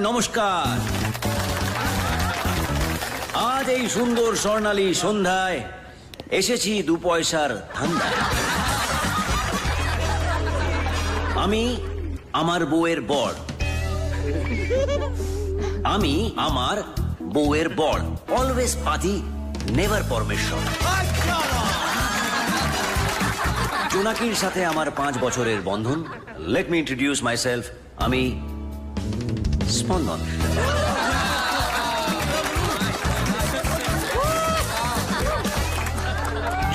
নমস্কার। আজ এই সুন্দর স্বর্ণালী সন্ধ্যায় এসেছি 2 পয়সার ধান্দায়। আমি আমার বউয়ের বর, আমি আমার বউয়ের বর, অলওয়েজ পাতি, নেভার পারমিশন। জোনাকির সাথে আমার 5 বছরের বন্ধন। Let me introduce myself, আমি স্পন্দন।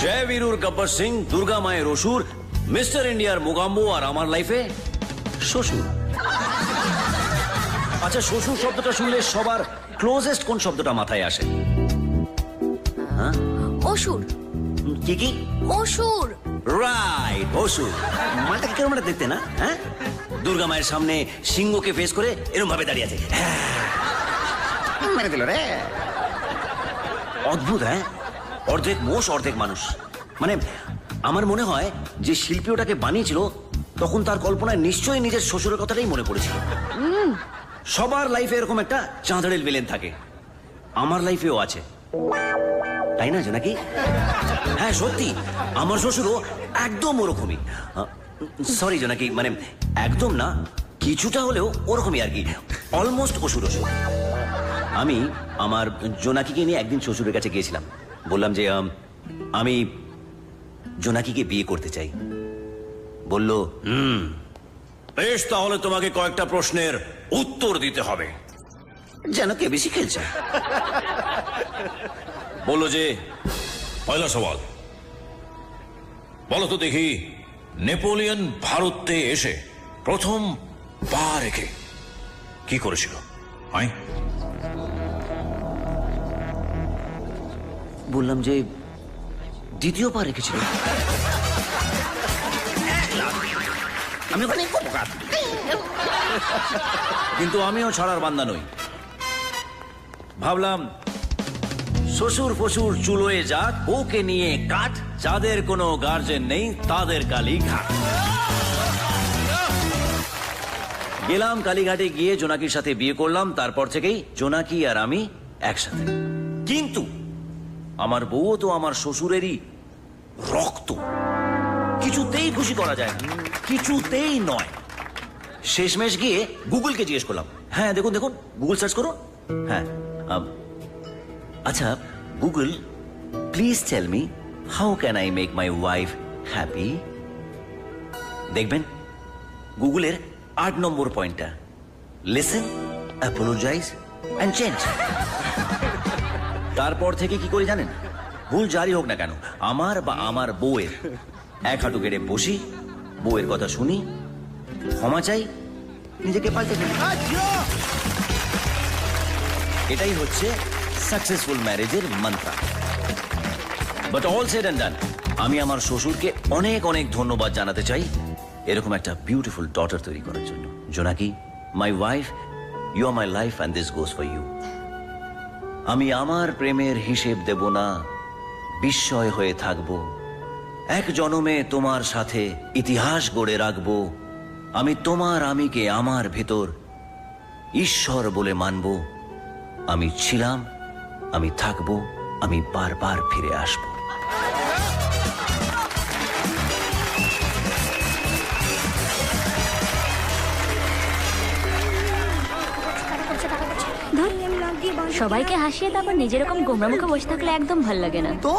জয় বীরুর গব্বর সিং, দুর্গা মায়ের অসুর, মিস্টার ইন্ডিয়ার মোগাম্বো, আর আমার লাইফে শ্বশুর। আচ্ছা, শ্বশুর শব্দটা শুনলে সবার ক্লোজেস্ট কোন শব্দটা মাথায় আসে? হ্যাঁ, অসুর। কি কি? অসুর। রাইট, অসুর। মাটাকে কেরম দেখতে না? হ্যাঁ, দুর্গা মায়ের সামনে সিংহকে ফেস করে এরকম ভাবে দাঁড়িয়ে আছে। মেরে দিল রে। অদ্ভুত, হ্যাঁ? অর্ধেক মোষ অর্ধেক মানুষ। মানে আমার মনে হয় যে শিল্পী ওটাকে বানিয়েছিল তখন তার কল্পনায় নিশ্চয়ই নিজের শ্বশুরের কথাটাই মনে পড়েছিল। সবার লাইফে এরকম একটা চাঁদড়েল ভিলেন থাকে, আমার লাইফেও আছে, তাই না জোনাকি? হ্যাঁ সত্যি, আমার শ্বশুরও একদম ওরকমই। সরি জোনাকি, মানে একদম না, কিছুটা হলেও ওরকমই আর কি, অলমোস্ট অসুর অসুর। আমি আমার জোনাকিকে নিয়ে একদিন শ্বশুরের কাছে গিয়েছিলাম, বললাম যে আমি জোনাকিকে বিয়ে করতে চাই। বলল বেশ, তাহলে তোমাকে কয়েকটা প্রশ্নের উত্তর দিতে হবে। যেন কে বেশি খেলছে। বললো যে পয়লা সওয়াল, বলো তো দেখি, নেপোলিয়ন ভারতে এসে প্রথম পা রেখে কি করেছিল? বললাম যে দ্বিতীয় পা রেখেছিল। আমি ওখানে কিন্তু আমিও ছড়ার বান্দা নই। ভাবলাম শ্বশুর ফশুর চুলোয় যাক, ওকে নিয়ে কাঠ, যাদের কোনো গার্জেন নেই তাদের কালীঘাট। গেলাম কালীঘাটে, গিয়ে জোনাকির সাথে বিয়ে করলাম। তারপর থেকেই জোনাকি আর আমি একসাথে। কিন্তু আমার বউও তো আমার শ্বশুরেরই রক্ত, কিছুতেই খুশি করা যায় না, কিছুতেই নয়। শেষমেশ গিয়ে গুগলকে জিজ্ঞেস করলাম, হ্যাঁ দেখুন দেখুন, গুগল সার্চ করুন। হ্যাঁ, আচ্ছা Google, please tell me how can I make my wife happy. দেখবেন গুগলের 8 নম্বর পয়েন্টটা, লিসেন, অ্যাপোলোজাইজ অ্যান্ড চেঞ্জ। তারপর থেকে কি করি জানেন? ভুল জারি হোক না কেন, আমার বা আমার বউয়ের এক হাঁটু গেড়ে বসি, বউয়ের কথা শুনি, ক্ষমা চাই, নিজেকে পাল্টে ফেলি। এটাই হচ্ছে সাকসেসফুল ম্যারেজের মন্ত্র। বাট অল সেড এন্ড ডান, আমি আমার শ্বশুরকে অনেক অনেক ধন্যবাদ জানাতে চাই এরকম একটা বিউটিফুল ডটার তৈরি করার জন্য। Jonaki, my wife, you are my life and this goes for you. আমি আমার প্রেমের হিসেব দেব না, বিস্ময় হয়ে থাকব, এক জনমে তোমার সাথে ইতিহাস গড়ে রাখব। আমি তোমার আমিকে আমার ভেতর ঈশ্বর বলে মানব। আমি ছিলাম, আমি থাকব, আমি বারবার ফিরে আসব। সবাইকে হাসিয়ে তারপর নিজের এরকম গোমরা মুখে বসে থাকলে একদম ভালো লাগে না। তো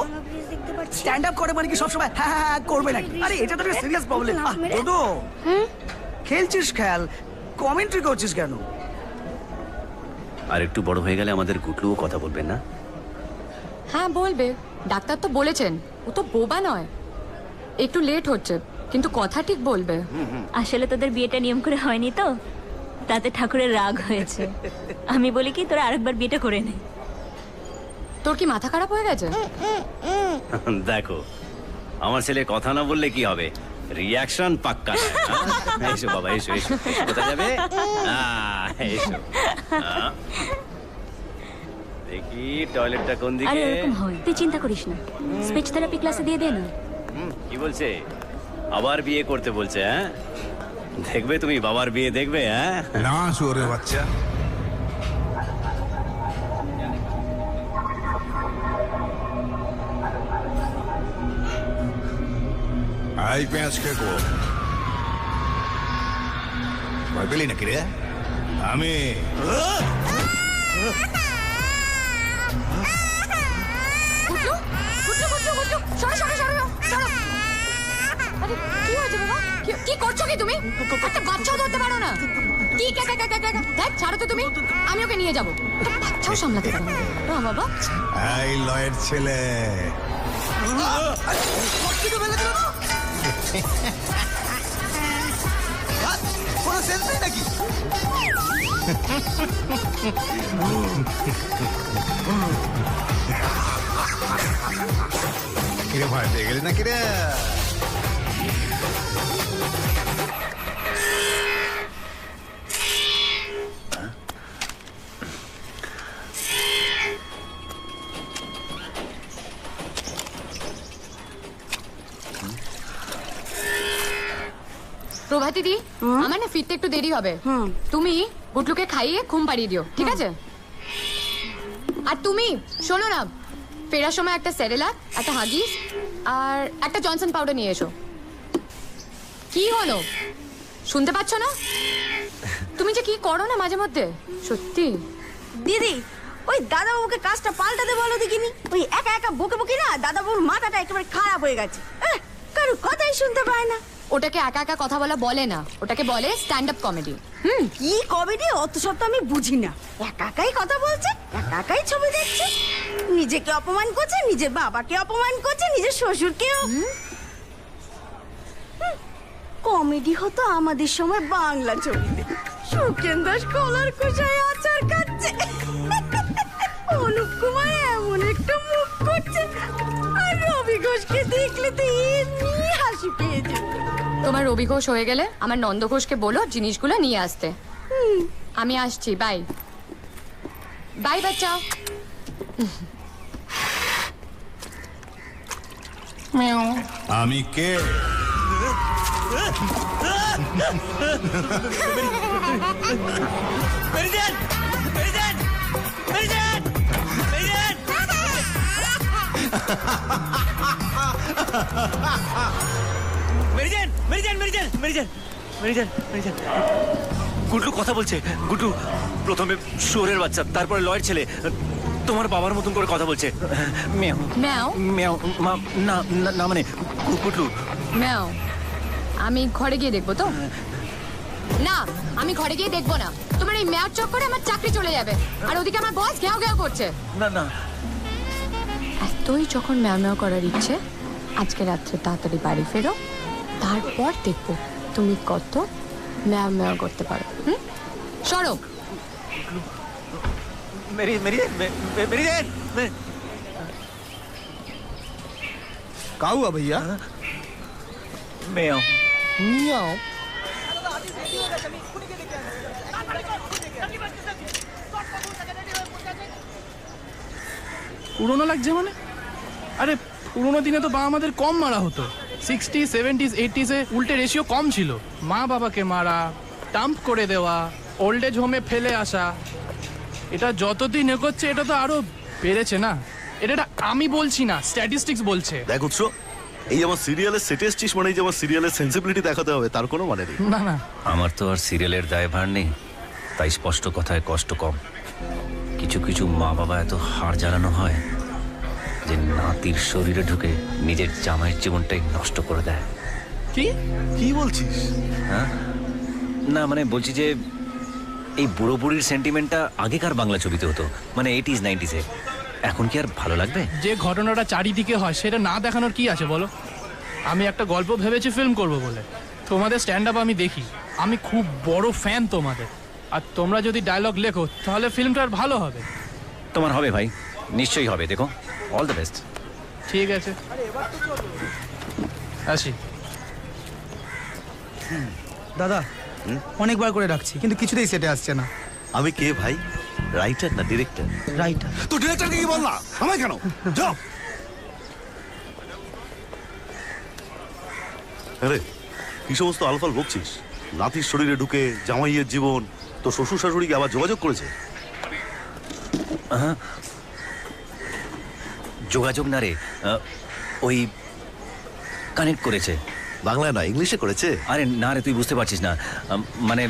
স্ট্যান্ড আপ করে মানে কি সবসময় হ্যাঁ হ্যাঁ হ্যাঁ করবে নাকি? আরে এটা তো একটা সিরিয়াস প্রবলেম। দোদো, খেলছিস খেল, কমেন্ট্রি করছিস কেন? আর একটু বড় হয়ে গেলে আমাদের গুটলুও কথা বলবেন না? হ্যাঁ বলবে, ডাক্তার তো বলেছেন, ও তো বোবা নয়। একটু লেট হচ্ছে কিন্তু কথা ঠিক বলবে। আসলে তোদের বিয়েটা নিয়ম করে হয়নি তো, তাতে ঠাকুরের রাগ হয়েছে। আমি বলি কি তোরা আরেকবার বিয়েটা করে নে। তোর কি মাথা খারাপ হয়ে গেছে? দেখো, আমার ছেলে কথা না বললে কি হবে, রিয়াকশন পাক্কা। এসো বাবা, এসো এসো। কোথায় যাবে? এসো। দেখি টয়লেটটা কোন দিকে? আরে এরকম হয়, তুই চিন্তা করিস না, স্পিচ থেরাপি ক্লাসে দিয়ে দে না। কি বলছে? আবার বিয়ে করতে বলছে? হ্যাঁ, দেখবে তুমি বাবার বিয়ে দেখবে। হ্যাঁ না শুয়োরের বাচ্চা, এই পেঁয়াজ খেকো ভয় পেলি নাকি রে? আমি গুড্ডু গুড্ডু গুড্ডু গুড্ডু সরো সরো সরো সরো। আরে কি হয়েছে বাবা? কি করছো কি তুমি? একটা বাচ্চাও ধরতে পারো না? কি কে কে কে কে কে? দেখ ছাড়ো তো তুমি, আমি ওকে নিয়ে যাবো। একটা বাচ্চাও সামলাতে পারো না বাবা। এই লয়ের ছেলে কোনো সেন্স নেই নাকি? কিরে ভয় পেয়ে গেলি নাকি রে? প্রভাতী দি, আমার না ফিরতে একটু দেরি হবে। তুমি গুটলুকে খাইয়ে ঘুম পাড়িয়ে দিও, ঠিক আছে? আর তুমি শোনো না, ফেরার সময় একটা সেরেলাক, একটা হাগিস আর একটা জনসন পাউডার নিয়ে এসো। কি হলো, শুনতে পাচ্ছ না? তুমি যে কি করো না মাঝে মধ্যে, সত্যি। দিদি, ওই দাদা বাবুকে কাজটা পাল্টাতে বলো দেখিনি। ওই একা একা বকে বকে না দাদা বাবুর মাথাটা একেবারে খারাপ হয়ে গেছে। কারো কথাই শুনতে পায় না। ওটাকে একা একা কথা বলা বলে না, ওটাকে বলে স্ট্যান্ড আপ কমেডি। কি কমেডি অত সব তো আমি বুঝি না। একা একাই কথা বলছে, একা একাই ছবি দেখছে, নিজেকে অপমান করছে, নিজের বাবাকে অপমান করছে, নিজের শ্বশুরকেও। কমেডি হতো আমাদের সময় বাংলা ছবিতে। সুখেন দাস কলার কুশায় আচার খাচ্ছে, অনুপ কুমার এমন একটা মুখ করছে, আর রবি ঘোষকে দেখলে তো এমনি হাসি পেয়ে যেত। তোমার রবি ঘোষ হয়ে গেলে আমার নন্দ ঘোষকে বলো জিনিসগুলো নিয়ে আসতে। আমি আসছি, বাই বাই বাচ্চা। আমি কে? গুড্ডু কথা বলছে। গুড্ডু প্রথমে শুয়োরের বাচ্চা, তারপরে লয়ের ছেলে, তোমার বাবার মতন করে কথা বলছে। মেও ম্যাও মেও না না, না মানে গুড্ডু। ম্যাও, আমি ঘরে গিয়ে দেখবো তো? না, আমি ঘরে গিয়ে দেখবো না। তোমার এই ম্যাও চক্করে আমার চাকরি চলে যাবে, আর ওদিকে আমার বস ঘেউ ঘেউ করছে। না না, এতই যখন ম্যাও ম্যাও করার ইচ্ছে, আজকে রাত্রে তাড়াতাড়ি বাড়ি ফেরো, তারপর দেখবো তুমি কত ম্যাও ম্যাও করতে পারো। সরো। মেরি মেরি মেরি কাউয়া ভাইয়া মেও মিয়াও। পুরোনো লাগছে মানে? আরে পুরোনো দিনে তো বাবা আমাদের কম মারা হতো। 60, 70s, 80s উল্টে রেশিও কম ছিল। মা বাবাকে মারা, ডাম্প করে দেওয়া, ওল্ড এজ হোমে ফেলে আসা, এটা যতদিন এগোচ্ছে এটা তো আরো বেড়েছে না? এটা আমি বলছি না, স্ট্যাটিস্টিক্স বলছে। দেখ উৎস, এই আমার সিরিয়ালের সেটে এসছিস মানে যে আমার সিরিয়ালের সেন্সিবিলিটি দেখাতে হবে তার কোনো মানে নেই। না না, আমার তো আর সিরিয়ালের দায়ভার নেই, তাই স্পষ্ট কথায় কষ্ট কম। কিছু কিছু মা বাবা এত হাড় জ্বালানো হয় যে নাতির শরীরে ঢুকে নিজের জামাইয়ের জীবনটাই নষ্ট করে দেয়। কি কি বলছিস? হ্যাঁ না মানে বলছি যে এই বুড়ো বুড়ির সেন্টিমেন্টটা আগেকার বাংলা ছবিতে হতো, মানে 80s 90s। এখন কি আর ভালো লাগবে? যে ঘটনাটা চারিদিকে হয় সেটা না দেখানোর কি আছে বলো? আমি একটা গল্প ভেবেছি ফিল্ম করব বলে। তোমাদের স্ট্যান্ড আপ আমি দেখি, আমি খুব বড় ফ্যান তোমাদের। আর তোমরা যদি ডায়লগ লেখো তাহলে ফিল্মটা আর ভালো হবে। তোমার হবে ভাই, নিশ্চয়ই হবে। দেখো, অল দ্য বেস্ট। ঠিক আছে, আসি। দাদা অনেকবার করে রাখছি কিন্তু কিছুতেই সেটে আসছে না। আমি কে ভাই? রাইটার না ডিরেক্টর? রাইটার। তো ডিরেক্টরকে কি বল না, আমায় কেন? যাও। আরে কি সমস্ত আলফাল বকছিস? নাতির শরীরে ঢুকে জামাইয়ের জীবন, তো শ্বশুর শাশুড়িকে আবার যোগাযোগ করেছে? যোগাযোগ না রে, ওই কানেক্ট করেছে। বাংলায় নয়, ইংলিশে করেছে। আরে না রে, তুই বুঝতে পারছিস না। মানে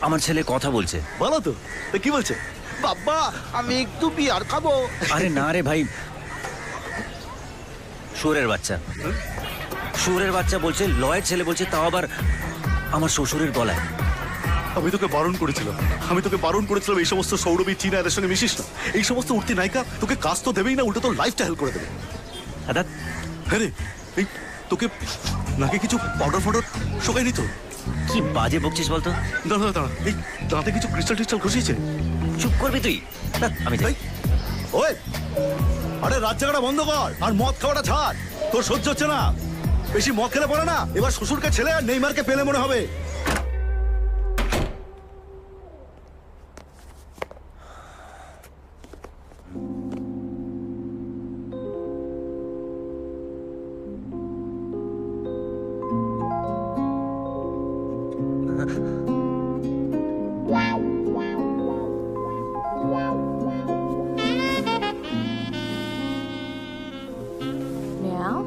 আমার ছেলে কথা বলছে। বলো তো, তা কি বলছে? বাবা আমি একটু বিয়ার খাবো। আরে না রে ভাই, শুয়োরের বাচ্চা, শুয়োরের বাচ্চা বলছে, লয়ের ছেলে বলছে, তাও আবার আমার শ্বশুরের গলায়। আমি তোকে বারণ করেছিলাম, এই সমস্ত সৌরভী চীনা এদের সঙ্গে মিশিস না। এই সমস্ত উঠতি নায়িকা তোকে কাজ তো দেবেই না, উল্টো তোর লাইফটা হেল্প করে দেবে। দাদা হ্যাঁ রে, এই তোকে নাকি কিছু পাউডার ফাউডার শোকায়নি তো? কি বাজে বকছিস বলতো? দাঁড়া দাঁড়া, এই দাঁতে কিছু ক্রিস্টাল টিস্টাল ঘষিয়েছে? চুপ করবি তুই? আমি যাই। ওই আরে রাত জাগাটা বন্ধ কর আর মদ খাওয়াটা ছাড়। তোর সহ্য হচ্ছে না, বেশি মদ খেলে পড়ে না। এবার শ্বশুরকে ছেলে আর নেইমারকে পেলে মনে হবে। Meow.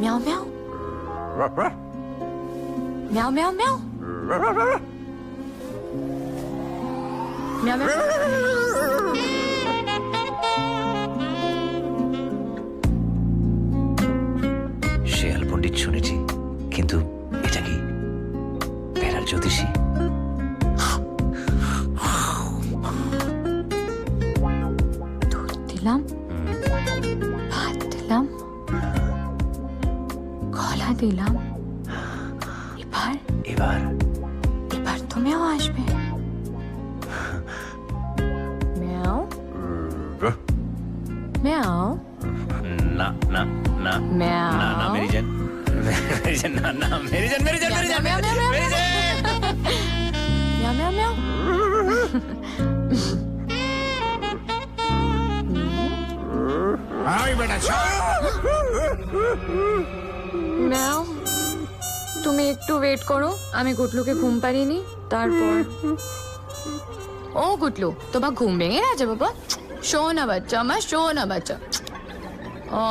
Meow meow. Meow meow meow. Meow meow. শেয়াল পণ্ডিত শুনেছি, কিন্তু এটা কি বেড়ার জ্যোতিষী? দুধ দিলাম, ভাত দিলাম, কলা দিলাম। এবার এবার এবার তুমিও আসবে। ম্যাও ম্যাও না না না ম্যাও না না মেরিজান, মেরিজান না না মেরিজান, মেরিজান, মেরিজান, ম্যাও ম্যাও ম্যাও মেরিজান। ম্যাও ম্যাও ম্যাও। ম্যাও তুমি একটু ওয়েট করো, আমি গুটলুকে ঘুম পাড়িনি, তারপর। ও গুটলু, তোমার ঘুম ভেঙে গেছে বাবা? শো না বাচ্চা আমার, শো না বাচ্চা। ও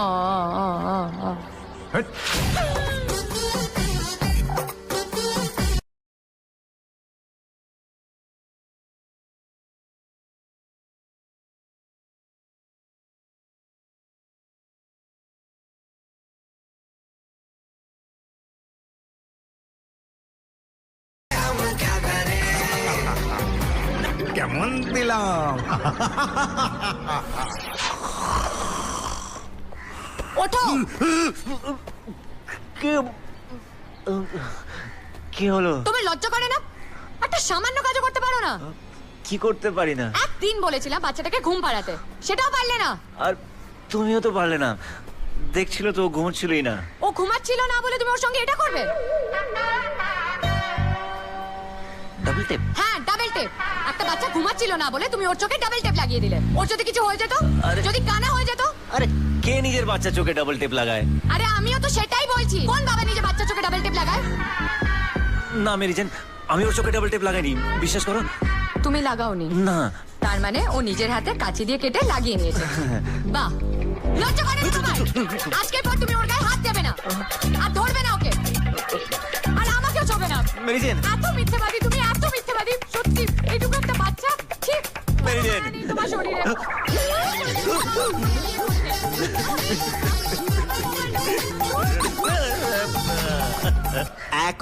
কেমন দিলাম? ওঠো। কি হলো? তোমার লজ্জা করে না? একটা সামান্য কাজও করতে পারো না? কি করতে পারি না? একদিন বলেছিলাম বাচ্চাটাকে ঘুম পাড়াতে, সেটাও পারলে না। আর তুমিও তো পারলে না, দেখছিল তো ও ঘুমোচ্ছিলই না। ও ঘুমাচ্ছিল না বলে তুমি ওর সঙ্গে এটা করবে? Double tape? হ্যাঁ, ডাবল টেপ। একটা বাচ্চা ঘুমাচ্ছিল না বলে তুমি ওর চোখে ডাবল টেপ লাগিয়ে দিলে। ওর যদি কিছু হয়ে যেত, আরে- যদি কানা হয়ে যেত? আরে কে নিজের বাচ্চা চোখে ডাবল টেপ লাগায়? আরে আমিও তো সেটাই বলছি, কোন বাবা নিজে বাচ্চা চোখে ডাবল টেপ লাগায়? না মেরিজান, আমি ওর চোখে ডাবল টেপ লাগাইনি, বিশ্বাস করো। তুমি লাগাওনি? না। তার মানে ও নিজের হাতে কাঁচি দিয়ে কেটে লাগিয়ে নিয়েছে। বাহ, লজ্জা করে না তোমার? আজকের পর তুমি ওর গায়ে হাত দেবে না আর ধরবে না ওকে, আর আমাকেও ছবে না। মেরিজান, এত মিথ্যেবাদী তুমি, এত মিথ্যেবাদী, সত্যি। এইটুকু একটা বাচ্চা, ঠিক মেরিজান। তোমার শরীরে।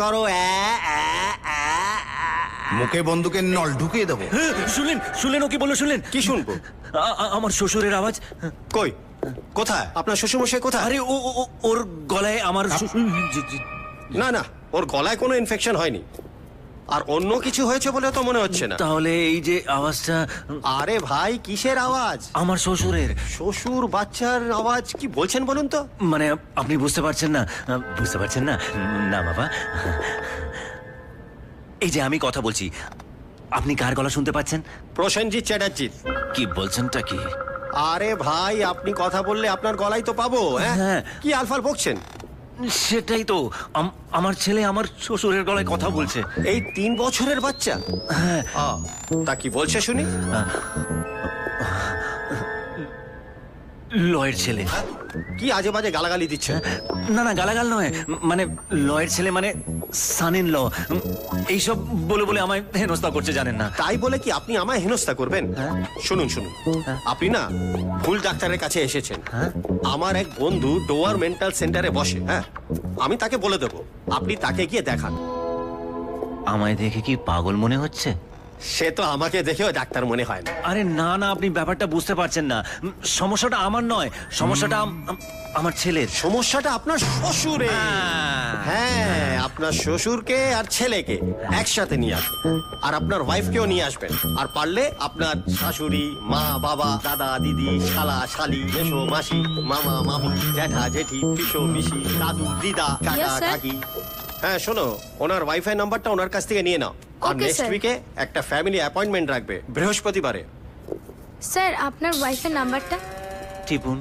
করো মুখে বন্দুকের নল ঢুকিয়ে দেবো। শুনলেন? শুনলেন ও কি বললো? শুনলেন? কি শুনবো? আমার শ্বশুরের আওয়াজ। কই কোথায় আপনার শ্বশুরমশাই কোথায়? আরে ওর গলায় আমার না না, ওর গলায় কোনো ইনফেকশন হয়নি, আর অন্য কিছু হয়েছে বলে তো মনে হচ্ছে না। তাহলে এই যে আওয়াজটা? আরে ভাই, কিসের আওয়াজ? আমার শ্বশুরের। শ্বশুর বাচ্চার আওয়াজ? কি বলছেন বলুন তো? মানে আপনি বুঝতে পারছেন না? বুঝতে পারছেন না? না বাবা, এই যে আমি কথা বলছি, আপনি কার গলা শুনতে পাচ্ছেন? প্রসেনজিৎ চ্যাটার্জির। কি বলছেনটা কি? আরে ভাই, আপনি কথা বললে আপনার গলাই তো পাবো। হ্যাঁ, কি আলফাল বকছেন? সেটাই তো, আমার ছেলে আমার শ্বশুরের গলায় কথা বলছে। এই 3 বছরের বাচ্চা? হ্যাঁ। তা কি বলছে শুনি? লয়ের ছেলে। কি আজে বাজে গালাগালি দিচ্ছেন? না না, গালাগাল নয়, মানে লয়ের ছেলে মানে সান ইন ল, এইসব বলে বলে আমায় হেনস্থা করছে, জানেন না? তাই বলে কি আপনি আমায় হেনস্থা করবেন? হ্যাঁ। শুনুন শুনুন, আপনি না ভুল ডাক্তারের কাছে এসেছেন। আমার এক বন্ধু ডোয়ার মেন্টাল সেন্টারে বসে, হ্যাঁ, আমি তাকে বলে দেবো, আপনি তাকে গিয়ে দেখান। আমায় দেখে কি পাগল মনে হচ্ছে? সে তো আমাকে দেখেও ডাক্তার মনে হয় না। আরে না না, আপনি ব্যাপারটা বুঝতে পারছেন না। সমস্যাটা আমার নয়, সমস্যাটা আমার ছেলের। সমস্যাটা আপনার শ্বশুরে। হ্যাঁ, আপনার শ্বশুরকে আর ছেলেকে একসাথে নিয়ে আসবেন, আর আপনার ওয়াইফকেও নিয়ে আসবেন, আর পারলে আপনার শাশুড়ি, মা, বাবা, দাদা, দিদি, শালা, শালি, মেশো, মাসি, মামা, মামি, জ্যাঠা, জেঠি, পিসো, মিসি, দাদু, দিদা, কাকা, Yes, sir. কাকি। হ্যাঁ শোনো, ওনার ওয়াইফাই নাম্বারটা ওনার কাছ থেকে নিয়ে নাও, আর Okay, নেক্সট sir. উইকে একটা ফ্যামিলি অ্যাপয়েন্টমেন্ট রাখবে বৃহস্পতিবারে। স্যার আপনার ওয়াইফের নাম্বারটা। টিপুন।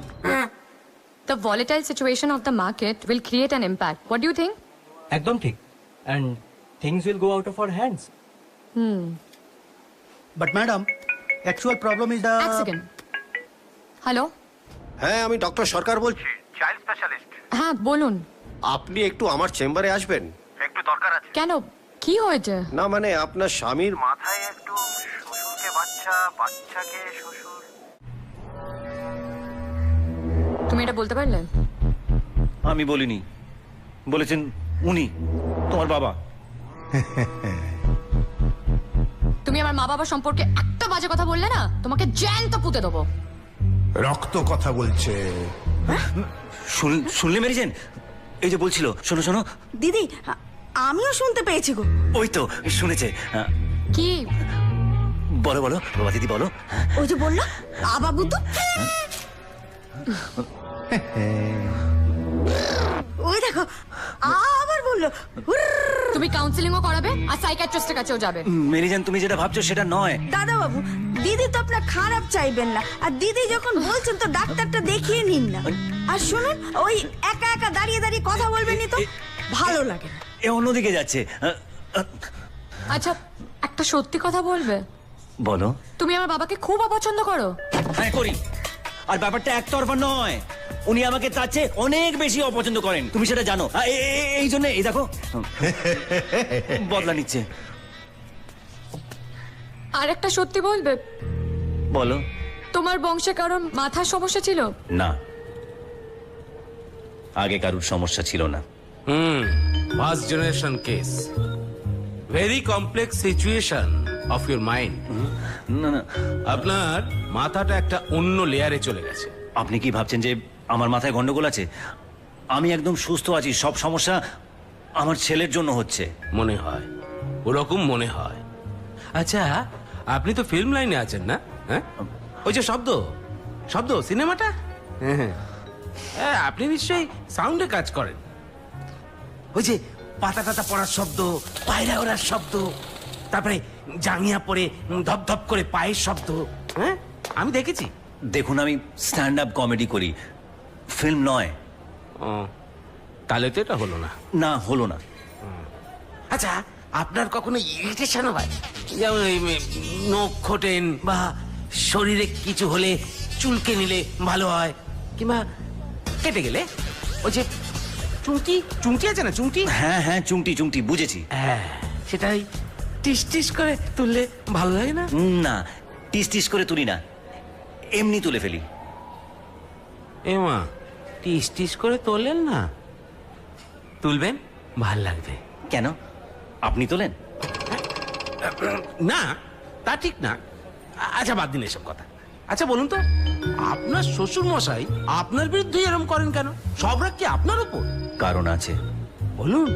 The volatile situation of the market will create an impact. What do you think? একদম ঠিক, and things will go out of our hands. But madam, actual problem is the এক second. Hello, হ্যাঁ, আমি doctor সরকার বলছি। হ্যাঁ বলুন। আপনি একটু আমার চেম্বারে আসবেন? কেন, কি হয়েছে? না মানে আপনার স্বামীর মাথায় একটু শ্বশুরকে বাচ্চা, বাচ্চাকে শ্বশুর। তুমি এটা বলতে পারলে? আমি বলিনি, বলেছেন উনি, তোমার বাবা। তুমি আমার মা বাবা সম্পর্কে একটা বাজে কথা বললে না, তোমাকে জ্যান্ত পুঁতে দেবো। রক্ত কথা বলছে। শুনলে মেরেছেন? এই যে বলছিল, শোনো শোনো। দিদি, আমিও শুনতে পেয়েছি গো। ওই তো শুনেছে। কি? বলো বলো বাবা, দিদি বলো। ওই যে বললো আবাবু তো। ওই দেখো আবার বললো। তুমি কাউন্সিলিংও করাবে আর সাইকিয়াট্রিস্টের কাছেও যাবে। মেরিজান, তুমি যেটা ভাবছো সেটা নয়। দাদা বাবু, দিদি তো আপনার খারাপ চাইবেন না, আর দিদি যখন বলছেন তো ডাক্তারটা দেখিয়ে নিন না। আর শুনুন, ওই একা একা দাঁড়িয়ে দাঁড়িয়ে কথা বলবেনই তো, ভালো লাগে না। এ অন্যদিকে যাচ্ছে। আচ্ছা, একটা সত্যি কথা বলবে? বলো। তুমি আমার বাবাকে খুব অপছন্দ করো। হ্যাঁ করি, আর ব্যাপারটা একতরফা নয়, উনি আমাকে তার চেয়ে অনেক বেশি অপছন্দ করেন, তুমি সেটা জানো। এই জন্য এই দেখো বদলা নিচ্ছে। আর একটা সত্যি বলবে? বলো। তোমার বংশে কারণ মাথার সমস্যা ছিল? না, আগে কারুর সমস্যা ছিল না। First generation case, very complex situation of your mind. না না, আপনার মাথাটা একটা অন্য লেয়ারে চলে গেছে। আপনি কি ভাবছেন যে আমার মাথায় গন্ডগোল আছে? আমি একদম সুস্থ আছি, সব সমস্যা আমার ছেলের জন্য হচ্ছে। মনে হয়, ওরকম মনে হয়। আচ্ছা, আপনি তো ফিল্ম লাইনে আছেন না? হ্যাঁ, ওই যে শব্দ শব্দ সিনেমাটা, হ্যাঁ, আপনি নিশ্চয়ই সাউন্ডে কাজ করেন। ওই যে পাতা টাতা পড়ার শব্দ, পায়রা ওড়ার শব্দ, তারপরে জাঙ্গিয়া পরে ধপ করে পায়ের শব্দ। হ্যাঁ, আমি দেখেছি। দেখুন, আমি স্ট্যান্ড আপ কমেডি করি, ফিল্ম নয়। তাহলে তো এটা হলো না। না, হলো না। আচ্ছা, আপনার কখনো ইরিটেশন হয়? যেমন ওই নখ খোটেন, বা শরীরে কিছু হলে চুলকে নিলে ভালো হয়, কিংবা কেটে গেলে ওই যে চুমটি চুমটি আছে না, চুমটি। হ্যাঁ হ্যাঁ, চুমটি চুমটি, বুঝেছি। হ্যাঁ, সেটাই টিস টিস করে তুললে ভালো লাগে না? না, টিস টিস করে তুলি না, এমনি তুলে ফেলি। এমা, টিস টিস করে তোলেন না, তুলবেন, ভাল লাগবে। কেন, আপনি তোলেন? না, তা ঠিক না। আচ্ছা, বাদ দিন এসব কথা। আচ্ছা বলুন তো, আপনার শ্বশুর মশাই আপনার বিরুদ্ধে এরকম করেন কেন? সব রাগ কি আপনার উপর? কারণ আছে। বলুন,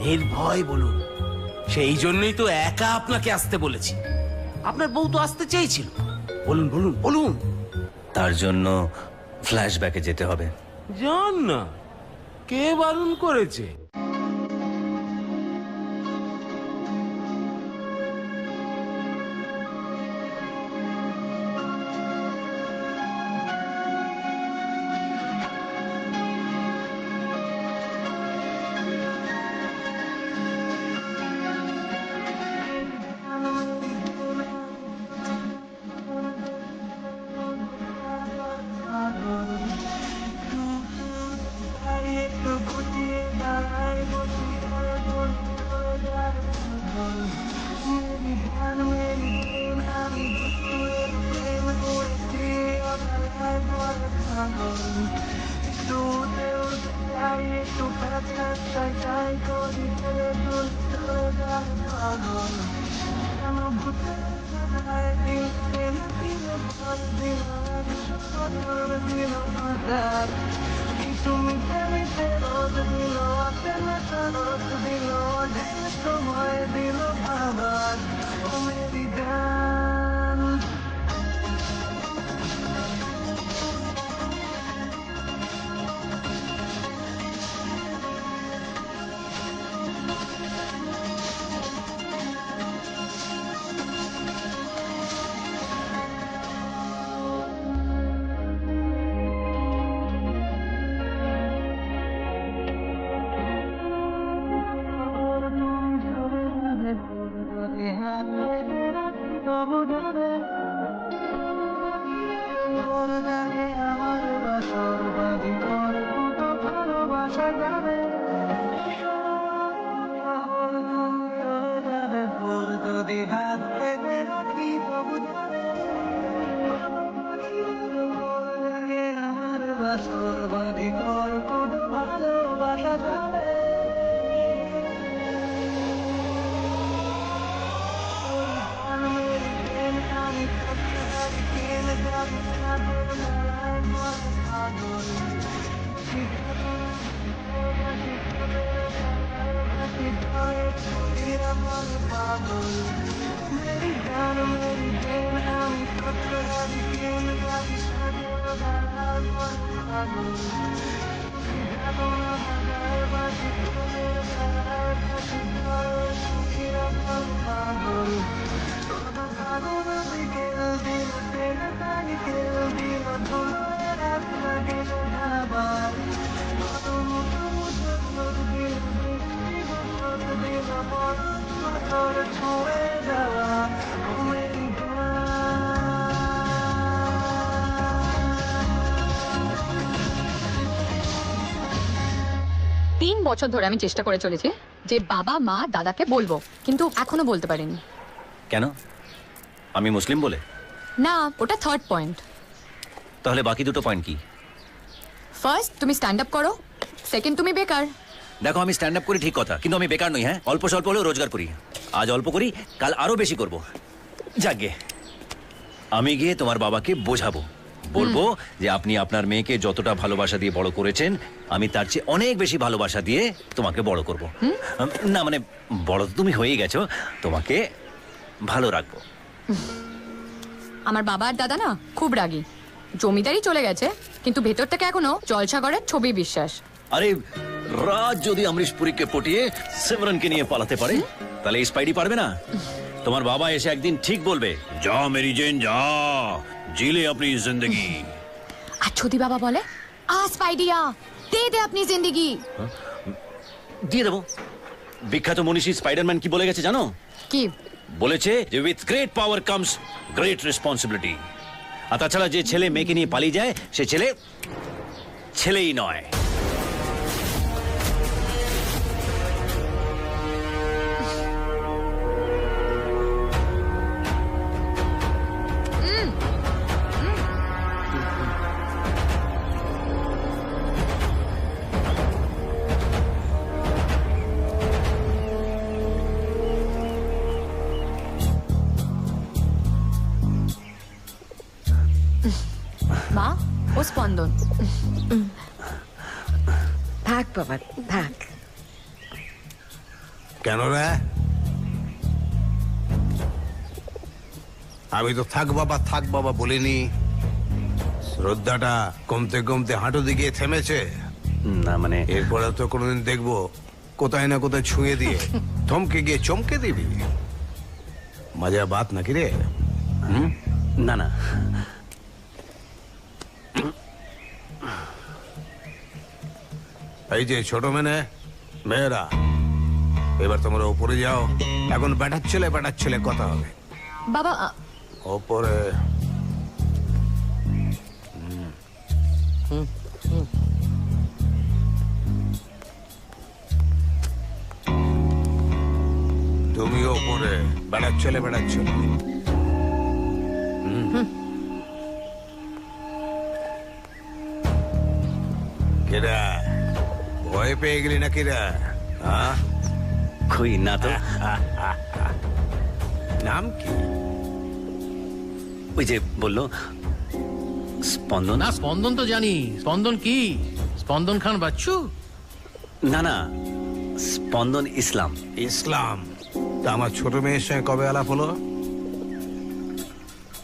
নির্ভয় বলুন। সেই জন্যই তো একা আপনাকে আসতে বলেছি। আপনার বউ তো আসতে চেয়েছিল। বলুন বলুন বলুন। তার জন্য ফ্ল্যাশব্যাকে যেতে হবে। জান না, কে বারণ করেছে? বছর ধরে আমি চেষ্টা করে চলেছি যে বাবা মা দাদাকে বলবো, কিন্তু এখনো বলতে পারিনি। কেন? আমি মুসলিম বলে? না, ওটা থার্ড পয়েন্ট। তাহলে বাকি দুটো পয়েন্ট কি? ফার্স্ট, তুমি স্ট্যান্ড আপ করো। সেকেন্ড, তুমি বেকার। দেখো, আমি স্ট্যান্ড আপ করি ঠিক কথা, কিন্তু আমি বেকার নই। হ্যাঁ, অল্প স্বল্প হলেও রোজগার করি। আজ অল্প করি, কাল আরো বেশি করব। যাকে আমি গিয়ে তোমার বাবাকে বোঝাবো, বলবো যে আপনি আপনার মেয়েকে যতটা ভালোবাসা দিয়ে বড় করেছেন, আমি তার চেয়ে অনেক বেশি ভালোবাসা দিয়ে তোমাকে বড় করব। না মানে, বড় তো তুমি হয়েই গেছো, তোমাকে ভালো রাখবো। আমার বাবা আর দাদা না খুব রাগী। জমিদারি চলে গেছে, কিন্তু ভেতর থেকে এখনো জলসাগরের ছবি বিশ্বাস। আরে, রাজ যদি অমরিশ পুরীকে পটিয়ে সিমরনকে নিয়ে পালাতে পারে, তাহলে এই স্পাইডি পারবে না? তোমার বাবা এসে একদিন ঠিক বলবে, যা মেরি জেন যা, জিলে আপনি জিন্দগি। আর যদি বাবা বলে, আ স্পাইডিয়া দে দে আপনি জিন্দগি, দিয়ে দেবো। বিখ্যাত মনীষী স্পাইডারম্যান কি বলে গেছে জানো? কি বলেছে যে with great power comes great responsibility. আর তাছাড়া যে ছেলে মেয়েকে নিয়ে পালিয়ে যায়, সে ছেলে ছেলেই নয়। মা, ও স্পন্দন। থাক বাবা থাক। কেন রে? আমি তো থাক বাবা বলিনি। শ্রদ্ধাটা কমতে কমতে হাঁটু দিকে থেমেছে। না মানে, এরপরে তো কোনোদিন দেখবো কোথায় না কোথায় ছুঁয়ে দিয়ে থমকে গিয়ে চমকে দিবি। মজা বাত নাকি রে? না না, এই যে ছোট মেয়েরা, এবার তোমরা উপরে যাও। এখন বেটার ছেলে কথা হবে। বাবা, ওপরে তুমি ওপরে, বেটার ছেলে। কেরা ভয় পেয়ে গেলি নাকি রে? কই না তো। নাম কি? ওই যে বললো স্পন্দন? না, স্পন্দন তো জানি। স্পন্দন কি? স্পন্দন খান বাচ্চু? না না, স্পন্দন ইসলাম। ইসলাম? তা আমার ছোট মেয়ের সঙ্গে কবে আলাপ হলো?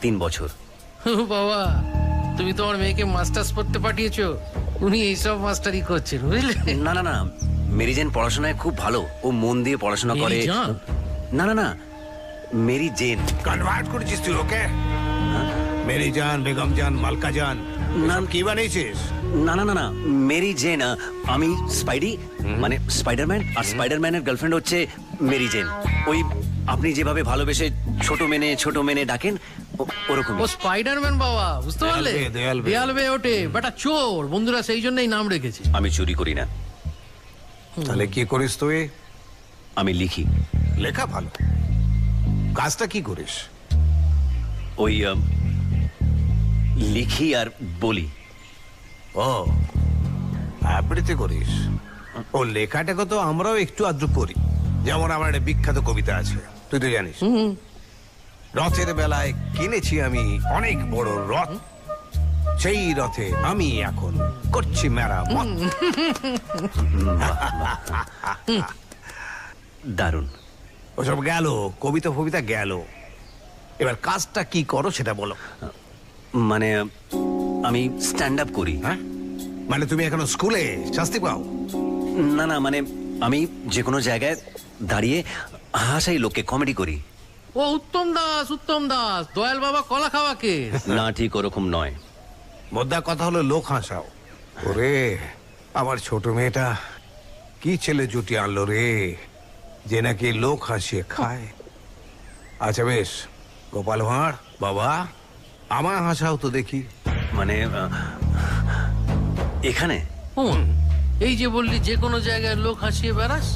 3 বছর। ও বাবা, তুমি তোমার মেয়েকে মাস্টার্স পড়তে পাঠিয়েছো, উনি এইসব মাস্টারি করছেন, বুঝলে? না না না, মেরি জেন পড়াশোনায় খুব ভালো, ও মন দিয়ে পড়াশোনা করে। মেরি জান? না না না, মেরি জেন। কনভার্ট করেছিস তুই ওকে? মেরি জান, বেগম জান, মালকা জান, নাম কি বানিয়েছিস? না না না না, মেরি জেন। আমি স্পাইডি, মানে স্পাইডারম্যান, আর স্পাইডারম্যানের গার্লফ্রেন্ড হচ্ছে মেরি জেন। ওই আপনি যেভাবে ভালোবেসে ছোট মেনে ডাকেন, ওরকম। ও স্পাইডারম্যান বাবা, বুঝতে পারলে? দেয়াল বেয়ে ওঠে, বেটা চোর, বন্ধুরা সেই জন্যই নাম রেখেছে। আমি চুরি করি না। তাহলে কি করিস তুই? আমি লিখি। লেখা ভালো, কাজটা কি করিস? ওই লিখি আর বলি। ও, আবৃত্তি করিস? ও, লেখাটাকে তো আমরাও একটু আদ্র করি। যেমন আমার একটা বিখ্যাত কবিতা আছে, তুই তো জানিস, রথের বেলায় কিনেছি আমি অনেক বড় রথ, সেই রথে আমি এখন করছি মেরামত। দারুণ। ওসব গেল, কবিতা ফবিতা গেল, এবার কাজটা কি করো সেটা বলো। মানে আমি স্ট্যান্ড আপ করি। হ্যাঁ, মানে তুমি এখনো স্কুলে শাস্তি পাও? না না, মানে আমি যে কোনো জায়গায় দাঁড়িয়ে হাসাই লোককে, কমেডি করি। ও উত্তম দাস, দয়াল বাবা কলা খাওয়াকে। না, ঠিক ওরকম নয়। মোদ্দা কথা হলো লোক হাসাও। ওরে, আমার ছোট মেয়েটা কি ছেলে জুটি আনলো রে, যে নাকি লোক হাসিয়ে খায়। আচ্ছা বেশ, গোপাল ভাঁড় বাবা, আমার হাসাও তো দেখি। মানে এখানে? এই যে বললি যে কোনো জায়গায় লোক হাসিয়ে বেড়াস,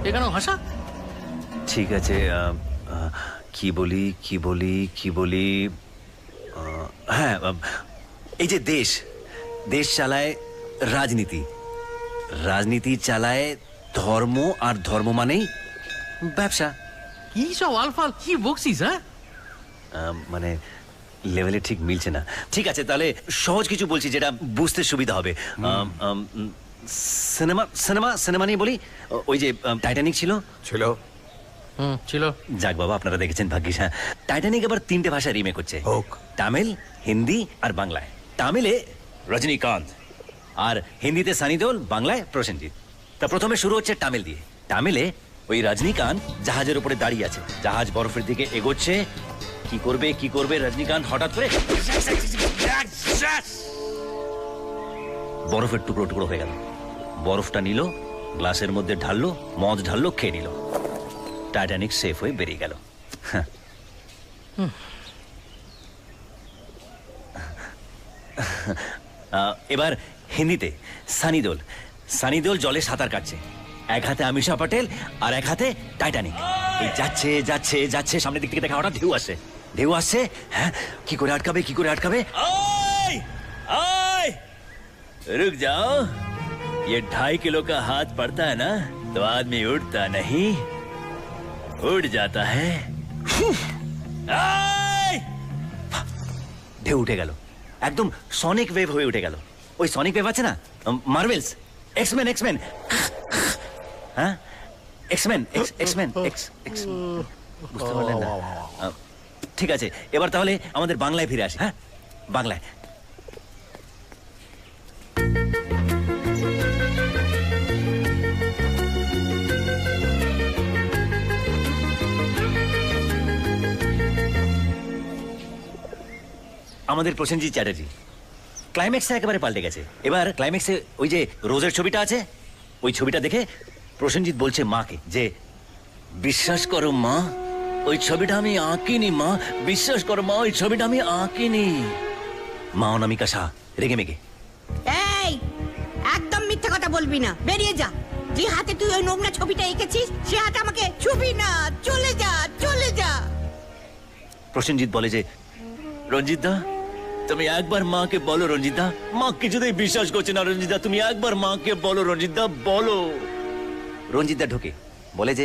এখানেও হাসা। ঠিক আছে, কি বলি। হ্যাঁ, এই যে দেশ চালায় রাজনীতি চালায় ধর্ম, আর ধর্ম মানেই ব্যবসা। কি সব আলফাল কি বকছিস? হ্যাঁ, মানে লেভেলে ঠিক মিলছে না। ঠিক আছে, তাহলে সহজ কিছু বলছি যেটা বুঝতে সুবিধা হবে। সিনেমা নিয়ে বলি। ওই যে টাইটানিক ছিল। যাক বাবা, আপনারা দেখেছেন, ভাগ্যিস। হ্যাঁ, টাইটানিক আবার 3টে ভাষায় রিমেক হচ্ছে, তামিল, হিন্দি আর বাংলায়। তামিলে রজনীকান্ত, আর হিন্দিতে সানি দেওল, বাংলায় প্রসেনজিৎ। তা প্রথমে শুরু হচ্ছে তামিল দিয়ে। তামিলে ওই রজনীকান্ত জাহাজের উপরে দাঁড়িয়ে আছে, জাহাজ বরফের দিকে এগোচ্ছে। কি করবে রজনীকান্ত হঠাৎ করে বরফের টুকরো হয়ে গেল। বরফটা নিল, গ্লাসের মধ্যে ঢাললো, মদ ঢাললো, খেয়ে নিল। টাইটানিক সেফ হয়ে বেরিয়ে গেল। এবার হিন্দিতে সানি দেওল জলে সাঁতার কাটছে, এক হাতে আমিষা পটেল আর এক হাতে টাইটানিক। এই যাচ্ছে, সামনের দিক থেকে দেখা হঠাৎ ঢেউ আসছে। হ্যাঁ, কি করে আটকাবে? रुक जाओ, ये 2.5 किलो का हाथ पड़ता है ना, तो आदमी उठता नहीं, उड़ जाता है। ঢেউ উঠে গেল, একদম সনিক ওয়েভ হয়ে উঠে গেল। ওই সনিক ওয়েভ আছে না, মার্ভেলস, এক্সমেন, হ্যাঁ, এক্সমেন, বুঝতে পারলেন না? ঠিক আছে, এবার তাহলে আমাদের বাংলায় ফিরে আসি। হ্যাঁ, বাংলায়। আমাদের প্রসেনজিৎ চ্যাটার্জি ক্লাইম্যাক্সটা একেবারে পাল্টে গেছে। এবার ক্লাইম্যাক্সে ওই যে রোজের ছবিটা আছে, ওই ছবিটা দেখে প্রসেনজিৎ বলছে মাকে যে, বিশ্বাস করো মা, ওই ছবিটা আমি আঁকিনি মা, বিশ্বাস করো মা, ওই ছবিটা আমি আঁকিনি। মা অনামিকা শাহ রেগে মেগে, এই একদম মিথ্যে কথা বলবি না, বেরিয়ে যা। যে হাতে তুই ওই নোংরা ছবিটা এঁকেছিস, সে হাতে আমাকে ছুবি না, চলে যা। প্রসেনজিৎ বলে যে, রঞ্জিত দা তুমি একবার মাকে বলো, রঞ্জিত দা, মা কিছুতেই বিশ্বাস করছে না, রঞ্জিত দা তুমি একবার মাকে বলো, রঞ্জিত দা বলো। রঞ্জিত দা ঢোকে, বলে যে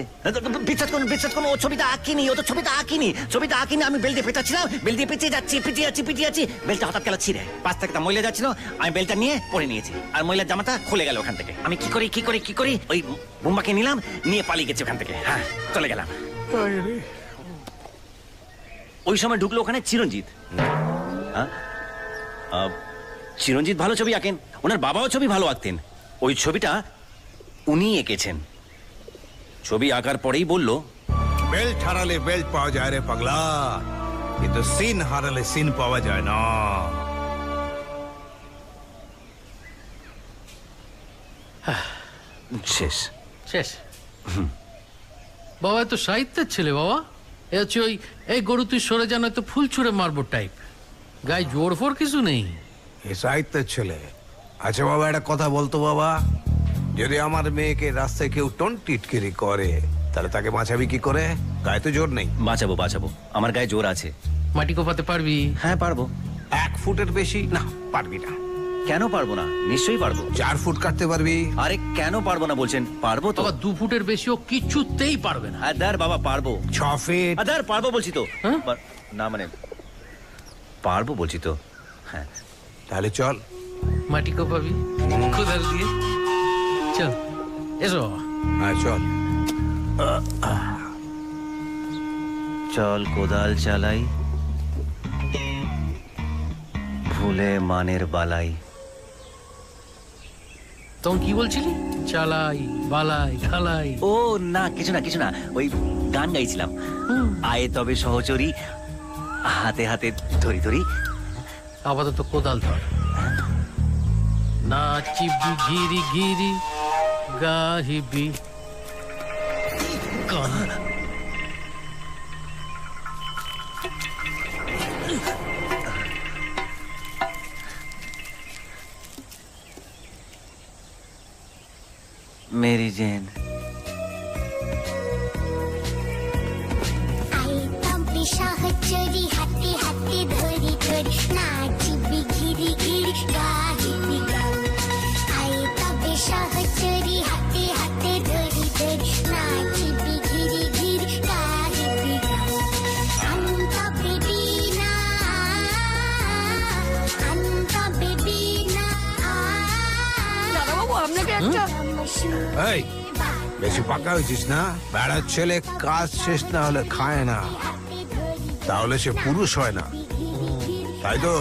বিশ্বাস করুন ও ছবিটা আঁকিনি, ও তো ছবিটা আঁকিনি। আমি বেল দিয়ে পেঁচাচ্ছিলাম, বেল দিয়ে পেঁচিয়ে যাচ্ছি, বেলটা হঠাৎ গেল ছিঁড়ে, পাশ থেকে মহিলা যাচ্ছিল, আমি বেলটা নিয়ে পরে নিয়েছি, আর মহিলার জামাটা খুলে গেল ওখান থেকে। আমি কি করি ওই বোম্বাকে নিলাম, নিয়ে পালিয়ে গেছি ওখান থেকে। হ্যাঁ, চলে গেলাম। ওই সময় ঢুকলো ওখানে চিরঞ্জিত। হ্যাঁ, চিরঞ্জিত ভালো ছবি আঁকেন, ওনার বাবাও ছবি ভালো আঁকতেন। ওই ছবিটা উনি এঁকেছেন। ছবি আঁকার পরেই বলল, বেল্ট হারালে বেল্ট পাওয়া যায় রে পাগলা, কিন্তু সিন হারালে সিন পাওয়া যায় না। শেষ। বাবা তো সাহিত্যের ছেলে বাবা। এ হচ্ছে ওই এই গরু তুই সরে যান তো ফুল ছুঁড়ে মারবো টাইপ, গায়ে জোর ফোর কিছু নেই। এ সাহিত্যের ছেলে। আচ্ছা বাবা, একটা কথা বলতো বাবা, যদি আমার মেয়েকে রাস্তায় কেউ টিটকিরি করে তাহলে তাকে বাঁচাবি কি করে? গায়ে তো জোর নেই। বাঁচাবো, আমার গায়ে জোর আছে। মাটি কোপাতে পারবি? হ্যাঁ পারবো। 1 ফুটের বেশি না পারবি না। কেন পারবো না? নিশ্চয়ই পারবো। 4 ফুট কাটতে পারবি? আরে কেন পারবো না বলছেন? পারবো তো। 2 ফুটের বেশিও কিছুতেই পারবে না। আদার বাবা পারবো। 6 ফিট? আদার পারবো বলছি তো। না মানে পারবো বলছি তো। হ্যাঁ তাহলে চল। মাটি কোপাবি কোদাল দিয়ে? চল এসো বাবা। হ্যাঁ চল। চল কোদাল চালাই, ভুলে মানের বালাই। তখন কি বলছিলি? চালাই, বালাই, খালাই? ও না, কিছু না, ওই গান গাইছিলাম। আয়ে তবে সহচরী, হাতে হাতে ধরি। আপাতত কোদাল ধর। নাচিবি গিরি গিরি, গাহিবি গান। मेरी जैन। সহচরি হাতে হাতে ধরি ধরি, নাচিবি ঘিরি ঘিরি গাহিবি গান। আয় তবে সহচরি হাতে হাতে ধরি ধরি, নাচিবি ঘিরি ঘিরি গাহিবি গান। আন্ত বেবিনা, দাদাবাবু আপনাকে একটা এই বেশি পাকা হয়েছিস না? বেড়ার ছেলে কাজ শেষ না হলে খায় না, তাহলে সে পুরুষ হয় না, তাই তো?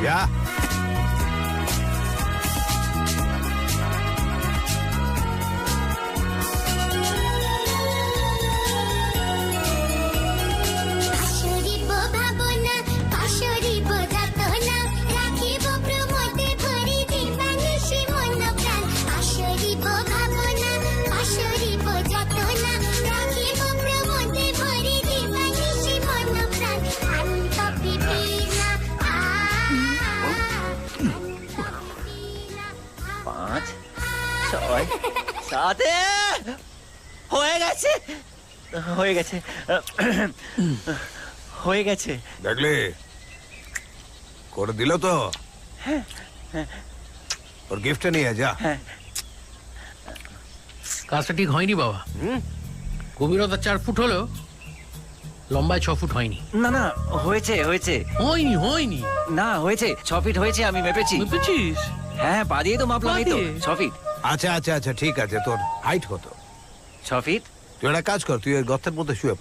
যা। পাশরিব ভাবনা, পাশরিব যাতনা, রাখিব প্রমোদে ভরি দিবানিশি মন প্রাণ। পাশরিব ভাবনা, পাশরিব যাতনা, রাখিব প্রমোদে ভরি দিবানিশি মন প্রাণ। আন্ত বিবিনা, 5, 6, 7 হয়ে গেছে। দেখলি করে দিল তো? ওর গিফটটা নিয়ে যা। কাজটা ঠিক হয়নি বাবা। গভীরতা 4 ফুট হলো, লম্বায় 6 ফুট হয়নি। না হয়েছে। হয়নি না হয়েছে, 6 ফিট হয়েছে, আমি মেপেছি। মেপেছিস? হ্যাঁ, পা দিয়ে তো মাপলাম, এই তো 6 ফিট। আচ্ছা ঠিক আছে, তোর হাইট কত? 6 ফিট। তুই একটা কাজ কর, তুই ওই গর্তের মধ্যে শুয়ে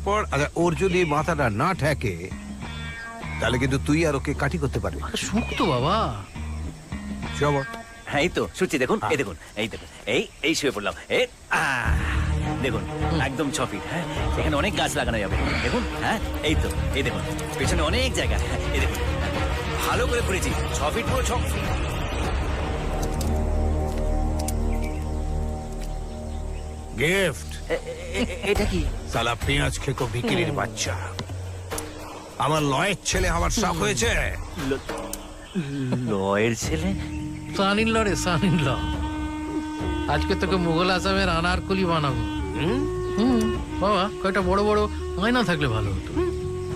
পড়। আচ্ছা, ওর যদি মাথাটা না ঠেকে তাহলে কিন্তু তুই আর ওকে কাঠি করতে পারবি। সুক্ত বাবা। হ্যাঁ এই তো শুচ্ছি, দেখুন এই দেখুন, এই শুয়ে পড়লাম। দেখুন একদম 6 ফিট। হ্যাঁ, এখানে অনেক গাছ লাগানো যাবে, দেখুন। হ্যাঁ এই দেখুন পেছনে অনেক জায়গা। এই দেখুন ভালো করে ঘুরেছি, 6 ফিট পুরো 6 ফিট। গিফট। এটা কি? সালা পেঁয়াজ খেকো ভিকিরির বাচ্চা। আমার লয়ের ছেলে আমার শখ হয়েছে। লয়ের ছেলে? সানিন ল রে, সানিন ল। আজকে তোকে মুঘল আসামের আনারকলি বানাবো। বাবা কয়টা বড় বড় আয়না থাকলে ভালো হতো,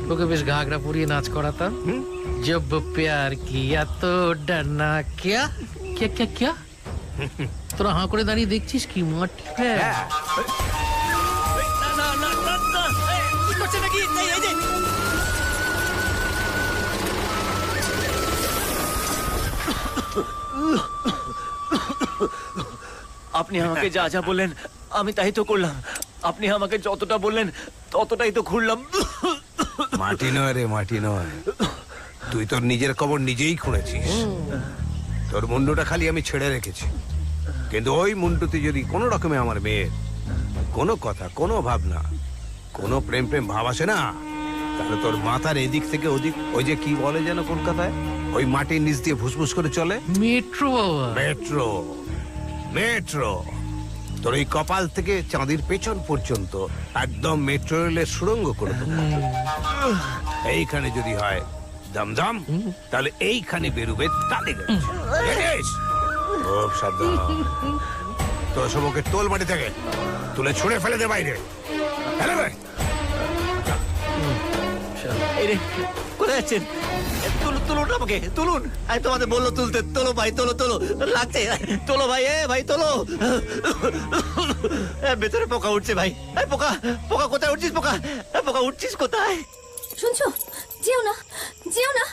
তোকে বেশ ঘাগরা পরিয়ে নাচ করাতাম। জব প্যার কিয়া তো ডরনা ক্যা ক্যা ক্যা ক্যা তোরা হাঁ করে দাঁড়িয়ে দেখছিস কি মাঠ? আপনি আমাকে যা যা বললেন আমি তাই তো করলাম। আপনি আমাকে যতটা বললেন ততটাই তো ঘুরলাম। মাটি নয় রে, মাটি নয়। তুই তোর নিজের কবর নিজেই খুঁড়েছিস। তোর মুন্ডুটা খালি আমি ছেড়ে রেখেছি, কিন্তু ওই মুন্ডুতে যদি কোনো রকমে আমার মেয়ের কোনো কথা, কোনো ভাবনা, কোনো প্রেম প্রেম ভাব আসে না, তাহলে তোর মাথার এদিক থেকে ওদিক, ওই যে কি বলে যেন কলকাতায়, ওই মাটির নিচ দিয়ে ফুসফুস করে চলে মেট্রো। বাবা, মেট্রো, মেট্রো। তোর এই কপাল থেকে চাঁদির পেছন পর্যন্ত একদম মেট্রো রেলের সুড়ঙ্গ করে দেবো। এইখানে যদি হয় দমদম, তাহলে এইখানে বেরোবে টালিগঞ্জ। খুব সাবধান। তোর সবকে তোল মাটি থেকে তুলে ছুঁড়ে ফেলে দে বাইরে। ফেলে দে। এই রে, কোথায় যাচ্ছেন? তুলুন, তুলুন আমাকে, তুলুন। আমি তোমাদের বললো তুলতে। তোলো ভাই, তোলো, তোলো, লাগছে। তোলো ভাই, ভাই তোলো। ভেতরে পোকা উঠছে ভাই। পোকা, পোকা কোথায় উঠছিস? পোকা, পোকা উঠছিস কোথায়? শুনছো? যেও না, যেও না।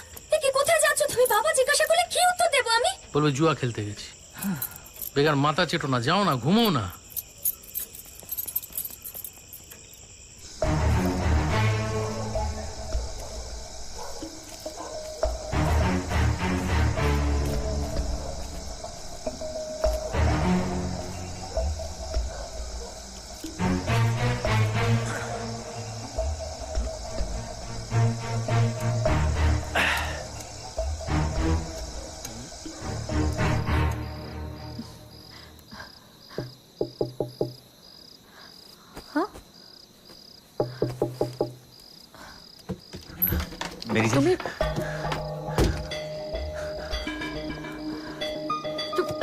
কি কোথায় যাচ্ছ তুমি? বাবা জিজ্ঞাসা করলে কি উত্তর দেবো আমি? বলবে জুয়া খেলতে গেছি। বেকার মাথা চেটো না, যাও না, ঘুমো না।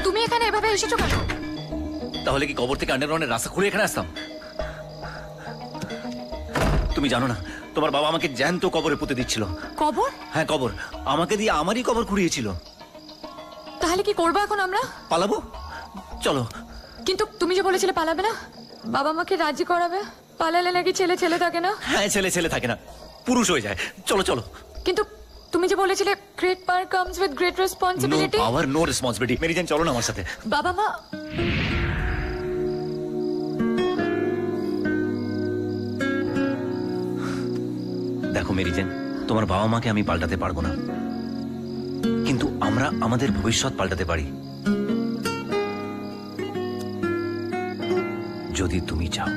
তুমি এখানে এভাবে এসেছো কেন? তাহলে কি কবর থেকে আন্ডারগ্রাউন্ডের রাস্তা খুঁড়ে এখানে আসতাম? তুমি জানো না, তোমার বাবা আমাকে জ্যান্ত কবরে পুঁতে দিচ্ছিল। কবর? হ্যাঁ, কবর। আমাকে দিয়ে আমারই কবর খুঁড়িয়েছিল। তাহলে কি করবো এখন আমরা? পালাবো, চলো। কিন্তু তুমি যে বলেছিলে পালাবে না, বাবা মাকে রাজি করাবে। পালালে নাকি ছেলে ছেলে থাকে না? হ্যাঁ, ছেলে ছেলে থাকে না, পুরুষ হয়ে যায়। চলো, চলো। কিন্তু তুমি যে বলেছিলে great power comes with great responsibility. No power, no responsibility. মেরি জান, চলো না আমার সাথে। বাবা মা দেখো মেরি জান, তোমার বাবা মাকে আমি পাল্টাতে পারবো না, কিন্তু আমরা আমাদের ভবিষ্যৎ পাল্টাতে পারি যদি তুমি চাও।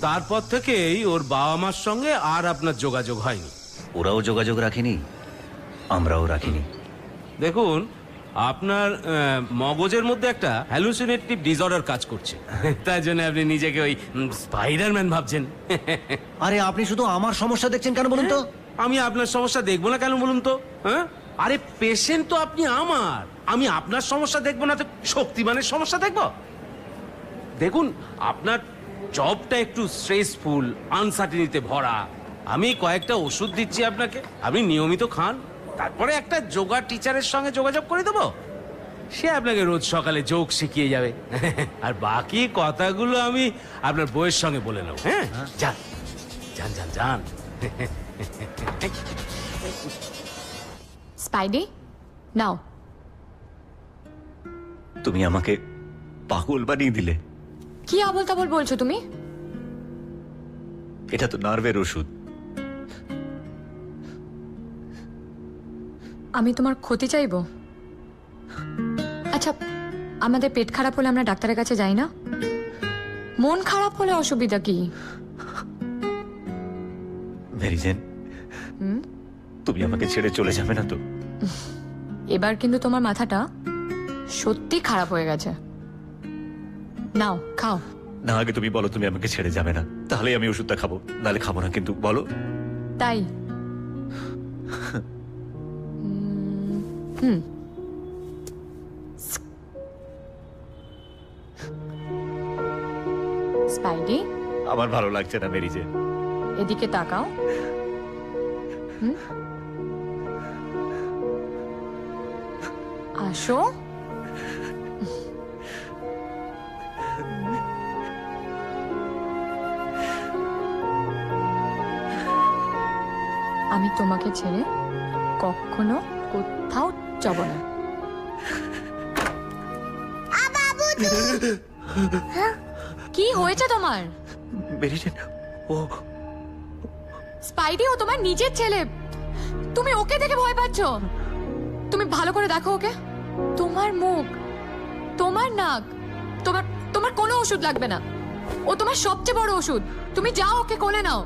তারপর থেকেই ওর বাবা মার সঙ্গে আর আপনার যোগাযোগ হয়নি। ওরাও যোগাযোগ রাখেনি, আমরাও রাখিনি। দেখুন, আপনার মগজের মধ্যে একটা হ্যালুসিনেটিভ ডিসঅর্ডার কাজ করছে, তার জন্য আপনি নিজেকে ওই স্পাইডারম্যান ভাবছেন। আরে আপনি শুধু আমার সমস্যা দেখছেন কেন বলুন তো? আমি আপনার সমস্যা দেখবো না কেন বলুন তো? হ্যাঁ, আরে পেশেন্ট তো আপনি আমার, আমি আপনার সমস্যা দেখবো না তো শক্তিমানের সমস্যা দেখবো? দেখুন, আপনার জবটা একটু স্ট্রেসফুল, আনসার্টিনিতে ভরা। আমি কয়েকটা ওষুধ দিচ্ছি আপনাকে, আপনি নিয়মিত খান। তারপরে একটা যোগা টিচারের সঙ্গে যোগাযোগ করে দেবো, সে আপনাকে রোজ সকালে যোগ শিখিয়ে যাবে। আর বাকি কথাগুলো আমি আপনার বইয়ের সঙ্গে বলে নেব। হ্যাঁ, যান যান যান যান। স্পাইডি, নাও। তুমি আমাকে পাগল বানিয়ে দিলে। কি আবল তাবল বলছো তুমি? এটা তো নার্ভের ওষুধ। আমি তোমার ক্ষতি চাইবো? আচ্ছা, আমাদের পেট খারাপ হলে আমরা ডাক্তারের কাছে যাই না? মন খারাপ হলে অসুবিধা কি? মেরিজেন, তুমি আমাকে ছেড়ে চলে যাবে না তো? এবার কিন্তু তোমার মাথাটা সত্যি খারাপ হয়ে গেছে। নাও, খাও। না, আগে তুমি বলো তুমি আমাকে ছেড়ে যাবে না, তাহলে আমি ওষুধটা খাবো, নাহলে খাবো না। কিন্তু বলো। তাই? স্পাইডি, আমার ভালো লাগছে না মেরিজেন। এদিকে তাকাও। হাসো। আমি তোমাকে ছেড়ে কখনো কোথাও যাব না। কি হয়েছে তোমার? ও স্পাইডি ও তোমার নিজের ছেলে, তুমি ওকে দেখে ভয় পাচ্ছ? তুমি ভালো করে দেখো ওকে, তোমার মুখ, তোমার নাক, তোমার তোমার কোনো ওষুধ লাগবে না, ও তোমার সবচেয়ে বড় ওষুধ। তুমি যাও ওকে কোলে নাও।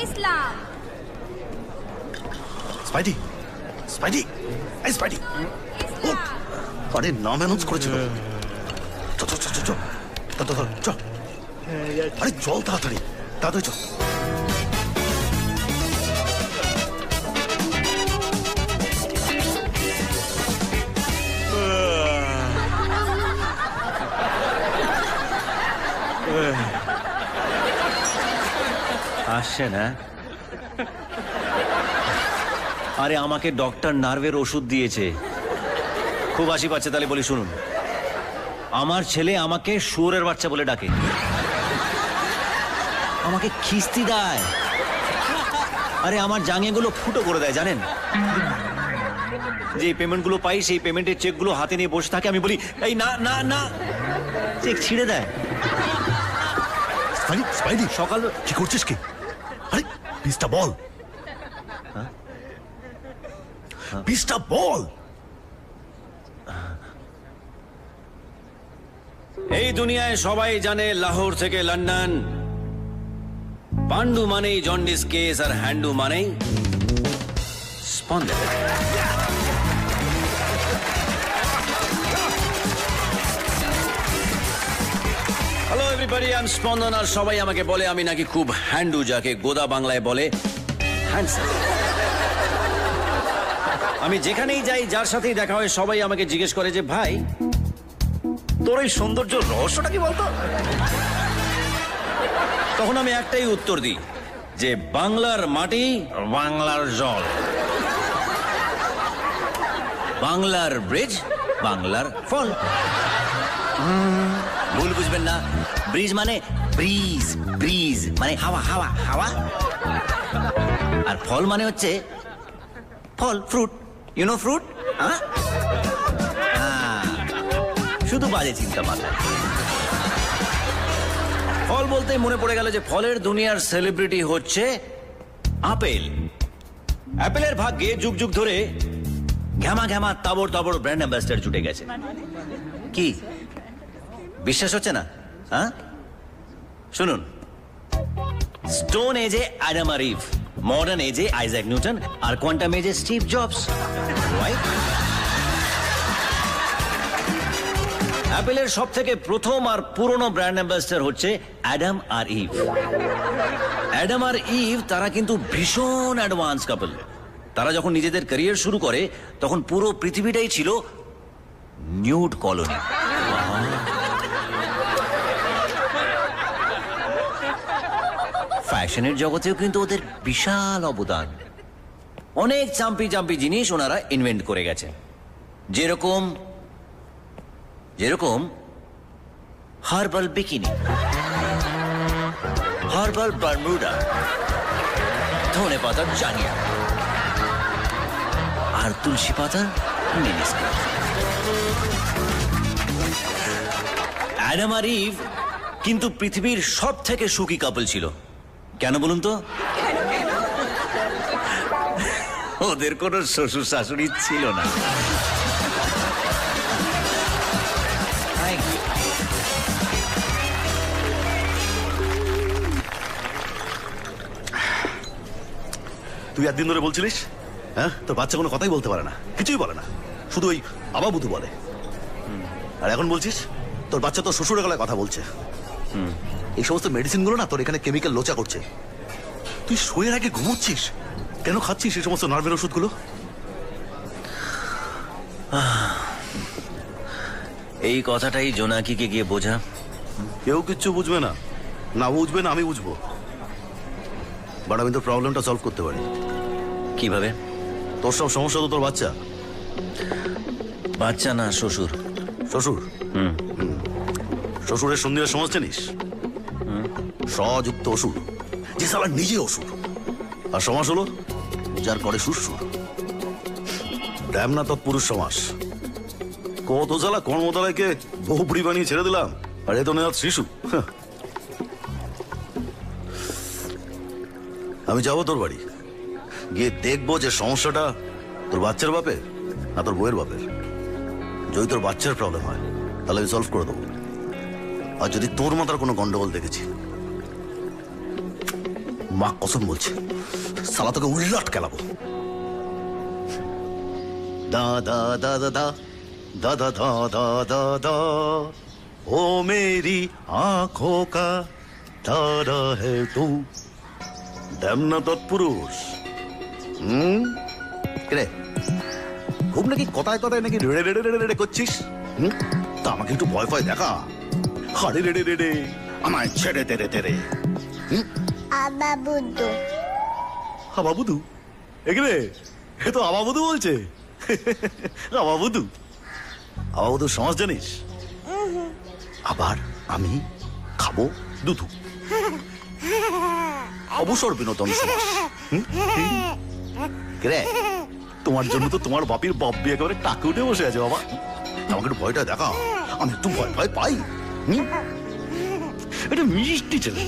ইসলাম। স্পাইডি, স্পাইডি, এই স্পাইডি, উঠ! আরে নাম অ্যানাউন্স করেছিল। চল চল চল চল চল চল, আরে চল তাড়াতাড়ি তাড়াতাড়ি চল। আসছে না? আরে আমাকে ডক্টর নার্ভের ওষুধ দিয়েছে, খুব হাসি পাচ্ছে। তাহলে বলি শুনুন, আমার ছেলে আমাকে শুয়োরের বাচ্চা বলে ডাকে, আমাকে খিস্তি দেয়, আরে আমার জাঙ্গিয়াগুলো ফুটো করে দেয় জানেন। যে পেমেন্টগুলো পাই সেই পেমেন্টের চেকগুলো হাতে নিয়ে বসে থাকে, আমি বলি এই না না না, চেক ছিঁড়ে দেয়। স্পাইডি সকাল কি করছিস কি? আরে পিসটা বল, পিসটা বল। এই দুনিয়ায় সবাই জানে লাহোর থেকে লন্ডন, পান্ডু মানেই জন্ডিস কেস আর হ্যান্ডু মানেই স্পন্দন। হ্যালো এভরিবডি, আই এম স্পন্দন। আর সবাই আমাকে বলে আমি নাকি খুব হ্যান্ডু, যাকে গোদা বাংলায় বলে হ্যান্ডসাম। আমি যেখানেই যাই, যার সাথেই দেখা হয়, সবাই আমাকে জিজ্ঞেস করে যে ভাই তোর এই সৌন্দর্য রহস্যটা কি বলতো? তখন আমি একটাই উত্তর দিই যে বাংলার মাটি, বাংলার জল, বাংলার ব্রিজ, বাংলার ফল। ভুল বুঝবেন না, ব্রিজ মানে ব্রিজ, ব্রিজ মানে হাওয়া, হাওয়া, হাওয়া। আর ফল মানে হচ্ছে ফল, ফ্রুট, ইউ নো ফ্রুট। শুধু বাজে চিন্তা মাথায়। ফল বলতে মনে পড়ে গেল যে ফলের দুনিয়ার সেলিব্রিটি হচ্ছে আপেল। অ্যাপেলের ভাগ্যে যুগ যুগ ধরে ঘ্যামা ঘ্যামা তাবড় তাবড় ব্র্যান্ড অ্যাম্বাসেডর জুটে গেছে। কি বিশ্বাস হচ্ছে না? শুনুন, স্টোন এজে অ্যাডাম আর ইভ, মডার্ন এজে আইজ্যাক নিউটন, আর কোয়ান্টাম এজে স্টিভ জবস। রাইট? অ্যাপেলের সব থেকে প্রথম আর পুরনো ব্র্যান্ড অ্যাম্বাসেডর হচ্ছে অ্যাডাম আর ইভ। অ্যাডাম আর ইভ তারা কিন্তু ভীষণ অ্যাডভান্স কাপল। তারা যখন নিজেদের ক্যারিয়ার শুরু করে তখন পুরো পৃথিবীটাই ছিল নিউড কলোনি। ফ্যাশনের জগতেও কিন্তু ওদের বিশাল অবদান। অনেক চাম্পি চাম্পি জিনিস ওনারা ইনভেন্ট করে গেছে, যেরকম যেরকম হার্বাল বিকিনি, হার্বাল বারমুডা, ধনে পাতার জাঙ্গিয়া, আর তুলসী পাতার মিনিস্কার্ট। অ্যাডাম আর ইভ কিন্তু পৃথিবীর সব থেকে সুখী কাপল ছিল। কেন বলুন তো? ওদের কোনো শ্বশুর শাশুড়ি ছিল না। তুই একদিন ধরে বলছিলিস তোর বাচ্চা কোনো কথাই বলতে পারে না, কিছুই বলে না, শুধু ওই আবাবুধু বলে। আর এখন বলছিস তোর বাচ্চা তোর শ্বশুরের গলায় কথা বলছে। এই সমস্ত মেডিসিন গুলো না তোর এখানে কেমিক্যাল লোচা করছে। তুই শোয়ের আগে ঘুমোচ্ছিস, কেন খাচ্ছিস এই সমস্ত নার্ভের ওষুধগুলো? এই কথাটাই জোনাকিকে গিয়ে বোঝা। কেউ কিচ্ছু বুঝবে না, না বুঝবে না আমি বুঝবো। বাট আমি তোর প্রবলেমটা সলভ করতে পারি। কিভাবে? তোর সব সমস্যা তো তোর বাচ্চা। বাচ্চা না, শ্বশুর। শ্বশুর? শ্বশুরের সন্ধির সমাজ জানিস? স্বযুক্ত অসুর, যে সালা নিজে অসুর। আর সমাস হলো যার করে সুরসুর। না তৎপুরুষ সমাস। কত জ্বালা কর্মতালাকে বহু বুড়ি বানিয়ে ছেড়ে দিলাম, আর এ তো নেওয়া শিশু। আমি যাবো তোর বাড়ি, গিয়ে দেখবো যে সমস্যাটা তোর বাচ্চার বাপের না তোর বউয়ের বাপের। যদি তোর বাচ্চার প্রবলেম হয় তাহলে আমি সলভ করে দেবো। আর যদি তোর মাথার কোনো গন্ডগোল দেখেছি, মা কসম বলছে সালা তোকে উল্লাট খেলাবো। দা দা দা দা দা দা দা দা দা দা দা ও মেরি আঁখোं का तारा है तू। দেমনা তৎপুরুষ। রে খুব নাকি কথায় কথায় নাকি রেড়ে রেড়ে রেড়ে রেড়ে করছিস। তা আমাকে একটু ভয় ভয় দেখা। হাড়ে রেড়ে রেড়ে আমায় ছেড়ে তেরে তেরে। আবাবুদু। আবাবুদু? এগরে এ তো আবাবুদু বলছে। আবাবুদু, আবাবুদু সমাজ জানিস? আবার আমি খাবো দুধু, অবসর বিনোদন সমাজ। রে তোমার জন্য তো তোমার বাপির বাপ্পি একেবারে টাকে উঠে বসে আছে। বাবা আমাকে একটু ভয়টা দেখা, আমি একটু ভয় ভয় পাই। এটা মিষ্টি ছেলে।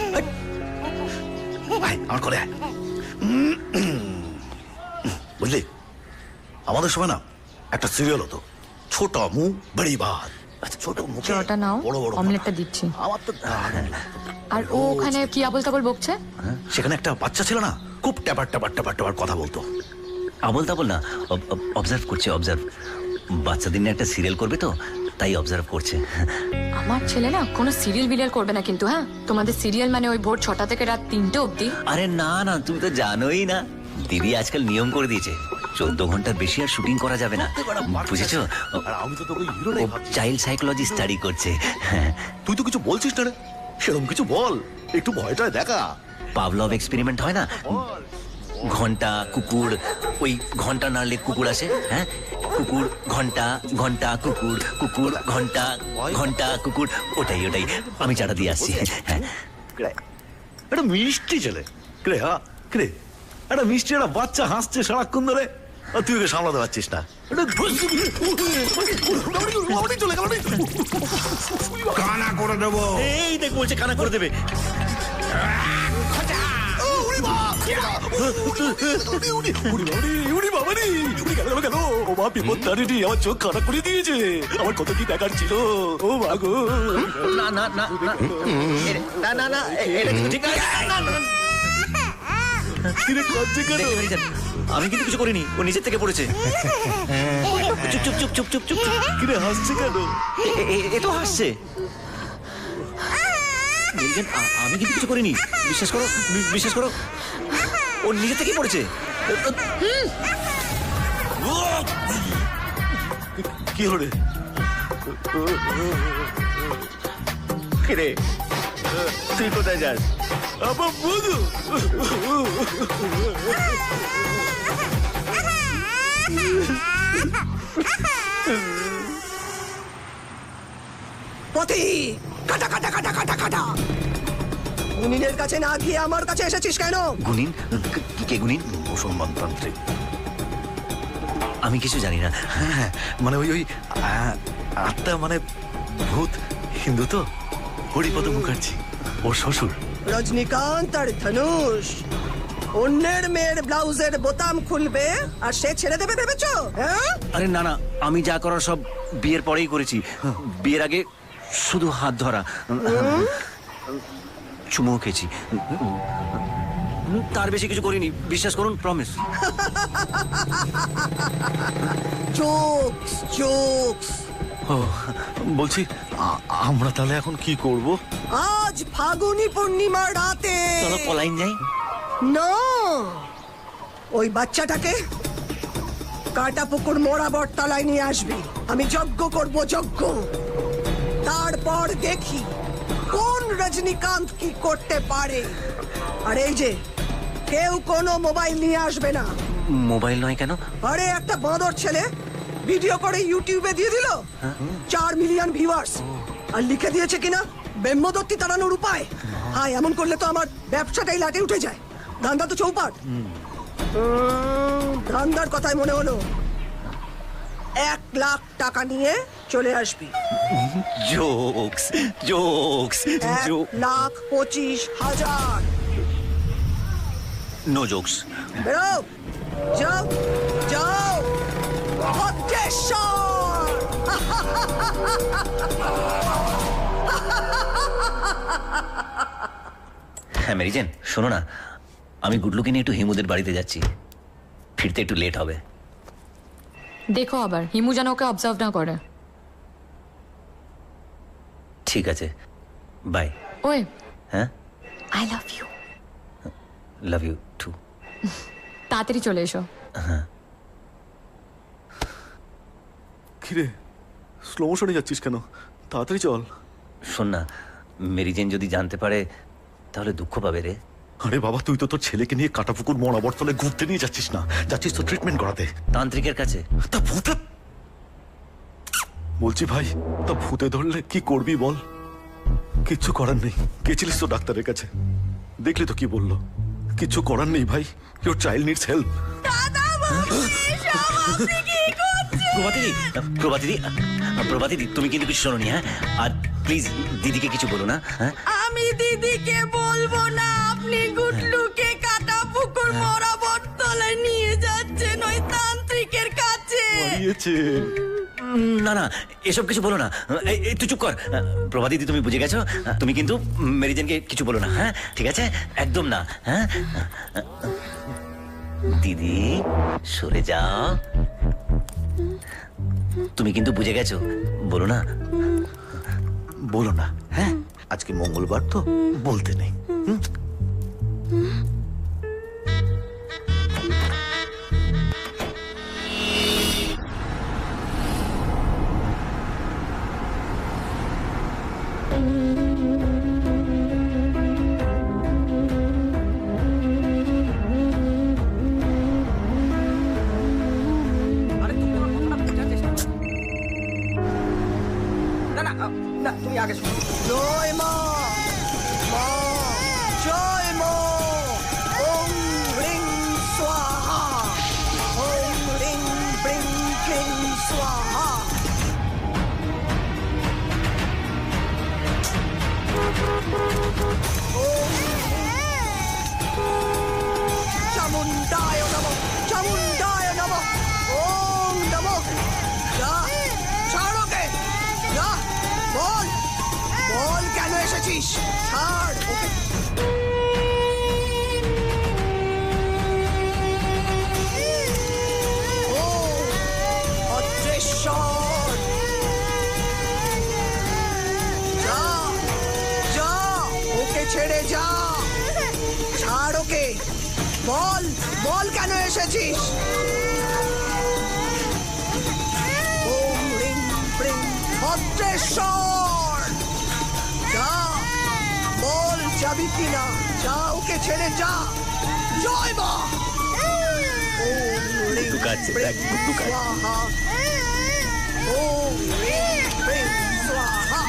আমার করে বুঝলি, আমাদের সময় না একটা সিরিয়াল হতো, ছোটা মুখ বড়ি বাত। ছোট মুখে জলটা নাও, বড় বড় অমলেটটা দিচ্ছি। আমার তো আর ও ওখানে কি আবল তাবল বকছে? সেখানে একটা বাচ্চা ছিল না, খুব ট্যাপার ট্যাপার ট্যাপার ট্যাপার কথা বলতো। আবল তাবল না, অবজার্ভ করছে, অবজার্ভ। বাচ্চাদের নিয়ে একটা সিরিয়াল করবে তো, তাই অবজার্ভ করছে। আমার ছেলে না কোনো সিরিয়াল বিরিয়াল করবে না কিন্তু, হ্যাঁ? তোমাদের সিরিয়াল মানে ওই ভোর 6টা থেকে রাত 3টে অবধি? আরে না না, তুমি তো জানোই না, দিদি আজকাল নিয়ম করে দিয়েছে 14 ঘন্টার বেশি আর শুটিং করা যাবে না, বুঝেছো? আর আমি তো তোকে হিরো নাই ভাবছি। চাইল্ড সাইকোলজি স্টাডি করছে। হ্যাঁ, তুই তো কিছু বলছিস না রে, সেরকম কিছু বল, একটু ভয়টা দেখা। পাভলভ এক্সপেরিমেন্ট হয় না, ঘন্টা কুকুর, ওই ঘন্টা নাড়লে কুকুর আসে, হ্যাঁ, কুকুর ঘন্টা, ঘন্টা কুকুর, কুকুর ঘন্টা, ঘন্টা কুকুর, ওটাই ওটাই আমি চাটা দিয়ে আসছি। হ্যাঁ, একটা মিষ্টি ছেলে, রে হ্যাঁ রে, একটা মিষ্টি একটা বাচ্চা হাসছে সারাক্ষণ ধরে, আর তুই ওকে সামলাতে পারছিস না। কানা করে দেবো। এই দেখ বলছে কানা করে দেবে। আমার চোখ খারাপ করে দিয়েছে, আমার কত কি দেখার ছিল। ও মাগো, না না না না না না না, এটা কিন্তু ঠিক না। আমি কিন্তু কিছু করিনি, ও নিজের থেকে পড়েছে। চুপ চুপ চুপ চুপ চুপ চুপ। কিরে হাসছে কেন? এ তো হাসছে। আমি কিন্তু কিছু করিনি, বিশ্বাস করো, বিশ্বাস করো, ও নিজে থেকেই পড়েছে। কি হলো রে? কিরে তুই কোথায় যাস? আমার বন্ধু পতি, কাটা কাটা কাটা কাটা কাটা। গুনিনের কাছে না গিয়ে আমার কাছে এসেছিস কেন? গুনিন? কে গুনিন? মুসলমান তান্ত্রিক। আমি কিছু জানি না। হ্যাঁ, মানে ওই আত্মা মানে ভূত, হিন্দু তো, হরিপদ মুখার্জি, ওর শ্বশুর। রজনীকান্ত আর ধনুষ অন্যের মেয়ের ব্লাউজের বোতাম খুলবে আর সে ছেড়ে দেবে ভেবেছো? হ্যাঁ, আরে না না, আমি যা করার সব বিয়ের পরেই করেছি। বিয়ের আগে শুধু হাত ধরা, চুমো খেয়েছি, তার বেশি কিছু করিনি, বিশ্বাস করুন, প্রমিস। Jokes jokes. ও, বলছি আমরা তাহলে এখন কি করব? আজ ফাগুনি পূর্ণিমার রাতে চলো পলাইন যাই। না, ওই বাচ্চাটাকে কাটা পুকুর মোড়া বটতলায় নিয়ে আসবি। আমি যজ্ঞ করব, যজ্ঞ। তারপর দেখি কোন রজনীকান্ত কি করতে পারে। আর এই যে কেউ কোনো মোবাইল নিয়ে আসবে না। মোবাইল নয় কেন? আরে একটা বাঁদর ছেলে ভিডিও করে ইউটিউবে দিয়ে দিল 4 মিলিয়ন ভিউয়ার্স, আর লিখে দিয়েছে কিনা ব্রহ্মদত্তি তাড়ানোর উপায়। হ্যাঁ, এমন করলে তো আমার ব্যবসাটাই লাটে উঠে যায়। ধান্দা তো চৌপাট। ধান্দার কথাই মনে হলো, 1 লাখ টাকা নিয়ে চলে আসবি। Jokes jokes. 1,25,000। No jokes. বেরো, যাও যাও ভদ্রেশ্বর। হ্যাঁ মেরিজেন, শোনো না, আমি গুডলুকে নিয়ে একটু হিমুদের বাড়িতে যাচ্ছি, ফিরতে একটু লেট হবে। দেখো আবার হিমু যেন ওকে অবজার্ভ না করে। ঠিক আছে, বাই। ওই, হ্যাঁ, I love you. Love you too. তাড়াতাড়ি চলে এসো। হ্যাঁ। কিরে স্লো মোশনে যাচ্ছিস কেন? তাড়াতাড়ি চল। শোন না, মেরিজেন যদি জানতে পারে তাহলে দুঃখ পাবে রে। আরে বাবা, তুই তো তোর ছেলেকে নিয়ে কাটাপুকুর মোড় আবর্তনে ঘুরতে নিয়ে যাচ্ছিস না, যাচ্ছিস তো ট্রিটমেন্ট করাতে তান্ত্রিকের কাছে। তা ভূতে, বলছি ভাই, তা ভূতে ধরলে কি করবি বল? কিচ্ছু করার নেই। গেছিলিস তো ডাক্তারের কাছে, দেখলি তো কি বললো? কিচ্ছু করার নেই ভাই, ইওর চাইল্ড নিডস হেল্প। প্রভাতিদি, তুমি কিন্তু কিছু শোনোনি, হ্যাঁ? আর প্লিজ দিদিকে কিছু বলো না। হ্যাঁ, আমি দিদিকে বলবো না। আপনি গুডলুকে কাটা পুকুর মোড়া বটতলায় নিয়ে যাচ্ছেন ওই তান্ত্রিকের কাছে। না না এসব কিছু বলো না। তুই চুপ কর। প্রভা দিদি, তুমি বুঝে গেছো? তুমি কিন্তু মেরিজেনকে কিছু বলো না, হ্যাঁ? ঠিক আছে, একদম না। হ্যাঁ দিদি, সরে যাও। তুমি কিন্তু বুঝে গেছো, বলো না। বলো না, হ্যাঁ? আজকে মঙ্গলবার তো, বলতে নেই। জয় মা, মা জয় মা। ওম হ্রিং স্বাহা, ওম হ্রিং ব্রিং ক্লিং স্বাহা। চামুন্ডায় নমঃ, চামুন্ডায় নমঃ। ওম নমঃ। যা, ছাড় ওকে, যা, বল, বল কেন এসেছিস? ছাড় ওকে। ও অদৃশ্যর, যা, যা, ওকে ছেড়ে যা, ছাড় ওকে। বল, বল কেন এসেছিস? ওম রিং ব্রিং অদৃশ্যর, যা, বল যাবি কিনা? যা, ওকে ছেড়ে যা। জয় মা। ওম রিং ব্রিং স্বাহা, ওম রিং ব্রিং স্বাহা।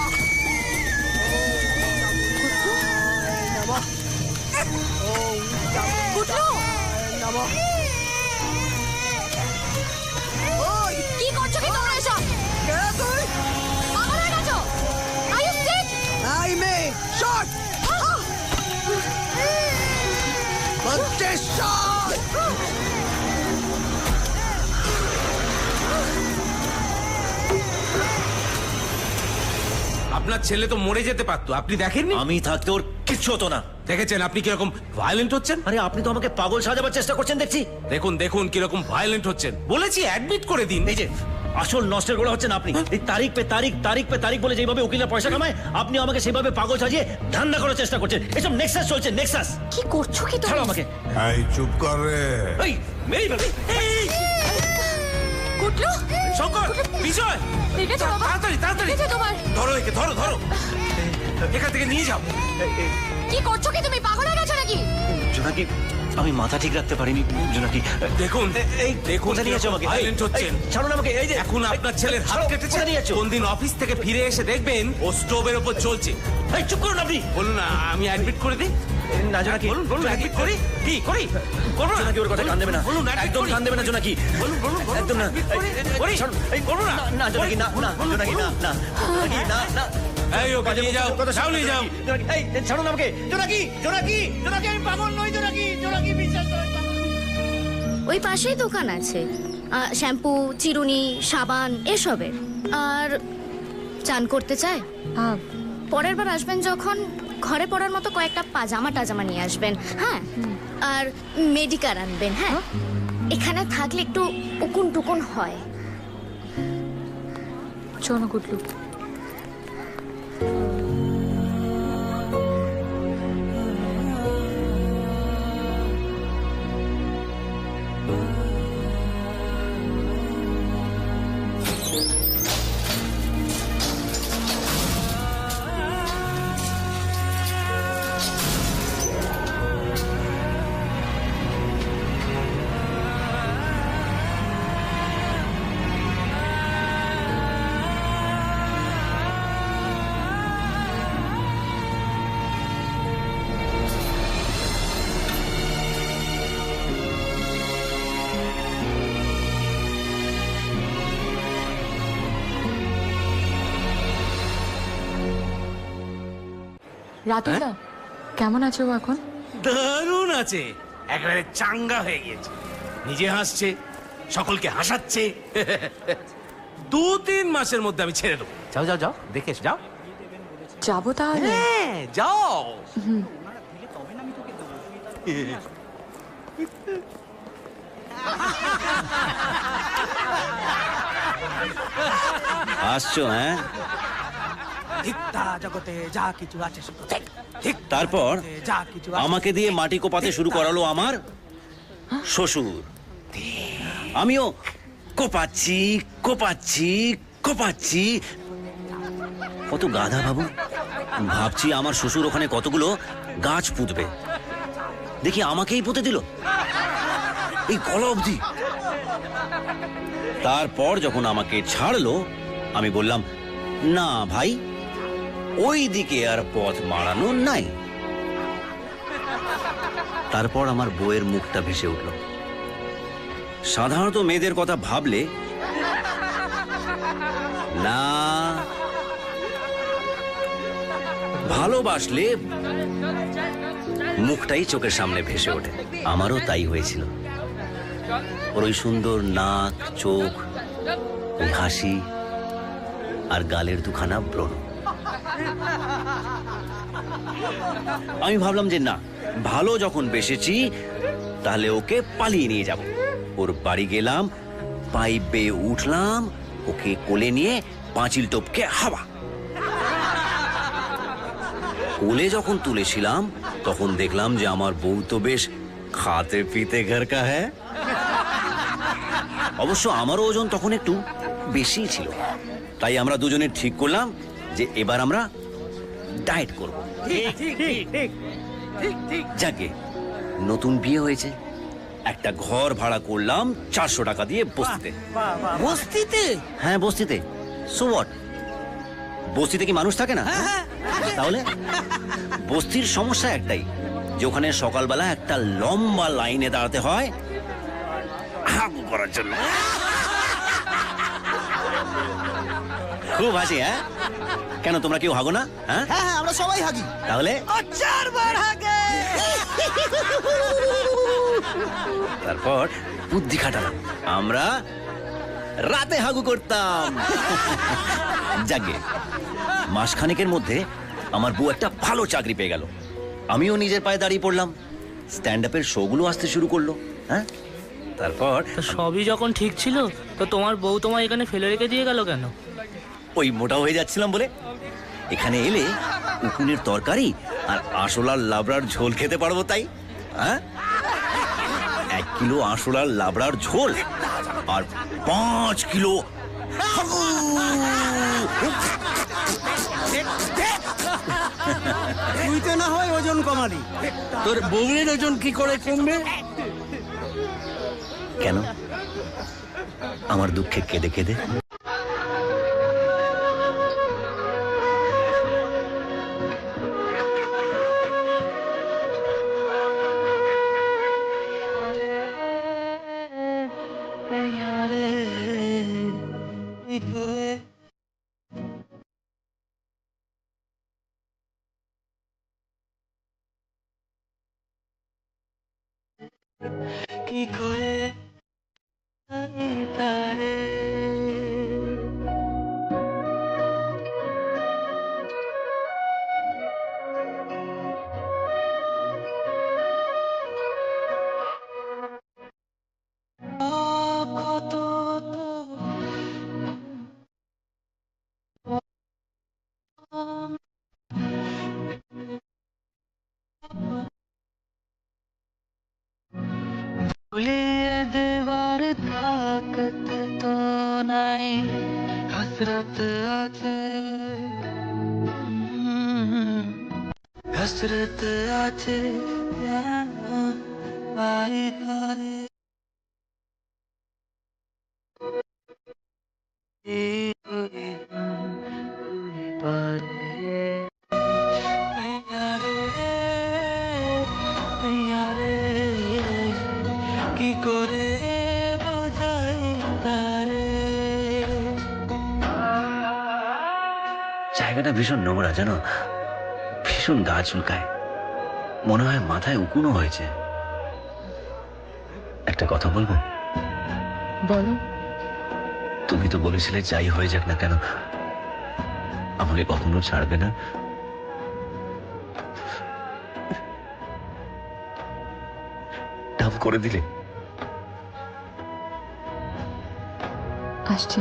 ওম চামুন্ডায় নমঃ। ওই কি করছো কি তোমরা এসব? কে তুই? পাগল হয়ে গেছো? Are you sick? এই মেয়ে, শট! অদৃশ্যর! আপনার ছেলে তো মরে যেতে পারতো, আপনি দেখেননি? আমি থাকতে ওর কিচ্ছু হতো না। দেখেছেন আপনি কিরকম ভায়োলেন্ট হচ্ছেন? আরে আপনি তো আমাকে পাগল সাজাবার চেষ্টা করছেন দেখছি। দেখুন দেখুন কিরকম ভায়োলেন্ট হচ্ছেন। বলেছি অ্যাডমিট করে দিন। এই যে আসল নষ্টের গোড়া হচ্ছেন আপনি। এই তারিখ পে তারিখ, তারিখ পে তারিখ বলে যেভাবে উকিলের পয়সা কামায়, আপনি আমাকে সেভাবে পাগল সাজিয়ে ধান্দা করার চেষ্টা করছেন। এসব নেক্সাস চলছে, নেক্সাস। কি করছো কি ছাড়ো তোমরা? আমাকে। এই চুপ কর রে। এই মেরি বেবি, এই কুটলু, শঙ্কর, বিজয়, দেখেছো বাবা? তাড়াতাড়ি তাড়াতাড়ি দেখেছো তোমার? ধরো একে, ধরো ধরো, এখান থেকে নিয়ে যাও। কি করছো কি তুমি? পাগল হয়ে গেছো নাকি? জোনাকি, আমি মাথা ঠিক রাখতে পারিনি। জোনাকি, দেখুন এই দেখুন কোথায় নিয়ে যাচ্ছ আমাকে? ভায়োলেন্ট হচ্ছেন। এই, ছাড়ুন আমাকে। এই যে এখন আপনার ছেলের হাত ছাড়ো, কেটেছে। কোথায় নিয়ে যাচ্ছ? কোন দিন অফিস থেকে ফিরে এসে দেখবেন ও স্টোভের উপর চলছে। এই চুপ করুন আপনি। বলুন না, আমি অ্যাডমিট করে দিই। না জোনাকি, বলুন বলুন অ্যাডমিট করি। কি করি? করবো না। জোনাকি ওর কথা কান দেবে না। বলুন admit একদম করি। কান দেবে না জোনাকি। বলুন বলুন বলুন, একদম না। admit করি। এই, ছাড়ুন। এই, করবো না। না জোনাকি, না না জোনাকি, না না জোনাকি, না না। এই ওকে নিয়ে যাও, যাও নিয়ে যাও। জোনাকি, এই ছাড়ুন আমাকে। জোনাকি, জোনাকি, জোনাকি, আমি পাগল নই। জোনাকি, জোনাকি, বিশ্বাস করুন। ওই পাশেই দোকান আছে, শ্যাম্পু, চিরুনি, সাবান এসবের। আর চান করতে চায়? পরের বার আসবেন যখন, ঘরে পড়ার মতো কয়েকটা পাজামা টাজামা নিয়ে আসবেন। হ্যাঁ, আর মেডিকার আনবেন। হ্যাঁ, এখানে থাকলে একটু উকুন টুকুন হয়। চলো কুটলু। রাতুলদা, কেমন আছো ও এখন? দারুণ আছে, একেবারে চাঙ্গা হয়ে গিয়েছে। নিজে হাসছে, সকলকে হাসাচ্ছে। 2-3 মাসের মধ্যে আমি ছেড়ে দেবো। যাও যাও যাও, দেখে এসো, যাও। যাবো তাহলে? হ্যাঁ যাও। আসছো? হ্যাঁ, জগতে যা কিছু আছে তারপর আমাকে দিয়ে মাটি কোপাতে শুরু করালো আমার শ্বশুর। আমিও কোপাচ্ছি কোপাচ্ছি কোপাচ্ছি। কত গাধা ভাবু। ভাবছি আমার শ্বশুর ওখানে কতগুলো গাছ পুঁতবে, দেখি আমাকেই পুঁতে দিল এই গলা অবধি। তারপর যখন আমাকে ছাড়লো আমি বললাম, না ভাই, ওই দিকে আর পথ মারানো নাই। তারপর আমার বউয়ের মুখটা ভেসে উঠল। সাধারণত মেয়েদের কথা ভাবলে না, ভালোবাসলে মুখটাই চোখের সামনে ভেসে ওঠে। আমারও তাই হয়েছিল। ওর ওই সুন্দর নাক, চোখ, ওই হাসি আর গালের দুখানা ব্রণ। আমি ভাবলাম যে না, ভালো যখন বেসেছি তাহলে ওকে পালিয়ে নিয়ে যাব। ওর বাড়ি গেলাম, পাইপ বেয়ে উঠলাম, ওকে কোলে নিয়ে পাঁচিল টপকে হাওয়া। কোলে যখন তুলেছিলাম তখন দেখলাম যে আমার বউ তো বেশ খাতে পিতে ঘর কা হ্যাঁ। অবশ্য আমারও ওজন তখন একটু বেশি ছিল, তাই আমরা দুজনে ঠিক করলাম যে এবার আমরা ডায়েট করব। যাকে নতুন বিয়ে হয়েছে, একটা ঘর ভাড়া করলাম 400 টাকা দিয়ে বস্তিতে। বস্তিতে? হ্যাঁ বস্তিতে। সো হোয়াট, বস্তিতে কি মানুষ থাকে না? তাহলে বস্তির সমস্যা একটাই, যে ওখানে সকালবেলা একটা লম্বা লাইনে দাঁড়াতে হয় হাগু করার জন্য। খুব হাসি। হ্যাঁ, কেন তোমরা কেউ হাগো না? হ্যাঁ হ্যাঁ আমরা সবাই হাগি। তাহলে 4 বার হাগে। তারপর বুদ্ধি খাটালাম, আমরা রাতে হাগু করতাম। যাকে মাসখানেকের মধ্যে আমার বউ একটা ভালো চাকরি পেয়ে গেল। আমিও নিজের পায়ে দাঁড়িয়ে পড়লাম, স্ট্যান্ড আপের শোগুলো আসতে শুরু করলো। হ্যাঁ, তারপর সবই যখন ঠিক ছিল তো তোমার বউ তোমার এখানে ফেলে রেখে দিয়ে গেল কেন? ওই মোটা হয়ে যাচ্ছিলাম বলে। এখানে এলে উকুনের তরকারি আর আঁশলার লাবড়ার ঝোল খেতে পারবো তাই। হ্যাঁ, 1 কিলো আঁশলার লাবড়ার ঝোল আর 5 কিলো তুই তো না হয় ওজন কমালি, তোর বউয়ের ওজন কি করে কমবে? কেন? আমার দুঃখে কেঁদে কেঁদে। কি করে তারে কত ভুলিয়ে দেবার তাকত তো নাই, হসরত আছে, হসরত আছে আই তারে। কি করে বোঝাই তারে। জায়গাটা ভীষণ নোংরা জানো, ভীষণ গা চুলকায়, মনে হয় মাথায় উকুনও হয়েছে। একটা কথা বলবো? বলো। তুমি তো বলেছিলে যাই হয়ে যাক না কেন আমাকে কখনো ছাড়বে না। নাম করে দিলে। আসছি।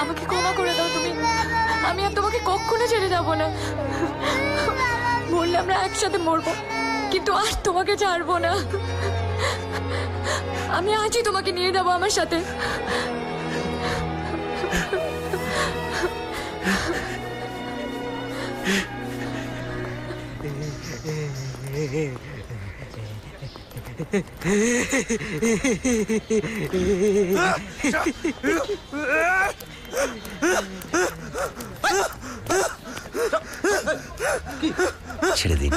আমাকে ক্ষমা করে দাও তুমি। আমি আর তোমাকে কখনো ছেড়ে যাবো না। মরলে আমরা একসাথে মরবো, কিন্তু আর তোমাকে ছাড়বো না। আমি আজই তোমাকে নিয়ে যাবো আমার সাথে। ছেড়ে দিন।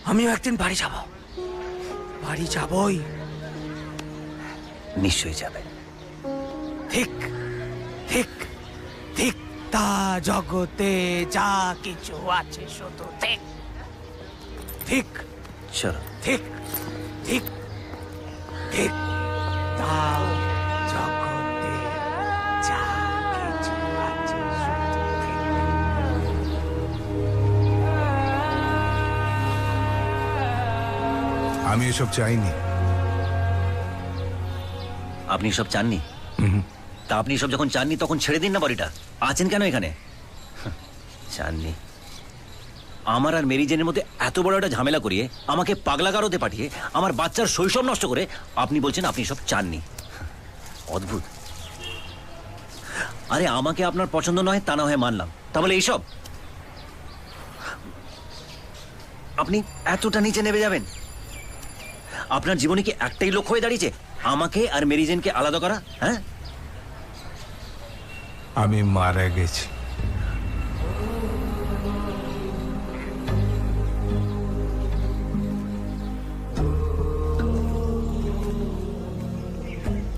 আমিও একদিন বাড়ি যাব, বাড়ি যাবই। নিশ্চয়ই যাবে। ঠিক ঠিক ঠিক, তা জগতে যা কিছু আছে শুধু ঠিক ঠিক চলো। ঠিক ঠিক ঠিক, তা জগতে যা কিছু আছে শুধু ঠিক। আমি এসব চাইনি। আপনি সব চাননি? তা আপনি সব যখন চাননি তখন ছেড়ে দিন না বাড়িটা। আছেন কেন এখানে? চাননি। আমার আর মেরি জেনের মধ্যে এত বড় একটা ঝামেলা করিয়ে, আমাকে পাগলাগারোতে পাঠিয়ে, আমার বাচ্চার শৈশব নষ্ট করে আপনি বলছেন আপনি সব চাননি। অদ্ভুত। আরে আমাকে আপনার পছন্দ নয় তা না হয় মানলাম, তা বলে এইসব? আপনি এতটা নিচে নেমে যাবেন? আপনার জীবনে কি একটাই লক্ষ্য হয়ে দাঁড়িয়েছে, আমাকে আর মেরি জেনকে আলাদা করা? হ্যাঁ, আমি মারা গেছি।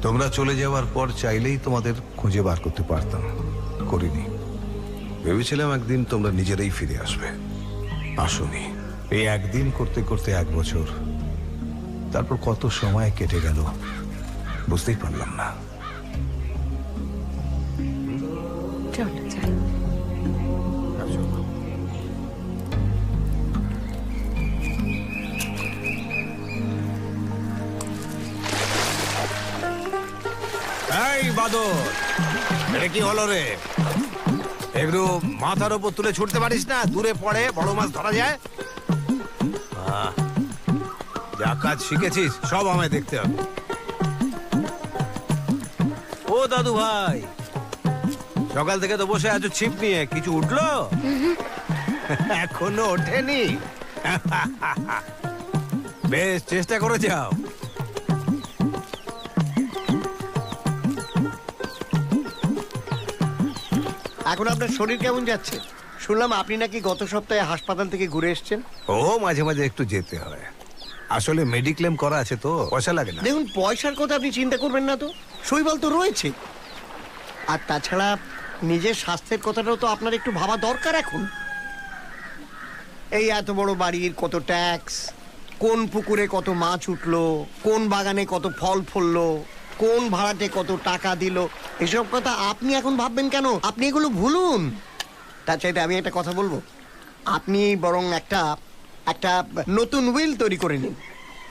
তোমরা চলে যাওয়ার পর চাইলেই তোমাদের খুঁজে বার করতে পারতাম, করিনি। ভেবেছিলাম একদিন তোমরা নিজেরাই ফিরে আসবে, আসোনি। এই একদিন করতে করতে 1 বছর, তারপর কত সময় কেটে গেল বুঝতেই পারলাম না। চলো যাই। এই বাদর, এটা কি হলো রে? একটু মাথার উপর তুলে ছুটতে পারিস না? দূরে পড়ে বড় মাছ ধরা যায়। যা কাজ শিখেছিস সব আমায় দেখতে হবে। ও দাদু ভাই, সকাল থেকে তো বসে আছো ছিপ নিয়ে, কিছু উঠলো? এখনো ওঠেনি? বেশ, চেষ্টা করে যাও। এখন আপনার শরীর কেমন যাচ্ছে? শুনলাম আপনি নাকি গত সপ্তাহে হাসপাতাল থেকে ঘুরে এসেছেন। ও মাঝে মাঝে একটু যেতে হয়, আসলে মেডিক্লেম করা আছে তো, পয়সা লাগে না। দেখুন, পয়সার কথা আপনি চিন্তা করবেন না তো, শৈবাল তো রয়েছে। আর তাছাড়া নিজের স্বাস্থ্যের কথাটাও তো আপনার একটু ভাবা দরকার এখন। এই এত বড় বাড়ির কত ট্যাক্স, কোন পুকুরে কত মাছ উঠলো, কোন বাগানে কত ফল ফললো, কোন ভাড়াটে কত টাকা দিল, এসব কথা আপনি এখন ভাববেন কেন? আপনি এগুলো ভুলুন। তার চাইতে আমি একটা কথা বলবো, আপনি বরং একটা নতুন উইল তৈরি করে নিন।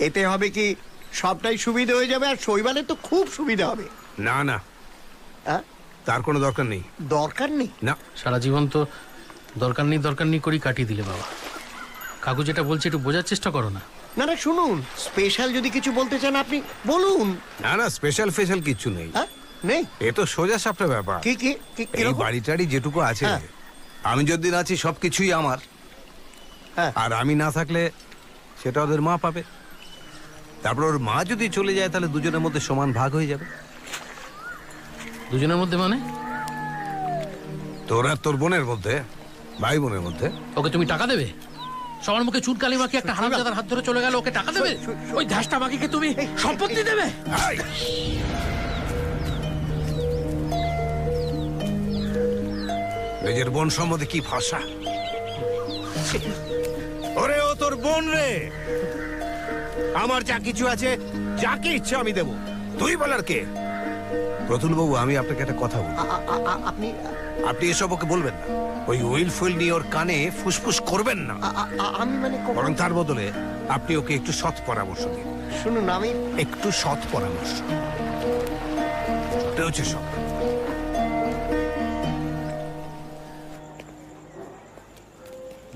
এতে হবে কি, সবটাই সুবিধা হয়ে যাবে, আর শৈবালের তো খুব সুবিধা হবে। না না, তার কোনো দরকার নেই। দরকার নেই? না, সারা জীবন তো দরকার নেই করেই কাটিয়ে দিলে বাবা। কাকু যেটা বলছে একটু বোঝার চেষ্টা করো না। না না, শুনুন, স্পেশাল যদি কিছু বলতে চান আপনি বলুন। না না, স্পেশাল ফেশাল কিছু নেই। নেই? এ তো সোজা সাপটা ব্যাপার। কি কি এই বাড়ি টাড়ি যেটুকু আছে, আমি যদি আছি সবকিছুই আমার, আর আমি না থাকলে সেটা ওদের মা পাবে। তারপর ওর মা যদি চলে যায় তাহলে দুজনের মধ্যে সমান ভাগ হয়ে যাবে। দুজনের মধ্যে মানে? তোর আর তোর বোনের মধ্যে, ভাই বোনের মধ্যে। ওকে তুমি টাকা দেবে? সবার মুখে চুন কালি মাখি একটা হারামজাদার হাত ধরে চলে গেল, ওকে টাকা দেবে? ওই ধ্যাসটা বাকিকে তুমি সম্পত্তি দেবে? নিজের বোন সম্বন্ধে কি ভাষা! ওরে, ও তোর বোন রে। আমার যা কিছু আছে, যাকে ইচ্ছা আমি দেব। তুই বলার কে? প্রতুল বাবু, আমি আপনাকে একটা কথা বলি। আপনি এসব ওকে বলবেন না। ওই উইল ফুইল নিয়ে ওর কানে ফুসফুস করবেন না। আমি মানে বরং তার বদলে আপনি ওকে একটু সৎ পরামর্শ দিন। শুনুন, আমি একটু সৎ পরামর্শ হচ্ছে সব।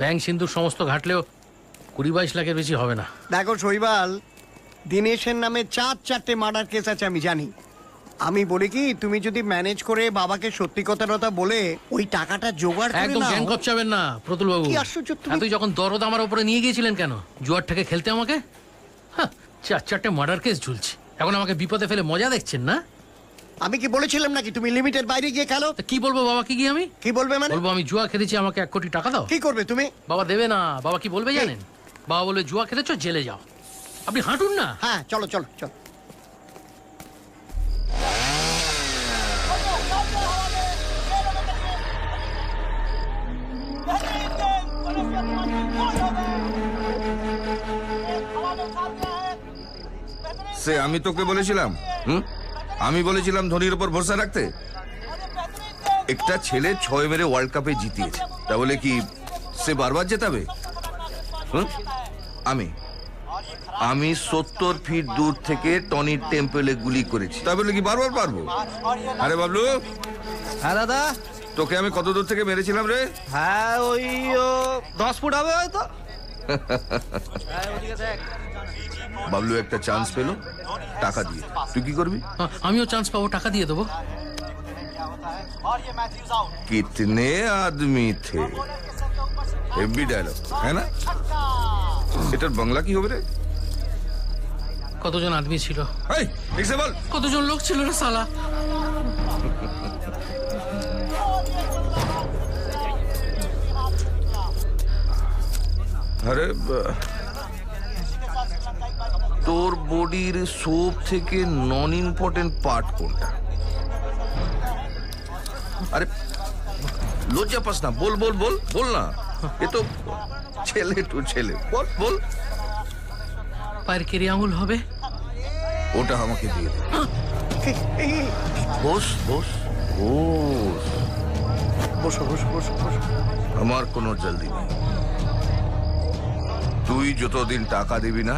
ব্যাংক সিন্ধুর সমস্ত ঘাটলেও 20-22 লাখের বেশি হবে না। দেখো শৈবাল, দিনেশের নামে 4-4টে মার্ডার কেস আছে আমি জানি। আমি বলি কি, তুমি যদি ম্যানেজ করে বাবাকে সত্যি কথাটা বলে ওই টাকাটা জোগাড় করে একদম নাও। গ্যাং কপচাবেন না প্রতুল বাবু। কি আশ্চর্য তুমি! তুই যখন দরদ আমার উপরে নিয়ে গিয়েছিলেন কেন, জুয়ার থেকে খেলতে আমাকে? 4-4টে মার্ডার কেস ঝুলছে, এখন আমাকে বিপদে ফেলে মজা দেখছেন না? আমি কি বলেছিলাম নাকি তুমি লিমিটের বাইরে গিয়ে খেলো? কি বলবো বাবাকে গিয়ে? আমি কি বলবে মানে? বলবো আমি জুয়া খেলেছি, আমাকে 1 কোটি টাকা দাও। কি করবে তুমি? বাবা দেবে না। বাবা কি বলবে জানেন? বাবা বলে জুয়া খেলেছো, জেলে যাও। আপনি হাঁটুন না। হ্যাঁ, চলো চলো চলো। সে আমি তোকে বলেছিলাম, আমি বলেছিলাম ধোনির উপর ভরসা রাখতে। একটা ছেলে 6 মেরে ওয়ার্ল্ড কাপে জিতিয়েছে, তা বলে কি সে বারবার জেতাবে? আমি 70 ফিট দূর থেকে টনির টেম্পলে গুলি করেছি, তা বলে কি বারবার পারবো? আরে বাবলু। হ্যাঁ দাদা। তোকে আমি কত দূর থেকে মেরেছিলাম রে? হ্যাঁ, ওই 10 ফুট হবে হয়তো। বাবলু একটা চান্স পেলো টাকা দিয়ে, তুই কি করবি? আমিও চান্স পাবো, টাকা দিয়ে দেবো। कितने आदमी थे, হেভি ডায়লগ, হ্যাঁ না? এটার বাংলা কি হবে রে? কতজন আদমি ছিল? এই ঠিকসে বল, কতজন লোক ছিল রে সালা? আরে তোর বডির সব থেকে নন ইম্পর্টেন্ট পার্ট কোনটা? আরে লজ্জা পাস না, বল বল বল বল না। এ তো ছেলে টু ছেলে, বল বল। পায়ের কেরি আঙুল হবে? ওটা আমাকে দিয়ে দে। বস বস বস, বসো বসো বসো বসো। আমার কোনো জলদি নেই। তুই যতদিন টাকা দিবি না,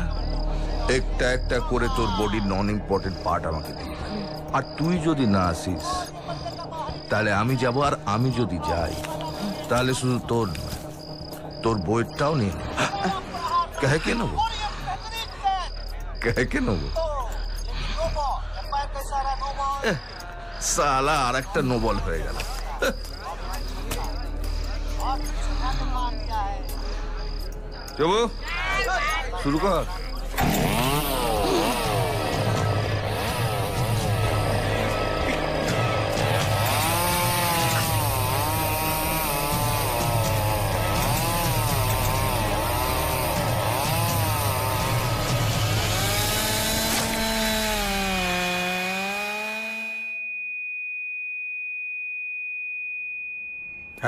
একটা একটা করে তোর বডির নন ইম্পর্টেন্ট পার্ট আমাকে দিবি। আর তুই যদি না আসিস তাহলে আমি যাব, আর আমি যদি যাই তাহলে শুধু তোর বইটাও নিয়ে নেব। কে নেবো? কে নেবো? সালা আর একটা নোবল হয়ে গেল। চবু শুরু কর।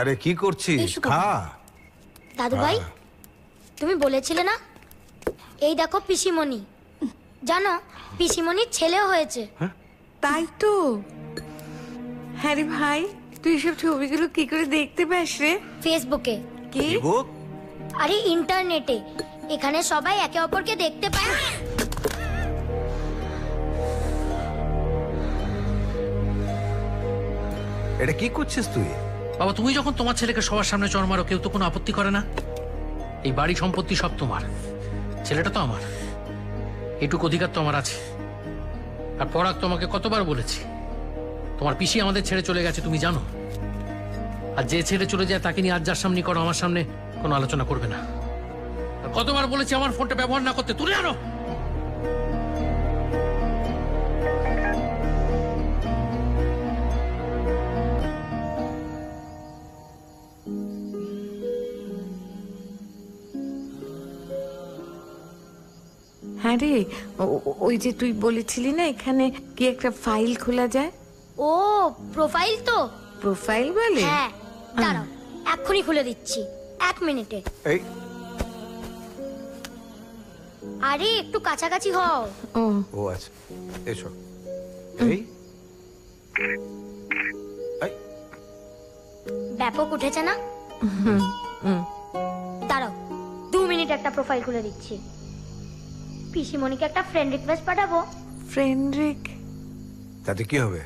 আরে কি করছিস? খা। দাদু ভাই তুমি বলেছিলে না এই দেখো পিসিমণি, জানো পিসিমণির ছেলেও হয়েছে। তাই তো। হ্যাঁ রে ভাই, তুই সব ছবিগুলো কি করে দেখতে পাস রে? ফেসবুকে। কি? আরে ইন্টারনেটে, এখানে সবাই একে অপরকে দেখতে পায়। এটা কি করছিস তুই? বাবা তুমি যখন তোমার ছেলেকে সবার সামনে চড় মারো, কেউ তো কোনো আপত্তি করে না। এই বাড়ি সম্পত্তি সব তোমার, ছেলেটা তো আমার, এটুকু অধিকার তো আমার আছে। আর পরাগ তোমাকে কতবার বলেছি, তোমার পিসি আমাদের ছেড়ে চলে গেছে তুমি জানো। আর যে ছেড়ে চলে যায় তাকে নিয়ে আজ যার সামনে করো, আমার সামনে কোনো আলোচনা করবে না। আর কতবার বলেছি আমার ফোনটা ব্যবহার না করতে, তুলে আনো। হ্যাঁ রে, ওই যে তুই বলেছিলি না এখানে কি একটা ফাইল খোলা যায়? ও প্রোফাইল তো। প্রোফাইল বলে? হ্যাঁ দাঁড়াও এক্ষুনি খুলে দিচ্ছি, 1 মিনিটে। এই আরে একটু কাছাকাছি হও। ও আচ্ছা, এসো। এই ব্যাপক উঠেছে না? দাঁড়াও 2 মিনিট একটা প্রোফাইল খুলে দিচ্ছি। পিসিমণিকে একটা ফ্রেন্ড রিকোয়েস্ট পাঠাবো। ফ্রেন্ড রিক? তাতে কি হবে?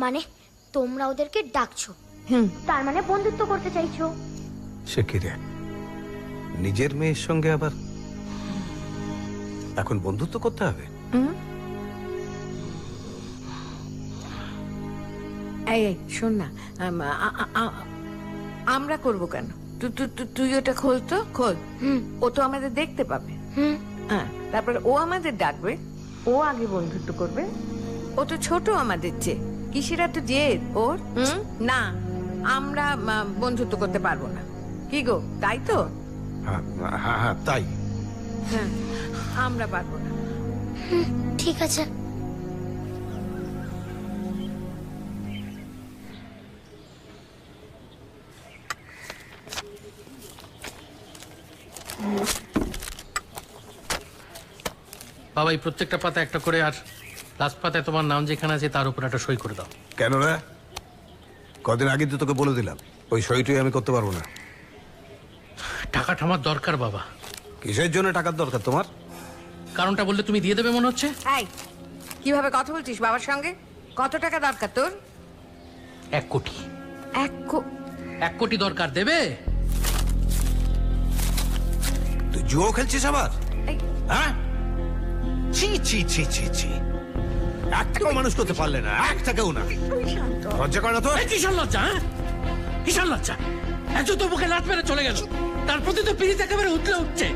মানে তোমরা ওদেরকে ডাকছো, তার মানে বন্ধুত্ব করতে চাইছো। সে কি রে, নিজের মেয়ের সঙ্গে আবার এখন বন্ধুত্ব করতে হবে? এই শোন না, আমরা করবো কেন? তুই ওটা খোল তো, খোল। ও তো আমাদের দেখতে পাবে। হ্যাঁ, তারপরে ও আমাদের ডাকবে, ও আগে বন্ধুত্ব করবে। ও তো ছোট আমাদের চেয়ে, কিসেরা তো জেদ ওর। না, আমরা বন্ধুত্ব করতে পারবো না। কি গো, তাই তো? হ্যাঁ হ্যাঁ হ্যাঁ তাই। হ্যাঁ, আমরা পারবো না। ঠিক আছে। বাবা এই প্রত্যেকটা পাতা একটা করে, আর লাস্ট পাতায় তোমার নাম যেখানে আছে তার উপর একটা সই করে দাও। কেন রে? কদিন আগে তো তোকে বলে দিলাম ওই সইটুই আমি করতে পারবো না। টাকাটা আমার দরকার বাবা। কিসের জন্য টাকার দরকার তোমার? কারণটা বললে তুমি দিয়ে দেবে মনে হচ্ছে। এই কিভাবে কথা বলছিস বাবার সঙ্গে? কত টাকা দরকার তোর? 1 কোটি। 1 কোটি দরকার, দেবে? তুই জুয়ো খেলছিস আবার? হ্যাঁ, ছি ছি ছি ছি ছি, 1 টাকাও মানুষ করতে পারলে না, 1 টাকাও না। লজ্জা করে না তোর? কিসের লজ্জা? কিসের লজ্জা? একজন তো মুখে লাট মেরে চলে গেল, তার প্রতি তো পিড়িত একেবারে উঠলে উঠছে।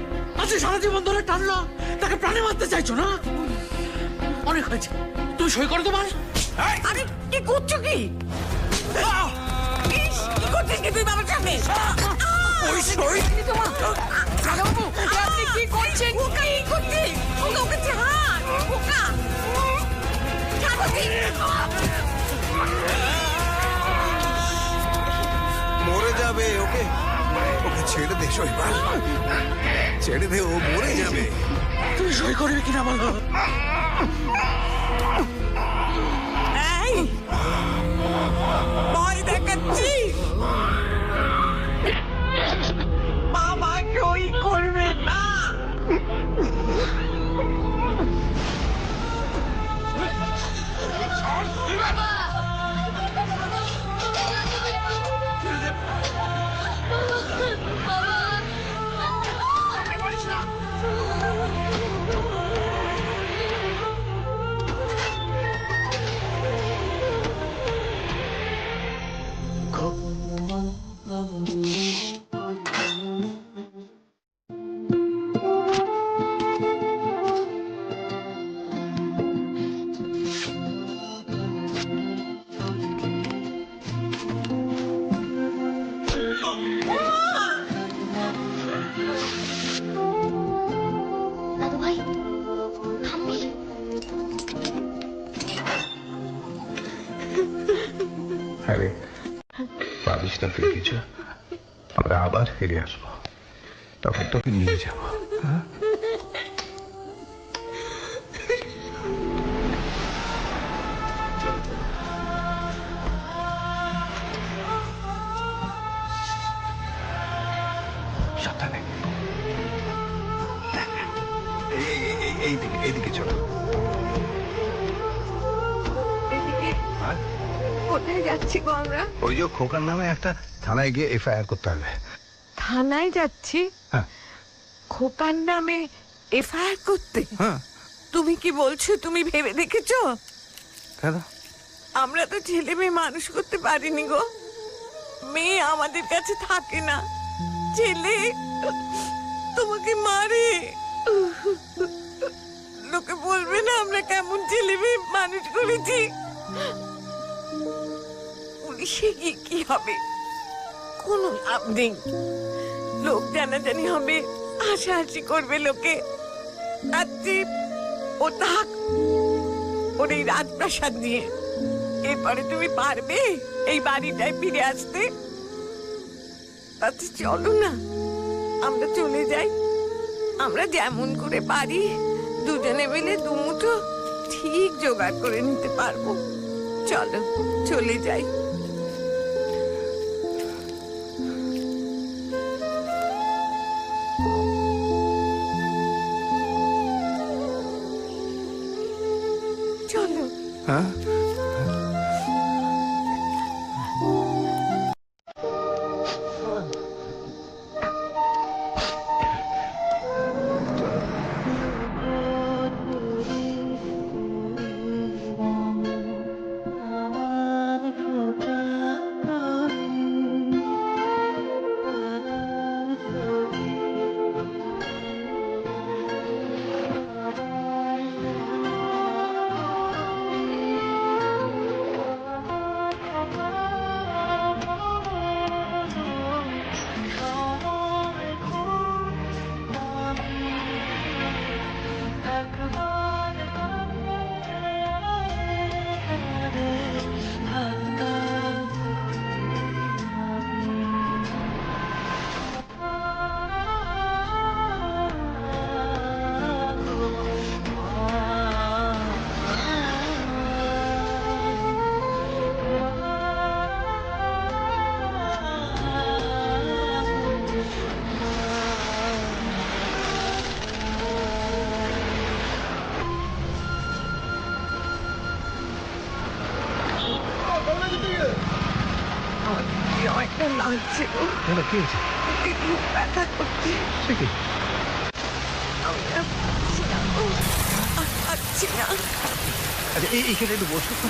আচ্ছা সারা জীবন ধরে টানলো, তাকে প্রাণে মারতে চাইছো না? অনেক হয়েছে, তুই সই করে তোমার। আরে কি করছো কি? কি করছিস কি তুই বাবার সামনে? ওই সই আপনি কি করছেন? কি করছিস? ওকে ছাড়, ওকা মরে যাবে। ওকে ওকে ছেড়ে দে, সইবার ছেড়ে দে, ও মরে যাবে। তুই সই করবি কিনা বলো? ভয় দেখাচ্ছিস? বাবা সই করবে না। আরে পারিস না তুই কিছু, আমরা আবার ফিরে আসবো, তখন তোকে নিয়ে যাবো। হ্যাঁ সাবধানে, এইদিকে চলো। কোথায় যাচ্ছি গো আমরা? ওই যে খোকার নামে একটা থানায় গিয়ে এফআইআর করতে হবে। থানায় যাচ্ছি? হ্যাঁ। খোকার নামে এফআইআর করতে? হ্যাঁ। তুমি কি বলছো? তুমি ভেবে দেখেছো? কেন? আমরা তো ছেলে মেয়ে মানুষ করতে পারিনি গো। মেয়ে আমাদের কাছে থাকে না, ছেলে তোমাকে মারে। লোকে বলবে না আমরা কেমন ছেলে মেয়ে মানুষ করেছি? পুলিশে গিয়ে কি হবে? কোনো লাভ নেই। লোক জানাজানি হবে, হাসাহাসি করবে লোকে। রাত্রি ও থাক ওর এই রাজপ্রাসাদ নিয়ে। এরপরে তুমি পারবে এই বাড়িটায় ফিরে আসতে? আচ্ছা চলো না, আমরা চলে যাই। আমরা যেমন করে পারি দুজনে মিলে দুমুঠো ঠিক জোগাড় করে নিতে পারবো। চলো চলে যাই। চলো। হ্যাঁ লাগছে গো। কেন, কি হয়েছে? একটু ব্যথা করছে। সে কি? আমি আর পারছি না গো, আর পারছি না। আচ্ছা এইখানে একটু বসো তো।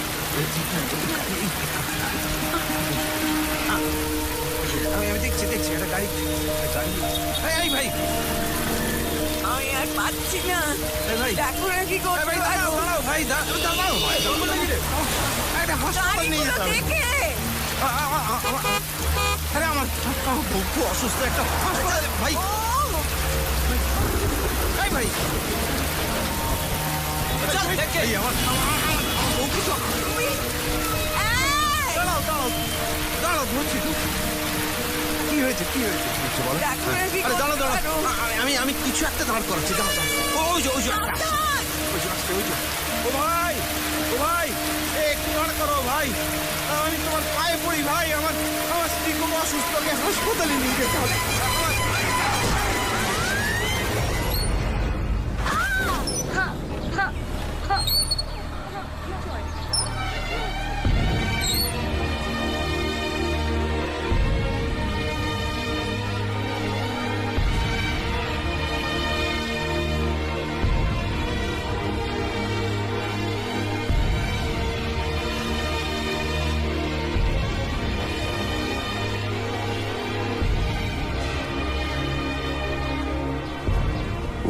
আমি দেখছি একটা গাড়ি এই ভাই, আমি আর পারছি না। ভাই দেখো না কি করতে পারো। ভাই দাঁড়াও ভাই, একটা হাসপাতাল নিয়ে যেতে হবে। আরে আমার বউ খুব অসুস্থ, একটা হাসপাতালে ভাই। এই ভাই দাঁড়াও ধরছি। কি হয়েছে বলো? আরে দাঁড়াও, আমি কিছু একটা দাঁড় করাচ্ছি। ওই যে ও ভাই একটু দাঁড় করো ভাই। আমি তোমার পায়ে পড়ি ভাই, আমার স্ত্রী খুব অসুস্থ, হাসপাতালে নিয়ে যেতে হবে।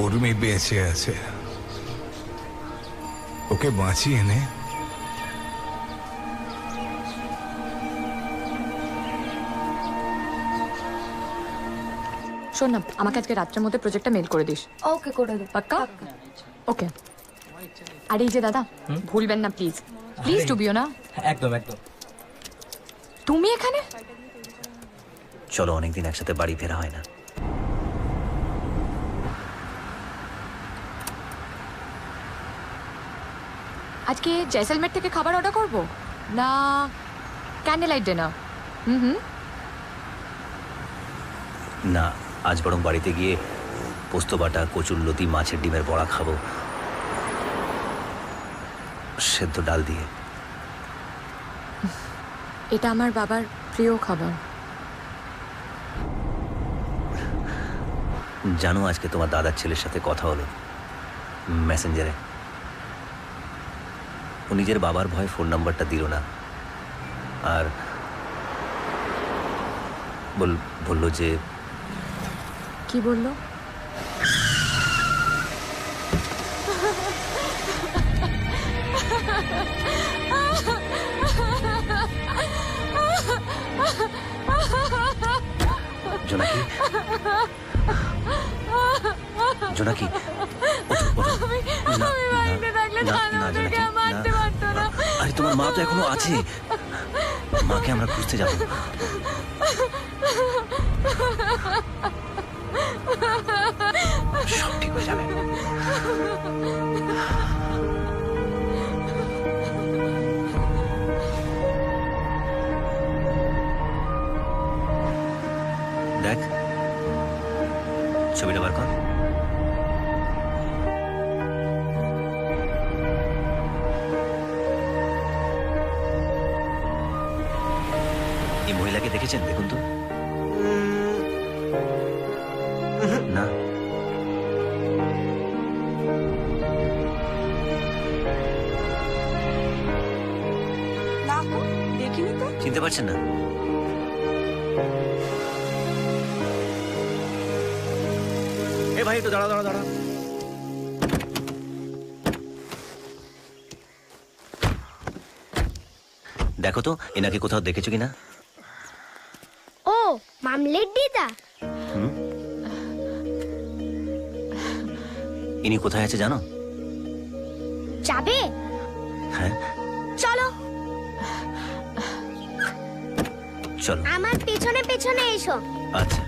উর্মি বেঁচে আছে, ওকে বাঁচিয়ে নে। শোন না, আমাকে আজকে রাত্রের মধ্যে প্রজেক্টটা মেল করে দিস। ওকে করে দেব। পাক্কা? ওকে। আর এই যে দাদা, ভুলবেন না প্লিজ, প্লিজ ডুবিও না। একদম একদম। তুমি এখানে? চলো, অনেকদিন একসাথে বাড়ি ফেরা হয় না। আজকে জয়সলমের থেকে খাবার অর্ডার করব না ক্যান্ডেল লাইট ডিনার? না, আজ বরং বাড়িতে গিয়ে পোস্ত বাটা, কচুরলতি, মাছের ডিমের বড়া খাবো, সেদ্ধ ডাল দিয়ে। এটা আমার বাবার প্রিয় খাবার। জানো, আজকে তোমার দাদার ছেলের সাথে কথা হলো মেসেঞ্জারে। ও নিজের বাবার ভয়ে ফোন নাম্বারটা দিল না, আর বললো যে... কি বললো? জোনাকি, জোনাকি, আমি বাড়িতে থাকলে তাহলে ওদেরকে মারতে পারতো না। আরে তোমার মা তো এখনো আছে, মাকে আমরা খুঁজতে যাবো। সব ঠিক হয়ে যাবে। দেখ, ছবিটা বার কর। এই মহিলাকে দেখেছেন? দেখুন তো। না, দেখিনি তো। চিনতে পারছেন না? এ ভাই, একটু দাঁড়া দাঁড়া দাঁড়া। দেখো তো, এনাকে কোথাও দেখেছো কিনা? ও মামলের দিদা। ইনি কোথায় আছে জানো? যাবে? হ্যাঁ, চলো চলো। আমার পেছনে পেছনে এসো। আচ্ছা।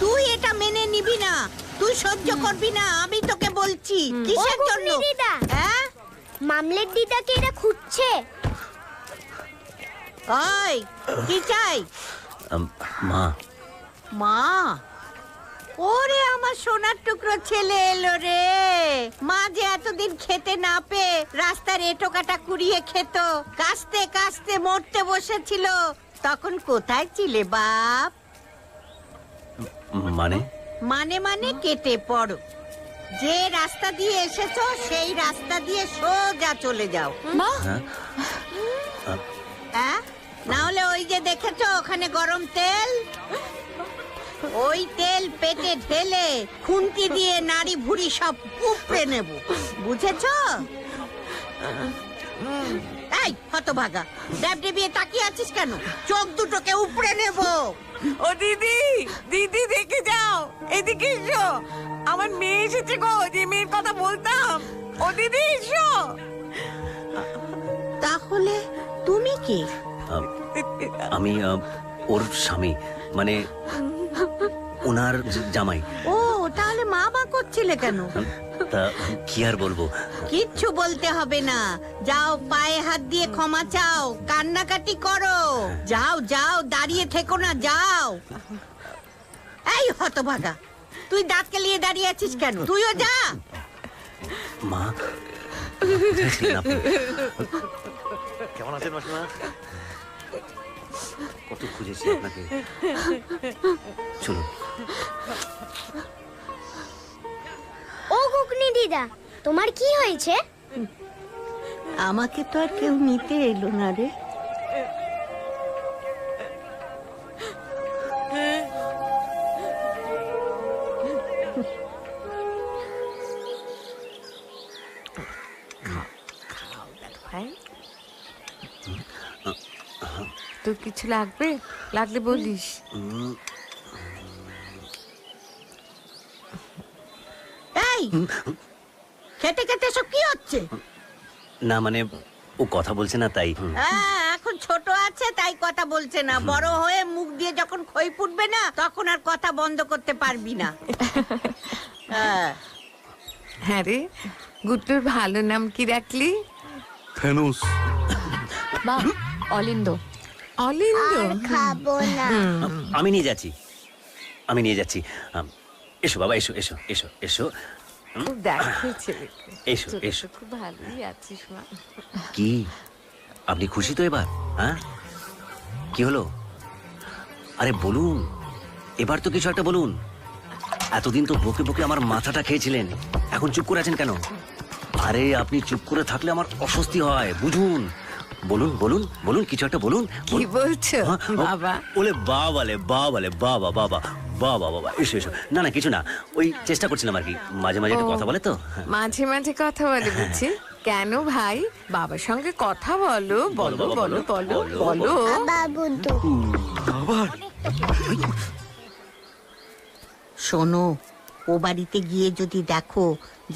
তুই এটা মেনে নিবি না, তুই সহ্য করবি না, আমি তোকে বলছি। কিসের ও জন্য? গুগলি দিদা, হ্যাঁ, মামলের দিদাকে এরা খুঁজছে। ওই কি চাই? মা। মা? ওরে আমার সোনার টুকরো ছেলে এলো রে। মা যে এতদিন খেতে না পেয়ে রাস্তার এঁটো কাটা কুড়িয়ে খেত, কাস্তে কাস্তে মরতে বসেছিল, তখন কোথায় ছিলে বাপ? মানে? মানে মানে কেটে পড়ো। যে রাস্তা দিয়ে এসেছো সেই রাস্তা দিয়ে সোজা চলে যাও। মা, হ্যাঁ, না হলে ওই যে দেখেছো ওখানে গরম তেল, ওই তেল পেটে ঢেলে খুন্তি দিয়ে নাড়ি ভুড়ি সব উপড়ে নেব, বুঝেছো? এই হতভাগা, ড্যাবডেবিয়ে তাকিয়ে আছিস কেন? চোখ দুটোকে উপড়ে নেব। ও দিদি, দিদি দেখে যাও, এদিকে এসো। আমার মেয়ে এসেছে গো, যে মেয়ের কথা বলতাম। ও দিদি এসো। তাহলে তুমি কি? আমি ওর স্বামী, মানে ওনার জামাই। ও, তাহলে মা মা করছিলে কেন? তা কি আর বলবো। কিচ্ছু বলতে হবে না, যাও পায়ে হাত দিয়ে ক্ষমা চাও, কান্নাকাটি করো। যাও যাও, দাঁড়িয়ে থেকো না, যাও। এই হতভাগা, তুই দাঁত কেলিয়ে দাঁড়িয়ে আছিস কেন? তুইও যা। মা, কেমন আছেন মাসিমা? কত খুঁজেছি আপনাকে। চলুন। ও গুগলি দিদা, তোমার কি হয়েছে? আমাকে তো আর কেউ নিতে এলো না রে। তোর কিছু লাগবে? লাগলে বলিস। এই খেতে খেতে সব কি হচ্ছে? না মানে ও কথা বলছে না তাই। এখন ছোট আছে তাই কথা বলছে না, বড় হয়ে মুখ দিয়ে যখন খই ফুটবে না তখন আর কথা বন্ধ করতে পারবি না। হ্যাঁ রে, গুড্ডুর ভালো নাম কি রাখলি? ফেনুস। মা, অলিন্দ। অলিন্দ? খাবো না। আমি নিয়ে যাচ্ছি, আমি নিয়ে যাচ্ছি। এসো বাবা, এসো এসো এসো এসো খুব দেখেছে। এসো এসো। খুব ভালোই আছিস মা। কি আপনি খুশি তো এবার? হ্যাঁ, কি হলো? আরে বলুন, এবার তো কিছু একটা বলুন। এতদিন তো বকে বকে আমার মাথাটা খেয়েছিলেন, এখন চুপ করে আছেন কেন? আরে আপনি চুপ করে থাকলে আমার অস্বস্তি হয়, বুঝুন। বলুন বলুন বলুন, কিছু একটা বলুন। কি বলছো বাবা? ওলে বাবালে বাবালে বাবা বাবা বাবা বাবা, এসো এসো। না না কিছু না, ওই চেষ্টা করছিলাম আর কি, মাঝে মাঝে একটু কথা বলে তো। মাঝে মাঝে কথা বলে বুঝছি। কেন ভাই, বাবার সঙ্গে কথা বলো, বলো বলো বলো বলো। বাবু তো শোনো, ও বাড়িতে গিয়ে যদি দেখো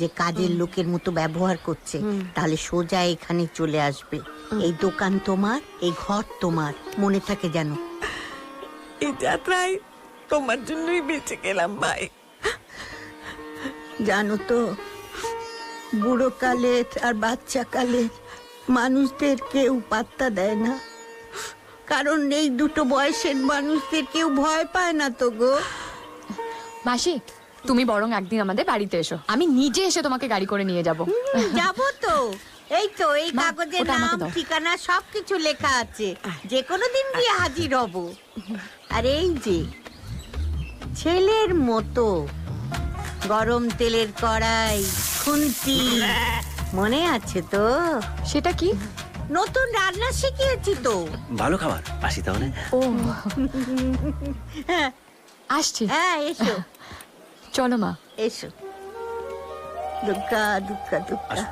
যে কাজের লোকের মতো ব্যবহার করছে, তাহলে সোজা এখানে চলে আসবে। এই দোকান তোমার, এই ঘর তোমার, মনে থাকে যেন। এই যাত্রায় তোমার জন্যই বেঁচে গেলাম ভাই। জানো তো, বুড়ো কালে আর বাচ্চা কালে মানুষদের কেউ পাত্তা দেয় না, কারণ এই দুটো বয়সের মানুষদের কেউ ভয় পায় না তো গো। মাসি, তুমি বরং একদিন আমাদের বাড়িতে এসো, আমি নিজে এসে তোমাকে গাড়ি করে নিয়ে যাব। যাবো তো, এই তো এই মা, কাগজে ওটা আমাকে নাম দাও। ঠিকানা সবকিছু লেখা আছে, যে কোনো দিন গিয়ে হাজির হব। আর এই যে ছেলের মতো গরম তেলের কড়াই, খুন্তি, মনে আছে তো? সেটা কি? নতুন রান্না শিখিয়েছি তো। ভালো খাবার, আসি তাহলে। ও আসছি। হ্যাঁ এসো। চলো মা, এসো। দুর্গা দুর্গা দুর্গা।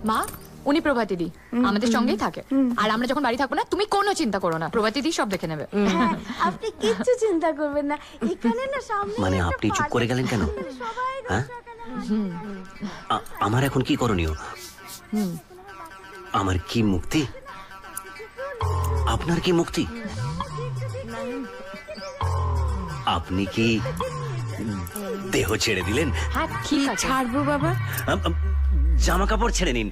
মা, উনি প্রভাতিদি আমাদের সঙ্গেই থাকে, আর আমরা যখন বাড়ি থাকবো না তুমি কোনো চিন্তা করো না, প্রভাতিদি সব দেখে নেবে। আপনি কিচ্ছু চিন্তা করবেন না, এখানে না সামনে মানে আপনি চুপ করে গেলেন কেন? হ্যাঁ, আমার এখন কি করণীয়? আমার কি মুক্তি? আপনার কি মুক্তি? আপনি কি দেহ ছেড়ে দিলেন? হ্যাঁ ঠিক আছে। ছাড়বো বাবা? জামা কাপড় ছেড়ে নিন,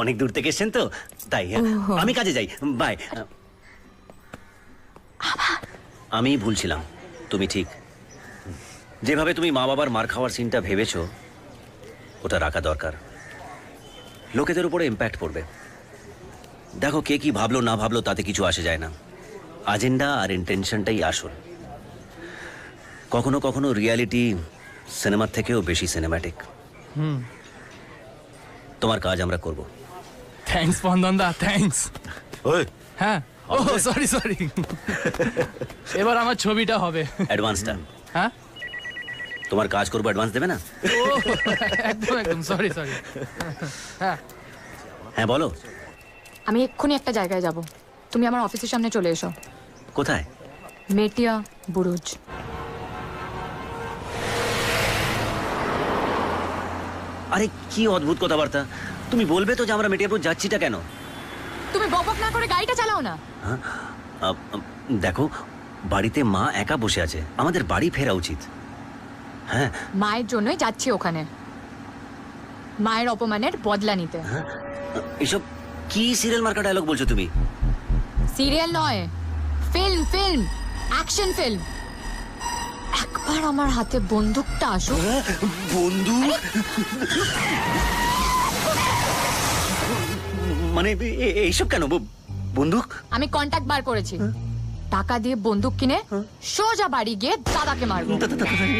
অনেক দূর থেকে এসেছেন তো তাই। আমি কাজে যাই, বাই। আমি ভুলছিলাম, তুমি ঠিক। যেভাবে তুমি মা বাবার মার খাওয়ার সিনটা ভেবেছো, ওটা রাখা দরকার। লোকেদের উপরে ইম্প্যাক্ট পড়বে। দেখো কে কি ভাবলো না ভাবলো তাতে কিছু আসে যায় না, আজেন্ডা আর ইন্টেনশনটাই আসল। কখনো কখনো রিয়ালিটি সিনেমার থেকেও বেশি সিনেম্যাটিক। তোমার কাজ আমরা করব। থ্যাঙ্কস বন্দনদা, থ্যাঙ্কস। ওই হ্যাঁ, ও সরি সরি। এবার আমার ছবিটা হবে। অ্যাডভান্সটা? হ্যাঁ, তোমার কাজ করবো, অ্যাডভান্স দেবে না? ও একদম একদম, সরি সরি। হ্যাঁ হ্যাঁ বলো। আমি এক্ষুনি একটা জায়গায় যাব, তুমি আমার অফিসের সামনে চলে এসো। কোথায়? মেটিয়া বুরুজ। আরে কি অদ্ভুত কথাবার্তা! তুমি বলবে তো যে আমরা মেটিয়াপুর যাচ্ছিটা কেন? তুমি বকবক না করে গাড়িটা চালাও না। দেখো, বাড়িতে মা একা বসে আছে, আমাদের বাড়ি ফেরা উচিত। হ্যাঁ, মায়ের জন্যই যাচ্ছি ওখানে, মায়ের অপমানের বদলা নিতে। এসব কি সিরিয়াল মার্কা ডায়লগ বলছো তুমি? সিরিয়াল নয়, ফিল্ম, ফিল্ম, অ্যাকশন ফিল্ম। একবার আমার হাতে বন্দুকটা আসো। বন্দুক? মানে এইসব কেন বন্দুক? আমি কন্টাক্ট বার করেছি, টাকা দিয়ে বন্দুক কিনে সোজা বাড়ি গিয়ে দাদাকে মারবো।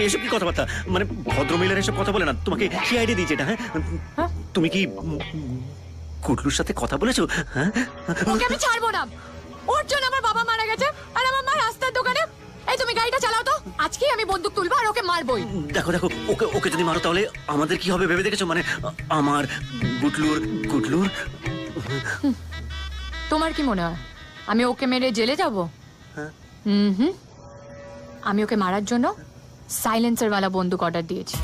এসব কি কথাবার্তা? মানে ভদ্রমহিলার এসব কথা বলে না। তোমাকে কি আইডিয়া দিয়েছে এটা? হ্যাঁ, তুমি কি কুটলুর সাথে কথা বলেছো? হ্যাঁ, ওকে আমি ছাড়বো না, ওর জন্য আমার বাবা মারা গেছে আর আমার মা রাস্তার দোকানে। এই তুমি গাড়িটা চালাও তো, আজকে আমি বন্দুক তুলবো আর ওকে মারবই। দেখো দেখো, ওকে ওকে যদি মারো তাহলে আমাদের কি হবে ভেবে দেখেছো? মানে আমার গুটলুর গুটলুর তোমার কি মনে হয় আমি ওকে মেরে জেলে যাব? হুম, আমি ওকে মারার জন্য সাইলেন্সার वाला বন্দুক অর্ডার দিয়েছি।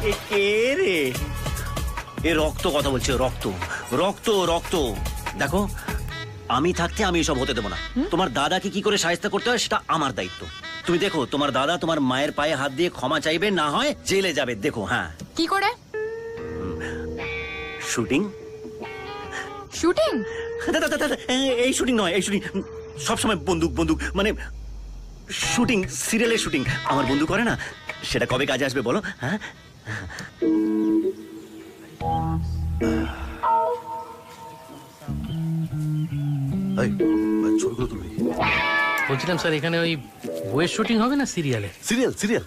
এ কে রে? এ রক্ত কথা বলছে, রক্ত রক্ত রক্ত। দেখো, আমি থাকতে আমি এসব হতে দেবো না। তোমার দাদাকে কি করে সাহায্য করতে হয় সেটা আমার দায়িত্ব। তুমি দেখো, তোমার দাদা তোমার মায়ের পায়ে হাত দিয়ে ক্ষমা চাইবে, না হয় জেলে যাবে। দেখো। হ্যাঁ, কি করে? শুটিং। শুটিং? এই শুটিং নয়, এই শুটিং সবসময় বন্দুক বন্দুক, মানে শুটিং, সিরিয়ালের শুটিং। আমার বন্ধু করে না, সেটা কবে কাজে আসবে বলো? হ্যাঁ, ছবিগুলো তুলবি? বলছিলাম স্যার, এখানে ওই বইয়ের শুটিং হবে না সিরিয়ালে? সিরিয়াল সিরিয়াল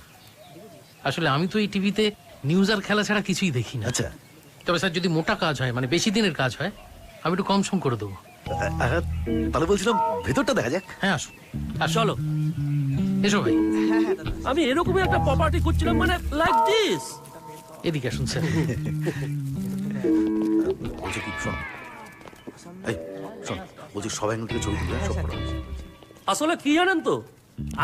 আসলে আমি তো এই টিভিতে নিউজ আর খেলা ছাড়া কিছুই দেখি না। আচ্ছা, তবে স্যার যদি মোটা কাজ হয়, মানে বেশি দিনের কাজ হয়, আমি একটু কম সম করে দেবো। তাহলে বলছিলাম ভেতরটা দেখা যাক। হ্যাঁ, আসুন। চলো, এসো ভাই। আমি এরকমই একটা প্রপার্টি করছিলাম, মানে লাইক দিস। এদিকে আসুন স্যার। বলছি কি, শোন, এই শোন, বলছি সবাই থেকে ছবি তুলবে, সব করা হয়েছে। আসলে কি জানেন তো,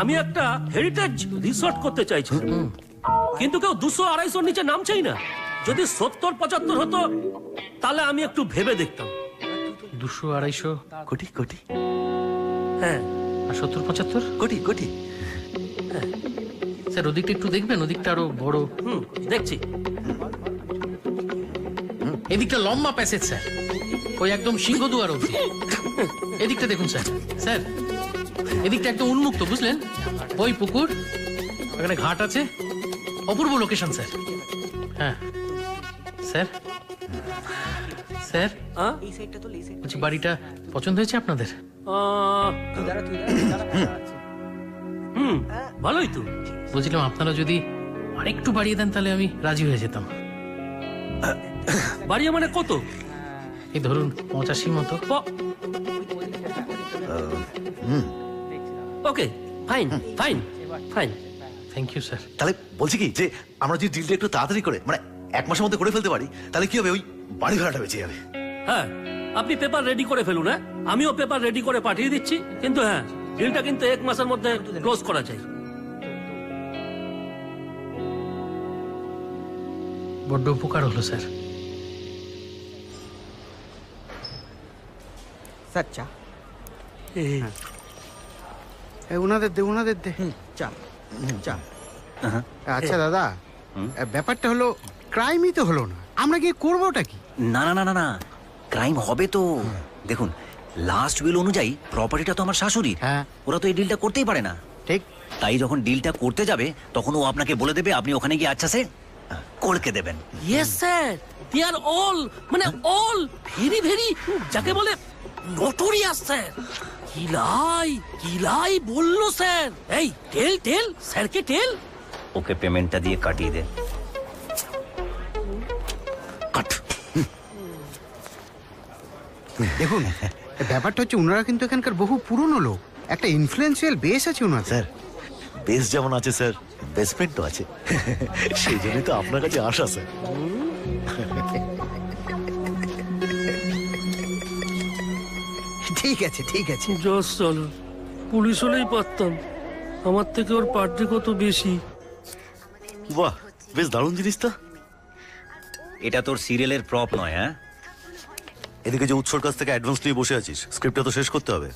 আমি একটা হেরিটেজ রিসর্ট করতে চাইছি, কিন্তু কেউ 200-250 নিচে নামছেই না। যদি 70-75 হতো তাহলে আমি একটু ভেবে দেখতাম। 200-250 কোটি কোটি? হ্যাঁ। আর 70-75 কোটি কোটি? স্যার ওদিকটা একটু দেখবেন, ওদিকটা আরো বড়। দেখছি। এদিকটা লম্বা প্যাসেজ স্যার, ওই একদম সিংহদুয়ার অবধি। এদিকটা দেখুন স্যার। স্যার এদিকটা একদম উন্মুক্ত, বুঝলেন? ওই পুকুর, ওখানে ঘাট আছে, অপূর্ব লোকেশন স্যার। হ্যাঁ স্যার। স্যার বলছি, বাড়িটা পছন্দ হয়েছে আপনাদের? ভালোই তো। বলছিলাম আপনারা যদি আরেকটু বাড়িয়ে দেন তাহলে আমি রাজি হয়ে যেতাম। বাড়িয়ে মানে কত? এই ধরুন 85 মতো। Okay, fine fine fine. Thank you sir. তাহলে বলছি কি, যে আমরা যদি ডিলটা একটু তাড়াতাড়ি করে, মানে 1 মাসের মধ্যে করে ফেলতে পারি, তাহলে কি হবে, ওই বাড়ি ভাড়াটা বেঁচে যাবে। হ্যাঁ, আপনি পেপার রেডি করে ফেলুন। হ্যাঁ, আমিও পেপার রেডি করে পাঠিয়ে দিচ্ছি। কিন্তু হ্যাঁ, ডিলটা কিন্তু 1 মাসের মধ্যে ক্লোজ করা চাই। বড্ড উপকার হলো স্যার। সচ্চা ওনাদের দে, ওনাদের দে। চা চা। আচ্ছা দাদা, ব্যাপারটা হলো ক্রাইমই তো হলো না, আমরা গিয়ে করবোটা কি? না না না না না, ক্রাইম হবে তো। দেখুন, লাস্ট উইল অনুযায়ী প্রপার্টিটা তো আমার শাশুড়ি। হ্যাঁ, ওরা তো এই ডিলটা করতেই পারে না। ঠিক। তাই যখন ডিলটা করতে যাবে তখন ও আপনাকে বলে দেবে, আপনি ওখানে গিয়ে আচ্ছা সে কলকে দেবেন। ইয়েস স্যার, দে আর অল, মানে অল ভেরি ভেরি, যাকে বলে নোটোরিয়াস স্যার। কিলাই বললো স্যার। এই টেল টেল, স্যারকে টেল। ওকে পেমেন্টটা দিয়ে কাটিয়ে দে। দেখুন, ব্যাপারটা হচ্ছে ওনারা কিন্তু এখানকার বহু পুরনো লোক, একটা ইনফ্লুয়েন্সিয়াল বেস আছে ওনার। স্যার, বেস যেমন আছে স্যার, বেসমেন্ট তো আছে। সেই জন্যই তো আপনার কাছে আসা স্যার। ঠিক আছে ঠিক আছে। জস চলো, পুলিশ হলেই পারতাম। আমার থেকে ওর পার্টি কত বেশি। বাহ, বেশ দারুণ জিনিস তো। এটা তোর সিরিয়ালের প্রপ নয়? হ্যাঁ, এদিকে যে উৎসর কাছ থেকে অ্যাডভান্স নিয়ে বসে আছিস, স্ক্রিপ্টটা তো শেষ করতে হবে।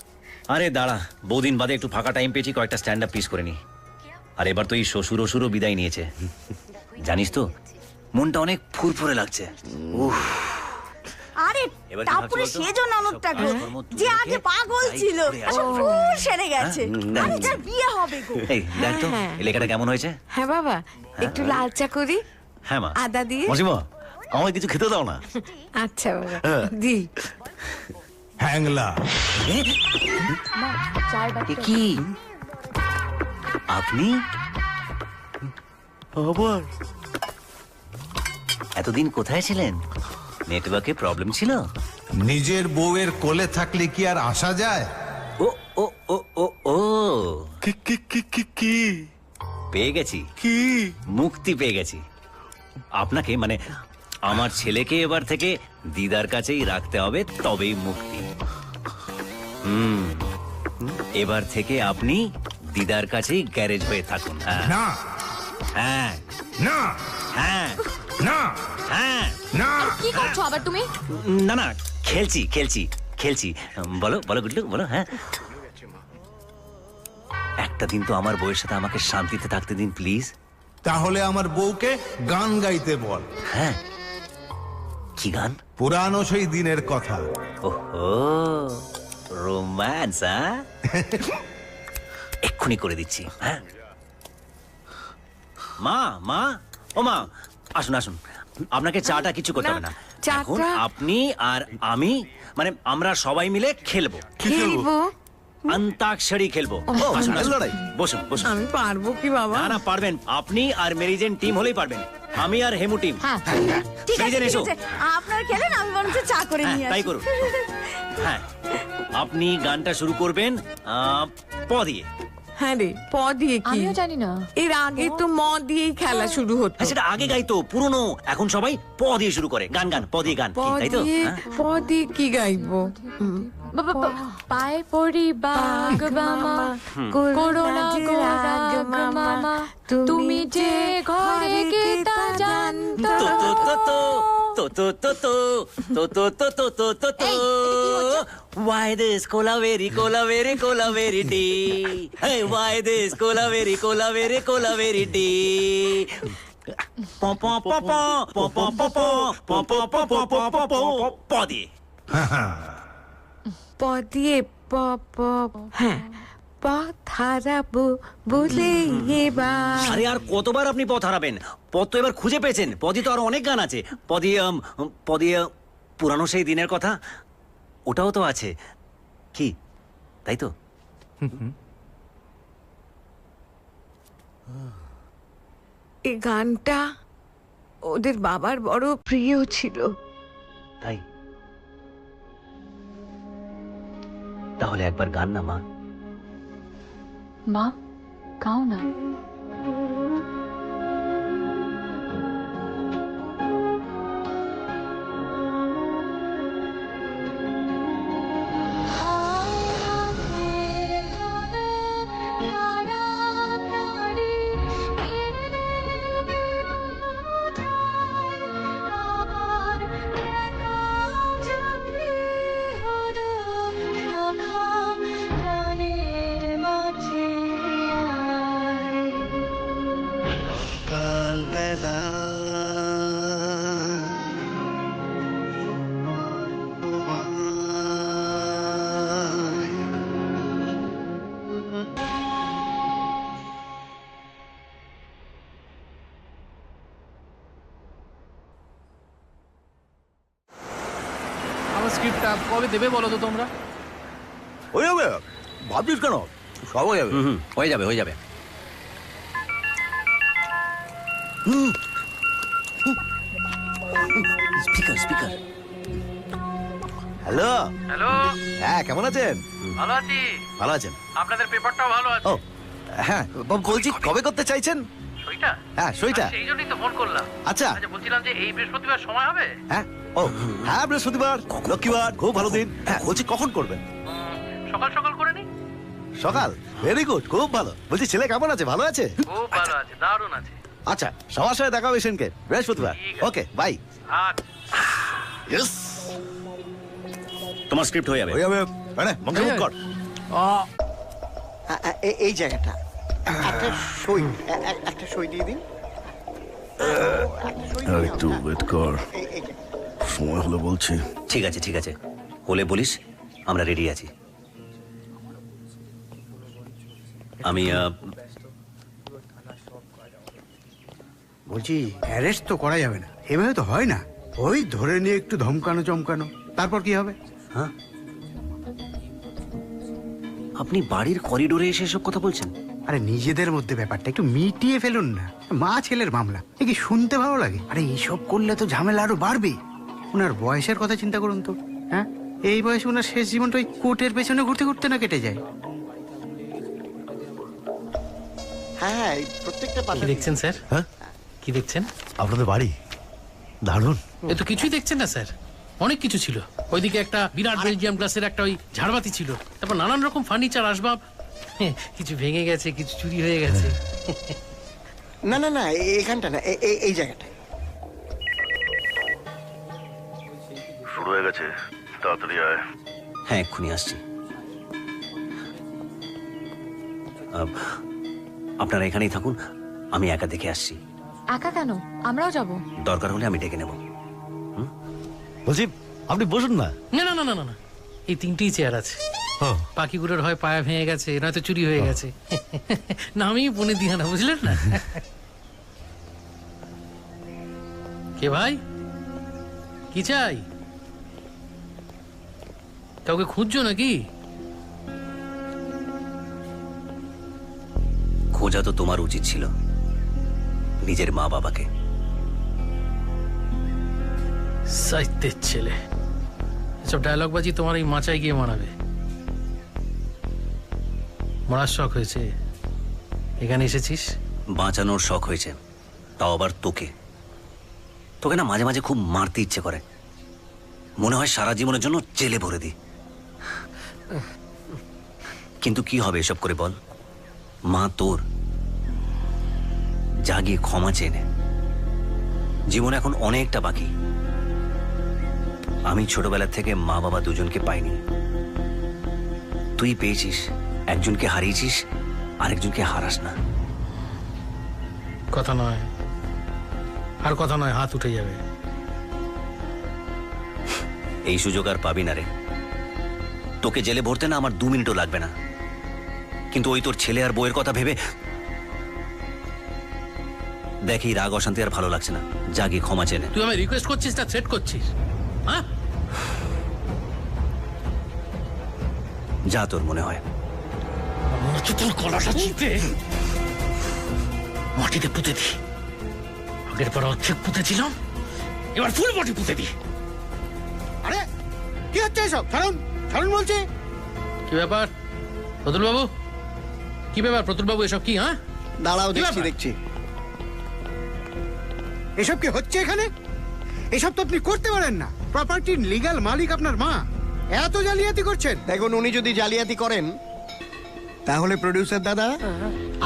আরে দাঁড়া, বহুদিন বাদে একটু ফাঁকা টাইম পেয়েছি, কয়েকটা স্ট্যান্ড আপ পিস করে নি। আর এবার তো এই শ্বশুরও বিদায় নিয়েছে। জানিস তো, মনটা অনেক ফুরফুরে লাগছে। উফ, আরে এবার তারপরে সেজন ননদটা গো, যে আগে পাগল ছিল, আসলে ফুল সেরে গেছে। আরে যার বিয়ে হবে গো। এই দেখ তো, এই লেখাটা কেমন হয়েছে? হ্যাঁ বাবা, একটু লাল চা করি। হ্যাঁ মা। আদা দিয়ে। মাসিমা, আমায় কিছু খেতে দাও না। আচ্ছা বাবা, দি। হ্যাংলা কি আপনি আবার এতদিন কোথায় ছিলেন? নেটওয়ার্কে প্রবলেম ছিল? নিজের বউয়ের কোলে থাকলে কি আর আসা যায়? ও ও ও ও ও কি পেয়ে পেয়ে গেছি। কি? মুক্তি পেয়ে গেছি। আপনাকে মানে আমার ছেলেকে এবার থেকে দিদার কাছেই রাখতে হবে, তবেই মুক্তি। এবার থেকে আপনি দিদার কাছেই গ্যারেজ হয়ে থাকুন। হ্যাঁ না হ্যাঁ না হ্যাঁ না হ্যাঁ না। কি করছো আবার তুমি? না না, খেলছি খেলছি খেলছি। বলো বলো গুড্ডু, বলো। হ্যাঁ, একটা দিন তো আমার বউয়ের সাথে আমাকে শান্তিতে থাকতে দিন প্লিজ। তাহলে আমার বউকে গান গাইতে বল। হ্যাঁ, কি গান? পুরানো সেই দিনের কথা। ওহো, রোম্যান্স। হ্যাঁ, এক্ষুনি করে দিচ্ছি। হ্যাঁ, মা মা, ও মা, আসুন আসুন। আপনাকে চাটা কিছু করতে হবে না। এখন আপনি আর আমি মানে আমরা সবাই মিলে খেলবো। খেলবো? অন্তাক্ষরী খেলবো। আসুন, আসুন। বসুন বসুন। আমি পারবো কি বাবা? না না, পারবেন। আপনি আর মেরিজেন টিম হলেই পারবেন। আমি আর হেমু টিম। ঠিক আছে, মেরিজেন ঠিক এসো। আছে। আপনারা খেলেন, আমি বরঞ্চ চা করে হ্যাঁ, নিয়ে তাই আসি। করুন। হ্যাঁ, আপনি গানটা শুরু করবেন প দিয়ে। হ্যাঁ রে, প দিয়ে কি? আমিও জানি না। এর আগে তো ম দিয়েই খেলা শুরু হতো। হ্যাঁ, সেটা আগে গাইতো, পুরনো। এখন সবাই প দিয়ে শুরু করে। গান গান, প দিয়ে গান। প কি, তাই তো? দিয়ে হ্যাঁ? প দিয়ে কি গাইবো? পায়ে পড়ি বাগ মামা, করোনা গোরাগ মামা, তুমি যে ঘরে কে তা জানতো। তো তো তো তো তো তো তো তো তো তো তো তো তো। Why this Colaveri, Colaveri, Colaveri tea? Hey, why this Colaveri, Colaveri, Colaveri tea? Pom pom pom pom pom pom pom pom pom pom pom pom pom প দিয়ে। প দিয়ে প প হ্যাঁ, পথ হারাবো বলে এবার। আরে আর কতবার আপনি পথ হারাবেন? পথ তো এবার খুঁজে পেয়েছেন। পদে তো আরো অনেক গান আছে। পদে পুরানো সেই দিনের কথা, ওটাও তো আছে। কি, তাই তো? এই গানটা ওদের বাবার বড় প্রিয় ছিল। তাই? তাহলে একবার গান না মা। মা, গাও না। আমার স্ক্রিপ্টটা কবে দেবে বলো তো তোমরা? হয়ে যাবে, ভাবছিস কেন? সব হয়ে যাবে। হয়ে যাবে, হয়ে যাবে। Speaker speaker. হ্যালো হ্যালো, হ্যাঁ, কেমন আছেন? ভালো আছি। ভালো আছেন? আপনাদের পেপারটাও ভালো আছে। ও হ্যাঁ, বলছি কবে করতে চাইছেন? সইটা? হ্যাঁ, সইটা। সেই জন্যই তো ফোন করলাম। আচ্ছা। বলছিলাম যে এই বৃহস্পতিবার সময় হবে? হ্যাঁ, ও হ্যাঁ, বৃহস্পতিবার, লক্ষ্মীবার, খুব ভালো দিন। হ্যাঁ, বলছি কখন করবেন? সকাল সকাল করে নি। সকাল? ভেরি গুড, খুব ভালো। বলছি ছেলে কেমন আছে? ভালো আছে? খুব ভালো আছে, দারুণ আছে। আচ্ছা, সবার সাথে দেখা হবে সেনকে, বৃহস্পতিবার। ওকে, বাই। ইয়েস, তোমার স্ক্রিপ্ট হয়ে যাবে। হয়ে যাবে। মানে মঙ্গল কর। এই জায়গাটা একটা সই দিয়ে দিন। আর একটু ওয়েট কর, সময় হলো বলছি। ঠিক আছে ঠিক আছে, হলে বলিস, আমরা রেডি আছি। আমি বলছি অ্যারেস্ট তো করা যাবে না, এভাবে তো হয় না। ওই ধরে নিয়ে একটু ধমকানো চমকানো, তারপর কি হবে? হ্যাঁ, আপনি বাড়ির করিডোরে এসে এসব কথা বলছেন? আরে নিজেদের মধ্যে ব্যাপারটা একটু মিটিয়ে ফেলুন না। মা ছেলের মামলা, এ কি শুনতে ভালো লাগে? আরে এইসব করলে তো ঝামেলা আরো বাড়বে। ওনার বয়সের কথা চিন্তা করুন তো। হ্যাঁ, এই বয়সে ওনার শেষ জীবনটা ওই কোর্টের পেছনে ঘুরতে ঘুরতে না কেটে যায়। হ্যাঁ এই প্রত্যেকটা কি পাতা দেখছেন স্যার? হ্যাঁ কি দেখছেন? আপনাদের বাড়ি দারুণ। এ তো কিছুই দেখছেন না স্যার, অনেক কিছু ছিল। ওইদিকে একটা বিরাট বেলজিয়াম গ্লাসের একটা ওই ঝাড়বাতি ছিল, তারপর নানান রকম ফার্নিচার আসবাব, কিছু ভেঙে গেছে, কিছু চুরি হয়ে গেছে। না না না এইখানটা না এই জায়গাটা। শুরু হয়ে গেছে, তাড়াতাড়ি আয়। হ্যাঁ এক্ষুনি আসছি। আপনারা এখানেই থাকুন, আমি একা দেখে আসছি। একা কেন? আমরাও যাব। দরকার হলে আমি ডেকে নেব। বলছি আপনি বসুন না। না না না না না না, এই তিনটেই চেয়ার আছে। পাখিগুলোর হয় পায়া ভেঙে গেছে, নয়তো চুরি হয়ে গেছে। না আমি বনে দিয়া না, বুঝলেন না? কে ভাই, কি চাই? কাউকে খুঁজছো নাকি? খোঁজা তো তোমার উচিত ছিল, নিজের মা বাবাকে। সাহিত্যের ছেলে, এসব ডায়লগ বাজি তোমার এই মাচায় গিয়ে মানাবে। মরার শখ হয়েছে, এখানে এসেছিস। বাঁচানোর শখ হয়েছে, তাও আবার তোকে। তোকে না মাঝে মাঝে খুব মারতে ইচ্ছে করে, মনে হয় সারা জীবনের জন্য জেলে ভরে দি। কিন্তু কি হবে এসব করে বল? মা তোর, যা গিয়ে ক্ষমা চেয়ে নে। জীবন এখন অনেকটা বাকি। আমি ছোটবেলা থেকে মা বাবা দুজনকে পাইনি, তুই পেয়েছিস। একজনকে হারিয়েছিস, আরেকজনকে হারাস না। কথা নয়, আর কথা নয়, হাত উঠে যাবে। এই সুযোগ আর পাবি না রে। তোকে জেলে ভরতে না আমার 2 মিনিটও লাগবে না, কিন্তু ওই তোর ছেলে আর বউয়ের কথা ভেবে দেখ এই রাগ অশান্তি আর ভালো লাগছে না। যা গিয়ে ক্ষমা চেয়ে নে। তুই আমায় রিকোয়েস্ট করছিস না থ্রেট করছিস? হ্যাঁ, যা তোর মনে হয়। তোর গলাটা চিপে মাটিতে পুঁতে দি। আগের পর অর্ধেক পুঁতেছিলাম, এবার ফুল বডি পুঁতে দি। আরে কি হচ্ছে এসব? ছাড়ুন ছাড়ুন বলছে। কি ব্যাপার প্রতুল বাবু? কি ব্যাপার প্রতুল বাবু, এসব কি? হ্যাঁ দাঁড়াও, দেখছি দেখছি। এসব কি হচ্ছে এখানে? এসব তো আপনি করতে পারেন না। প্রপার্টির লিগ্যাল মালিক আপনার মা, এত জালিয়াতি করছেন। দেখুন, উনি যদি জালিয়াতি করেন তাহলে প্রডিউসার দাদা,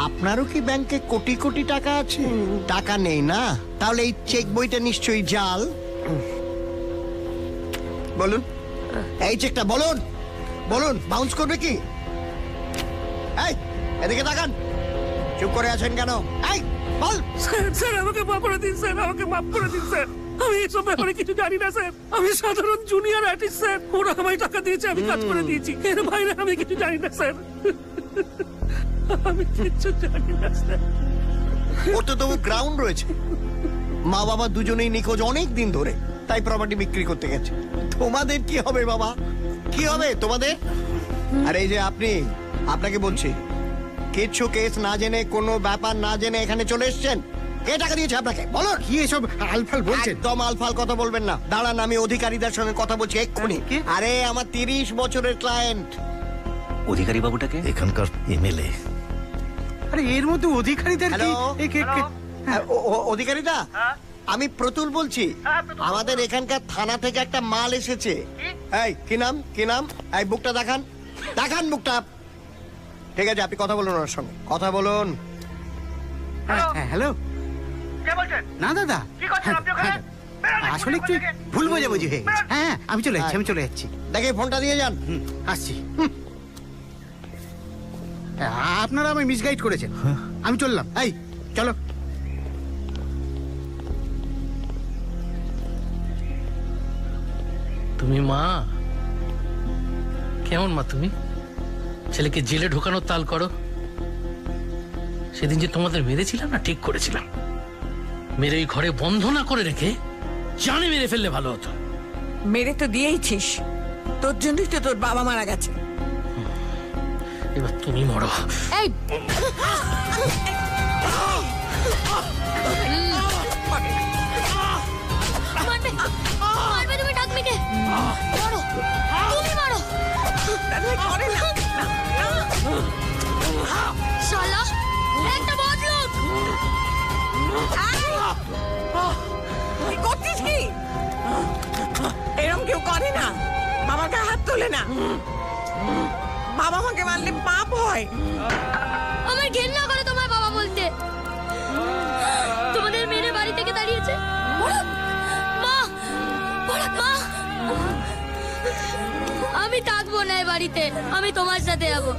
আপনারও কি ব্যাংকে কোটি কোটি টাকা আছে? টাকা নেই না, তাহলে এই চেক বইটা নিশ্চয়ই জাল। বলুন, এই চেকটা বলুন বলুন বাউন্স করবে কি? এই এদিকে তাকান, চুপ করে আছেন কেন? এই বল। স্যার আমাকে মাফ করে দিন স্যার, আমাকে মাফ করে দিন স্যার। আমি এসব ব্যাপারে কিছু জানি না স্যার। আমি সাধারণ জুনিয়র আর্টিস্ট স্যার। ওরা আমায় টাকা দিয়েছে, আমি কাজ করে দিয়েছি। এর বাইরে আমি কিছু জানি না স্যার। আমি কিছু জানি না স্যার। ওর তো তবু গ্রাউন্ড রয়েছে। মা বাবা দুজনেই নিখোঁজ অনেক দিন ধরে, তাই প্রপার্টি বিক্রি করতে গেছে। তোমাদের কি হবে বাবা? কি হবে তোমাদের? আর এই যে আপনি, আপনাকে বলছি, কিছু কেস না জেনে, কোনো ব্যাপার না জেনে এখানে চলে এসেছেন। কে টাকা দিয়েছে আপনাকে? বলো। কি এসব আলফাল বলছেন? একদম আলফাল কথা বলবেন না। দাঁড়ান, আমি অধিকারীদের সঙ্গে কথা বলছি এক্ষুনি। আরে আমার 30 বছরের ক্লায়েন্ট। অধিকারী বাবুটাকে? এখানকার এমএলএ। আরে এর মধ্যে অধিকারীদের কি? অধিকারীদা, আমি প্রতুল বলছি। আমাদের এখানকার থানা থেকে একটা মাল এসেছে। এই কি নাম, কি নাম? এই বুকটা দেখান, দেখান বুকটা। ঠিক আছে, আপনি কথা বলুন ওনার সঙ্গে, কথা বলুন। হ্যালো। না দাদা, আসলে একটু ভুল বোঝাবুঝি হয়ে গেছে। হ্যাঁ আমি চলে যাচ্ছি, আমি চলে যাচ্ছি। দেখে ফোনটা দিয়ে যান। আসছি। আপনারা আমায় মিসগাইড করেছেন, আমি চললাম। এই চলো। তুমি মা? কেমন মা তুমি? ছেলেকে জেলে ঢোকানোর তাল করো। সেদিন যে তোমাদের মেরেছিলাম না, ঠিক করেছিলাম। মেরে ওই ঘরে বন্ধ না করে রেখে জানে মেরে ফেললে ভালো হতো। মেরে তো দিয়েইছিস, তোর জন্যই তো তোর বাবা মারা গেছে। এবার তুমি মরো। এই মারবে মারবে তুমি ডাকমিকে। মারো, তুমি মারো। শালা একটা বড় তোলে না। বাবা মাকে মারলে পাপ হয়। আমার ঘেন্না করে তোমার বাবা বলতে। তোমাদের মেয়ে বাড়ি থেকে দাঁড়িয়েছে। মা, মা, আমি থাকবো না এই বাড়িতে, আমি তোমার সাথে যাবো।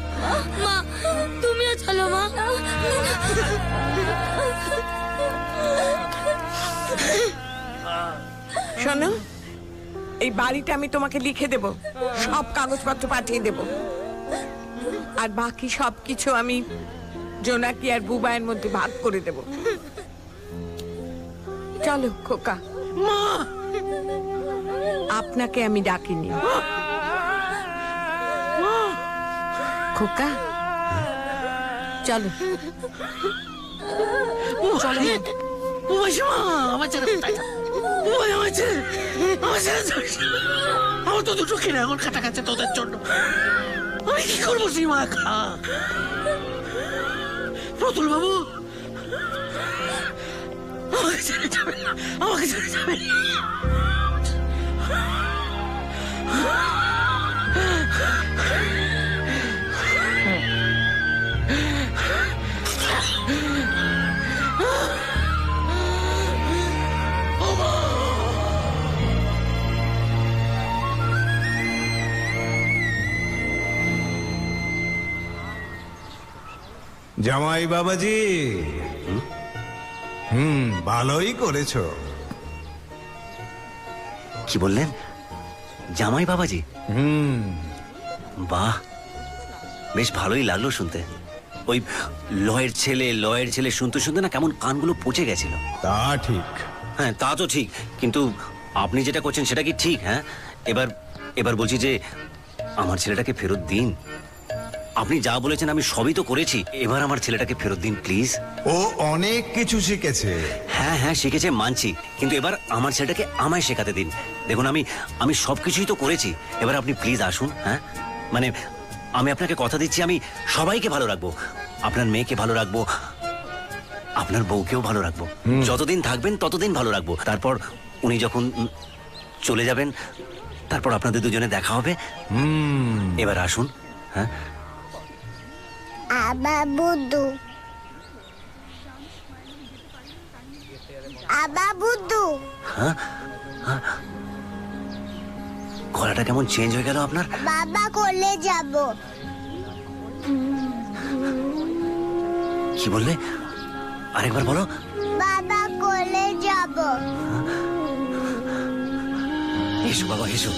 মা, তুমিও চলো মা। শোনো, এই বাড়িটা আমি তোমাকে লিখে দেব, সব কাগজপত্র পাঠিয়ে দেব, আর বাকি সবকিছু আমি জোনাকি আর বুবাইয়ের মধ্যে ভাগ করে দেব। চলো খোকা। মা, আপনাকে আমি ডাকিনি। খোকা চলো চলো। আমার তো দুটো কিনে এখন কাটা কাছে তোদের জন্য। আমি কি করবো সীমা? প্রতুল বাবু আমাকে ছেড়ে যাবে না, আমাকে ছেড়ে যাবে না। জামাই বাবাজি, ভালোই করেছো। কি বললেন? জামাই বাবাজি? বাহ, বেশ ভালোই লাগলো শুনতে। ওই লয়ের ছেলে শুনতে শুনতে না কেমন কানগুলো পচে গেছিল। তা ঠিক। হ্যাঁ, তা তো ঠিক, কিন্তু আপনি যেটা করছেন সেটা কি ঠিক? হ্যাঁ, এবার বলছি যে আমার ছেলেটাকে ফেরত দিন। আপনি যা বলেছেন আমি সবই তো করেছি, এবার আমার ছেলেটাকে ফেরত দিন প্লিজ। ও অনেক কিছু শিখেছে। হ্যাঁ হ্যাঁ, শিখেছে মানছি, কিন্তু এবার আমার ছেলেটাকে আমায় শেখাতে দিন। দেখুন, আমি সবকিছুই তো করেছি, এবার আপনি প্লিজ আসুন। হ্যাঁ, মানে আমি আপনাকে কথা দিচ্ছি, আমি সবাইকে ভালো রাখবো, আপনার মেয়েকে ভালো রাখবো, আপনার বউকেও ভালো রাখবো। যতদিন থাকবেন ততদিন ভালো রাখবো, তারপর উনি যখন চলে যাবেন তারপর আপনাদের দুজনে দেখা হবে। এবার আসুন। হ্যাঁ, আবা বুদ্ধু, আবা বুদ্ধু। হ্যাঁ, গলাটা কেমন চেঞ্জ হয়ে গেল আপনার? বাবা কোলে যাব। কি বললে? আরেকবার বলো। বাবা কোলে যাব। এসো বাবা, এসো।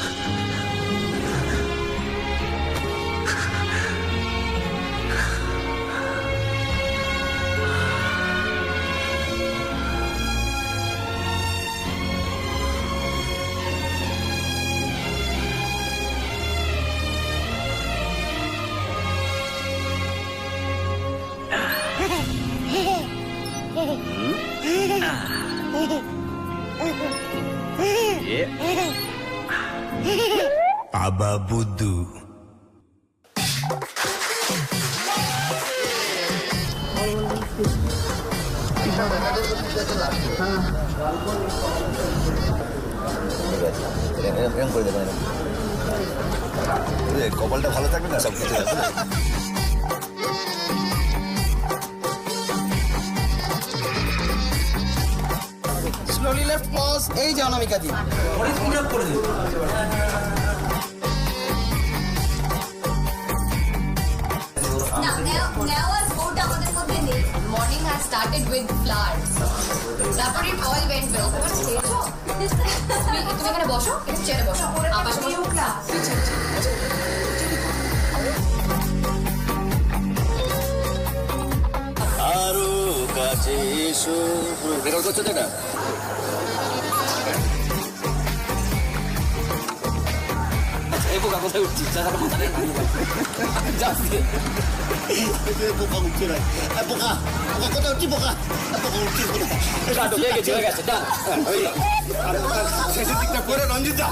আবা বুদ্ধু। কপালটা ভালো থাকবে না, সব কিছু আছে। স্লোলি লেফট পজ, এই যে অনামিকা দি করে দিন। Morning has started with flowers. তারপরে it all went well. তুমি এখানে বসো, একটু চেয়ারে বসো। আবার বসো। আরো কাছে এসো। রেকর্ড করছো তো এটা? এই পোকা কোথায় উঠছি? পোকা উঠছে না, পোকা পোকা কোথায় উঠছি? পোকা পোকা উঠছি, হয়ে গেছে। শেষের দিকটা করে রঞ্জিত দা।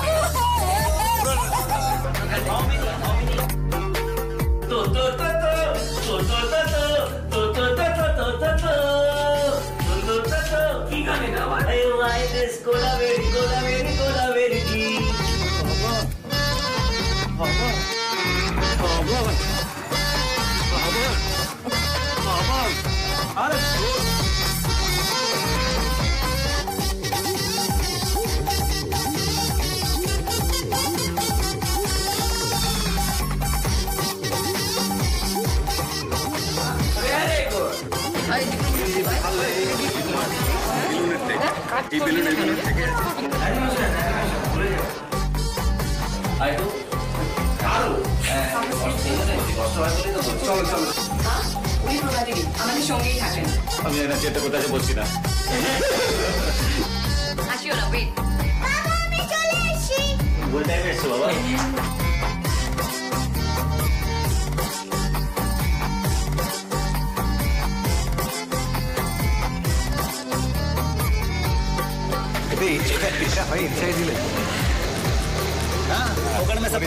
কি গানে না গোলাবেরি গোলাবেরি গোলাবেরি। আমাদের সঙ্গেই থাকেন। আমি না যেতে কোথায় বলছি না। আসিও না, wait। ভুল টাইমে এসছো বাবা। हाँ, ओकड़ में सब